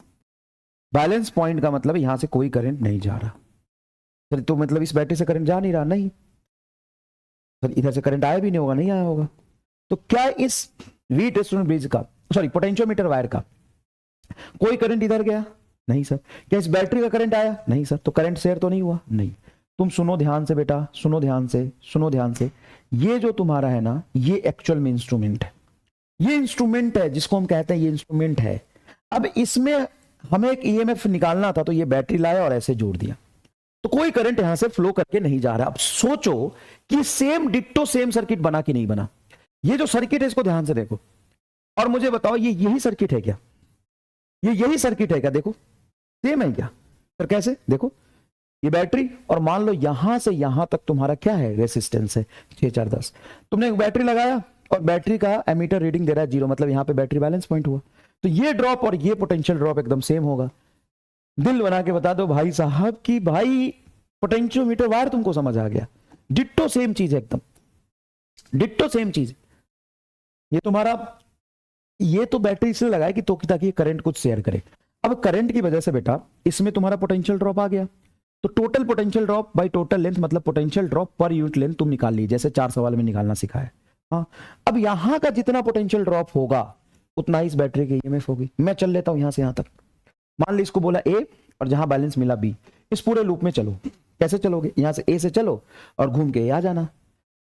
Speaker 1: balance point का मतलब यहां से कोई करंट नहीं जा रहा सर, तो मतलब इस बैटरी से करंट जा नहीं रहा, नहीं सर, इधर से करंट आया भी नहीं होगा, नहीं आया होगा। तो क्या इस वी टेस्टोन ब्रिज का, सॉरी पोटेंशियोमीटर वायर का कोई करंट इधर गया? नहीं सर। क्या इस बैटरी का करंट आया? नहीं सर। तो करंट शेयर तो नहीं हुआ? नहीं। तुम सुनो ध्यान से बेटा, सुनो ध्यान से, सुनो ध्यान से, ये जो तुम्हारा है ना, ये एक्चुअल में इंस्ट्रूमेंट है, ये इंस्ट्रूमेंट है जिसको हम कहते हैं ये इंस्ट्रूमेंट है। अब इसमें हमें एक ईएमएफ निकालना था, तो ये बैटरी लाया और ऐसे जोड़ दिया, तो कोई करंट यहां से फ्लो करके नहीं जा रहा। अब सोचो कि सेम डिट्टो सेम सर्किट बना कि नहीं बना? ये जो सर्किट है इसको ध्यान से देखो और मुझे बताओ ये यही सर्किट है क्या? ये यही सर्किट है क्या? देखो सेम है क्या? फिर कैसे? देखो ये बैटरी और मान लो यहां से यहां तक तुम्हारा क्या है, रेसिस्टेंस है 6 4 10। तुमने एक बैटरी लगाया और बैटरी का एमीटर रीडिंग दे रहा है 0, मतलब यहां पे बैटरी बैलेंस पॉइंट हुआ। तो ये ड्रॉप और ये पोटेंशियल ड्रॉप एकदम सेम होगा। दिल बना के बता दो भाई साहब कि भाई पोटेंशियोमीटर वायर तुमको समझ आ गया, डिट्टो सेम चीज है, एकदम डिट्टो सेम चीज। ये तुम्हारा, ये तो बैटरी इसलिए लगाए कि तो ताकि करंट कुछ शेयर करे। अब करंट की वजह से बेटा इसमें तुम्हारा पोटेंशियल ड्रॉप आ गया, तो total potential drop by total length मतलब potential drop per unit length तुम निकाल ली, जैसे 4 सवाल में निकालना सिखाया। हाँ, अब यहां का जितना पोटेंशियल ड्रॉप होगा उतना ही इस बैटरी की ईएमएफ होगी। मैं चल लेता हूं यहां से यहां तक, मान ली इसको बोला ए और जहां बैलेंस मिला बी, इस पूरे लूप में चलो। कैसे चलोगे? यहां से ए से चलो और घूम के आ जाना।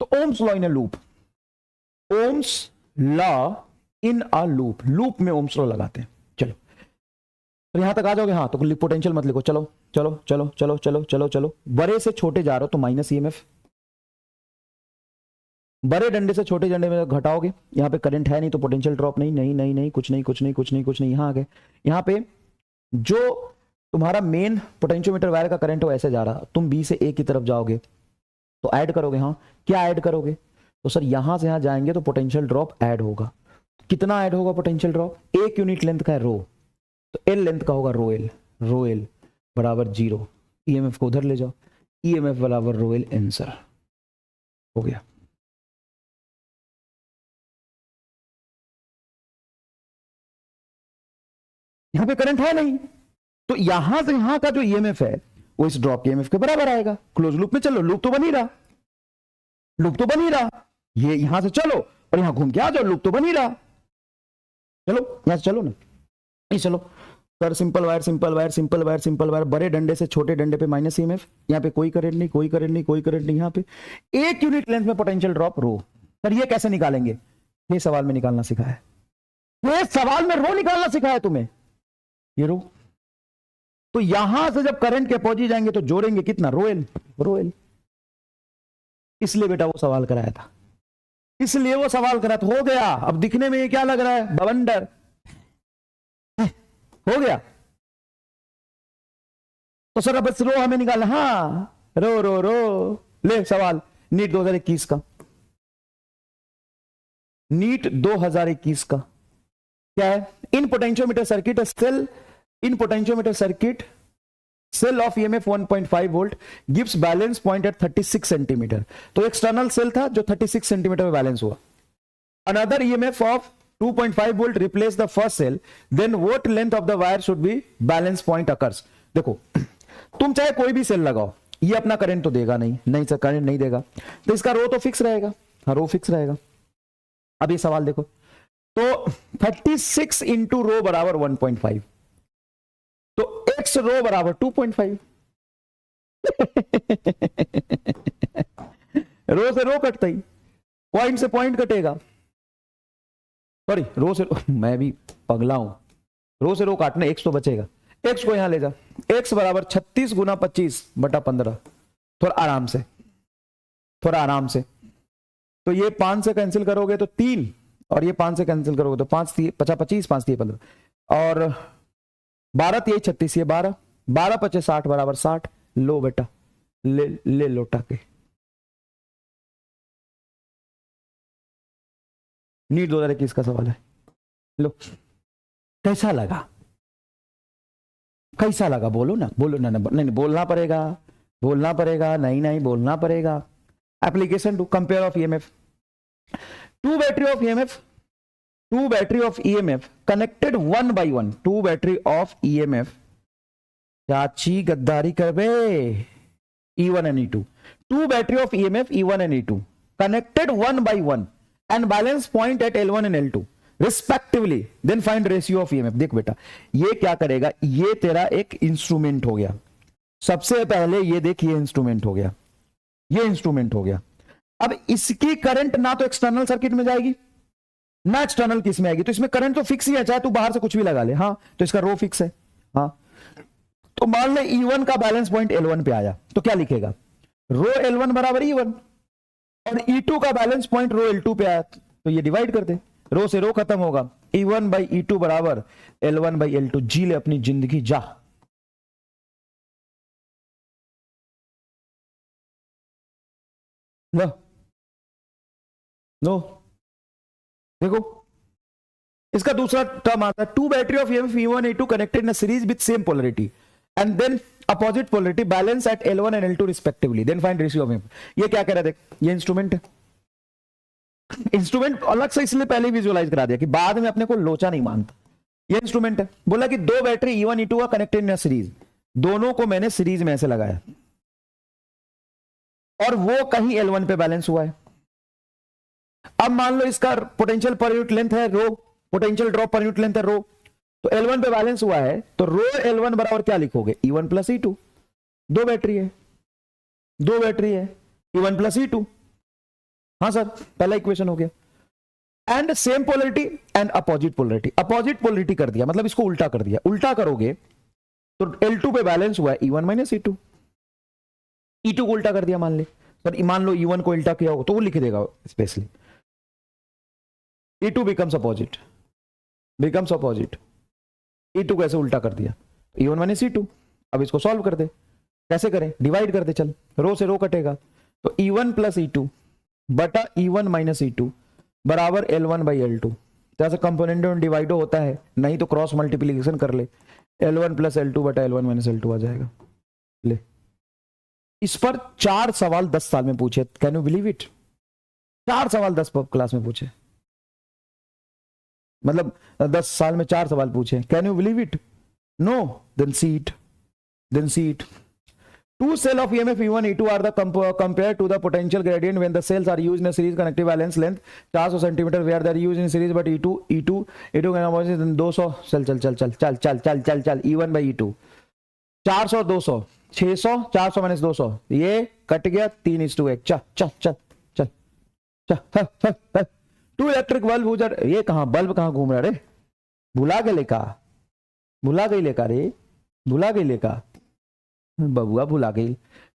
Speaker 1: तो Ohm's law in a loop, Ohm's law in a loop, loop में ओम्स लॉ लगाते हैं। चलो तो यहां तक आ जाओगे। हाँ, तो पोटेंशियल मत लिखो, चलो चलो चलो चलो चलो चलो चलो, बड़े से छोटे जा रहे हो तो माइनस ईएमएफ, बड़े डंडे से छोटे डंडे में घटाओगे। यहाँ पे करंट है नहीं तो पोटेंशियल ड्रॉप नहीं, नहीं नहीं नहीं, कुछ नहीं कुछ नहीं कुछ नहीं कुछ नहीं। यहां आ गए, यहाँ पे जो तुम्हारा मेन पोटेंशियोमीटर वायर का करंट हो ऐसे जा रहा, तुम बी से ए की तरफ जाओगे तो ऐड करोगे। हाँ, क्या ऐड करोगे? तो सर यहां से यहां जाएंगे तो पोटेंशियल ड्रॉप ऐड होगा। कितना ऐड होगा पोटेंशियल ड्रॉप? 1 यूनिट लेंथ का है रो, तो एल लेंथ का होगा रो एल, रो एल बराबर 0। ईएमएफ को उधर ले जाओ, ईएमएफ बराबर रो एल, आंसर हो गया। यहां पे करंट है नहीं, तो यहां से यहां का जो ईएमएफ है वो इस ड्रॉप के ईएमएफ के बराबर आएगा। क्लोज लूप में चलो, लूप तो बन ही रहा, लूप तो बन ही रहा। ये यहां से चलो और यहां घूम के आ जाओ, लूप तो बन ही रहा। चलो यहां से चलो ना, ये चलो sir, simple wire simple wire simple wire simple wire, बड़े डंडे से छोटे डंडे पे माइनस ईएमएफ, यहाँ पे कोई करंट नहीं, कोई करंट नहीं, कोई करंट नहीं। यहाँ पे 1 यूनिट लेंथ में पोटेंशियल ड्रॉप रो। सर ये कैसे निकालेंगे? ये सवाल में निकालना सिखाया है, ये सवाल में रो निकालना सिखाया तुम्हें, ये रो। तो यहां से जब करंट के अपोजिट जाएंगे तो जोड़ेंगे कितना? Rho L, rho L. इसलिए बेटा वो सवाल कराया था, इसलिए वो सवाल करा, तो हो गया। अब दिखने में ये क्या लग रहा है? बवंडर हो गया। तो सर अब बस रो हमें निकालना। हाँ, रो रो रो। ले सवाल नीट 2021 का, नीट 2021 का क्या है? In potentiometer circuit cell, in potentiometer circuit cell of EMF 1.5 volt gives balance point at 36 centimeter. तो एक्सटर्नल सेल था जो 36 सेंटीमीटर में बैलेंस हुआ। Another EMF of 2.5 volt replace the first cell, then what length of the wire should be balance point occurs. देखो तुम चाहे कोई भी सेल लगाओ, ये अपना करंट तो देगा नहीं, नहीं सर करंट नहीं देगा, तो इसका रो तो फिक्स रहेगा। हाँ, रो फिक्स रहेगा। अब ये सवाल देखो, तो 36 इंटू रो बराबर 1.5, तो एक्स रो बराबर 2.5। रो से रो कटता ही, पॉइंट से पॉइंट कटेगा। सॉरी, रो से मैं भी पगला हूं, रो से रो काटने, एक्स तो बचेगा। एक्स को यहां ले जा, एक्स बराबर 36 गुना 25 बटा 15। थोड़ा आराम से, थोड़ा आराम से। तो ये 5 से कैंसिल करोगे तो 3, और ये 5 से कैंसिल करोगे तो 5 25, 5 15, और 12 3 36, ये 12, 12 25 60 बराबर 60। लो बेटा, ले लोटा के। नीट 2021 का सवाल है। लो, कैसा लगा? कैसा लगा? बोलो ना, बोलो ना, नहीं बोलना पड़ेगा, बोलना पड़ेगा, नहीं नहीं बोलना पड़ेगा। Application to compare of EMF, two battery of EMF, two battery of EMF connected 1 by 1, two battery of EMF चाची गद्दारी कर बे। E1 and E2, two battery of EMF E1 and E2 connected one by one and balance point at L1 and L2 respectively, then find ratio of EMF। देख बेटा ये क्या करेगा, ये तेरा एक इंस्ट्रूमेंट हो गया। सबसे पहले ये देख, ये इंस्ट्रूमेंट हो गया, ये इंस्ट्रूमेंट हो गया। अब इसकी करंट ना तो एक्सटर्नल सर्किट में जाएगी ना एक्सटर्नल किस में आएगी, तो इसमें करंट तो फिक्स ही है, चाहे तू बाहर से कुछ भी लगा ले। हाँ तो इसका रो फिक्स है। हाँ तो मान ले E1 का बैलेंस पॉइंट L1 पे आया तो क्या लिखेगा, रो L1 बराबर E1, और E2 का बैलेंस पॉइंट रो L2 पे आया तो ये डिवाइड कर दे, रो से रो खत्म होगा। E1 बाई E2 बराबर L1 बाई L2। जी ले अपनी जिंदगी जा। नो नो देखो इसका दूसरा टर्म आता है, two battery of EMF E1 E2 connected in series with same polarity and then opposite polarity balance at L1 and L2 respectively, then find ratio of EMF। ये क्या कह रहा है देख, ये इंस्ट्रूमेंट है। इंस्ट्रूमेंट अलग से इसलिए पहले विजुअलाइज करा दिया कि बाद में अपने को लोचा नहीं मानता। ये इंस्ट्रूमेंट है, बोला कि दो बैटरी E1 E2 का कनेक्टेड इन सीरीज, दोनों को मैंने सीरीज में ऐसे लगाया और वो कहीं L1 पे बैलेंस हुआ है। अब मान लो इसका पोटेंशियल पर यूनिट लेंथ है rho, potential drop per unit length है रो, तो L1 पे बैलेंस हुआ है तो रो L1 बराबर क्या लिखोगे, E1 प्लस E2। दो बैटरी है, दो बैटरी है, E1 प्लस E2। हाँ सर पहला इक्वेशन हो गया। And same polarity and opposite polarity, opposite polarity कर दिया मतलब इसको उल्टा कर दिया, उल्टा करोगे तो L2 पे बैलेंस हुआ है E1 माइनस E2, E2 को उल्टा कर दिया मान ले सर, मान लो E1 को उल्टा किया हो तो वो लिख देगा specially, E2 becomes opposite, becomes opposite. E2 को ऐसे उल्टा कर दिया E1 माइनस E2। अब इसको सॉल्व कर दे, कैसे करें, डिवाइड कर दे, चल रो से रो कटेगा तो E1 प्लस E2 बटा E1 माइनस E2 बराबर L1 बाई L2। जैसे कंपोनेंट में डिवाइड होता है, नहीं तो क्रॉस मल्टीप्लीकेशन कर ले, L1 प्लस L2 बटा L1 माइनस L2 आ जाएगा। ले इस पर 4 सवाल 10 साल में पूछे, कैन यू बिलीव इट, 4 सवाल 10 क्लास में पूछे, मतलब 10 साल में 4 सवाल पूछे, can you believe it, no, then see it, then see it. Two cell of EMF E1 E2 are the compared to the potential gradient when the cells are used in a series connective valence length 400 centimeter where they are used in series but E2 can avoid 200 चल चल चल चल चल चल चल चल चल E1 by E2 400 200 600 400 minus 200 ये कट गया 3:1 चल चल चल चल चल। टू इलेक्ट्रिक बल्ब उजर, ये कहां बल्ब कहां घूम रहा रे, भुला गए लेका, भुला गई लेका रे, भुला गई लेका बबुआ भुला गई।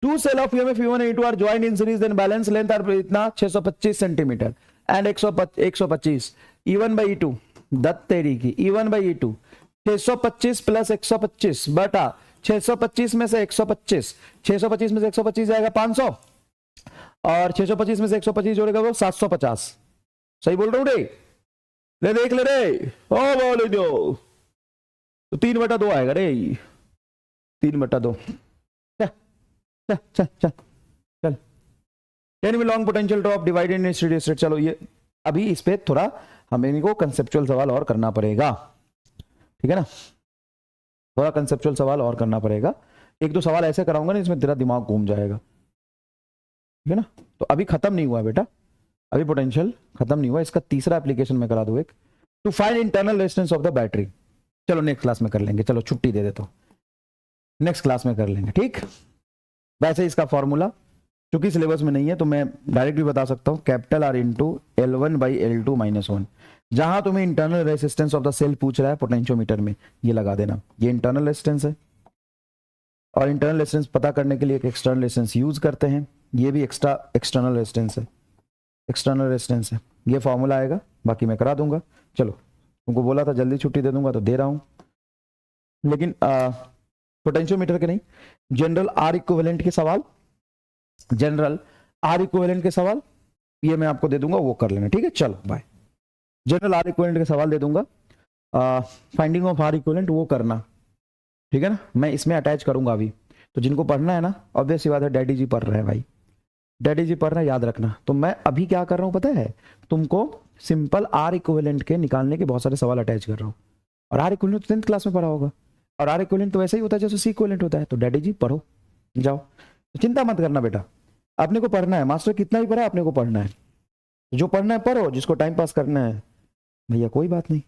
Speaker 1: Two cell of EMF E1 E2 are joined in series then balance length are इतना 625 centimetre and 125 E1 by E2 Dutt तेरी की E1 बाई E2 625 प्लस 125 बटा 625 में से 125, 625 में से 125 जाएगा 500 और 625 में से 125 जोड़ेगा वो 750। सही बोल रहा हूं रे, ले देख ले रे, ओ बोल दो तो 3/2 आएगा रे, 3/2 चल चल चल चल। Can be long potential drop divided in steady state. चलो ये अभी इस पे थोड़ा हमें इनको कंसेप्चुअल सवाल और करना पड़ेगा, ठीक है ना, थोड़ा कंसेप्चुअल सवाल और करना पड़ेगा। एक दो सवाल ऐसे कराऊंगा ना इसमें तेरा दिमाग घूम जाएगा, ठीक है ना। तो अभी खत्म नहीं हुआ बेटा, अभी पोटेंशियल खत्म नहीं हुआ, इसका तीसरा एप्लीकेशन में करा दूं एक, to find internal resistance of the battery. चलो नेक्स्ट क्लास में कर लेंगे, चलो छुट्टी दे देता हूं, नेक्स्ट क्लास में कर लेंगे, ठीक। वैसे इसका फॉर्मूला क्योंकि सिलेबस में नहीं है तो मैं डायरेक्ट भी बता सकता हूं, capital R into L1 by L2 minus 1। जहां तुम्हें internal resistance of the cell पूछ रहा है पोटेंशियोमीटर में, ये लगा देना, ये इंटरनल रेजिस्टेंस है और इंटरनल रेजिस्टेंस पता करने के लिए एक एक्सटर्नल रेजिस्टेंस यूज करते हैं, ये भी एक्सटर्नल रेजिस्टेंस है, एक्सटर्नल रेजिस्टेंस है, ये फॉर्मूला आएगा, बाकी मैं करा दूंगा। चलो तुमको बोला था जल्दी छुट्टी दे दूंगा तो दे रहा हूं, लेकिन पोटेंशियोमीटर के नहीं, जनरल R इक्विवेलेंट के सवाल, जनरल R इक्विवेलेंट के सवाल ये मैं आपको दे दूंगा, वो कर लेना, ठीक है। चलो बाय। जनरल R इक्विवेलेंट के सवाल दे दूंगा, फाइंडिंग ऑफ R इक्विवेलेंट वो करना, ठीक है ना, मैं इसमें अटैच करूंगा अभी। तो जिनको पढ़ना है ना, ऑब्वियस सी बात है, डैडी जी पढ़ रहे हैं भाई, डैडी जी पढ़ रहे हैं, याद रखना। तो मैं अभी क्या कर रहा हूं पता है तुमको, सिंपल R इक्विवेलेंट के निकालने के बहुत सारे सवाल अटैच कर रहा हूं, और R इक्विवेलेंट 10th क्लास में पढ़ा होगा, और आर इक्विवेलेंट तो वैसे ही होता है जैसे सी इक्विवेलेंट होता है। तो डैडी जी पढ़ो जाओ, तो चिंता मत करना बेटा, अपने को पढ़ना है, मास्टर कितना भी पढ़ा अपने को पढ़ना है, जो पढ़ना है पढ़ो, जिसको टाइम पास करना है भैया कोई बात नहीं।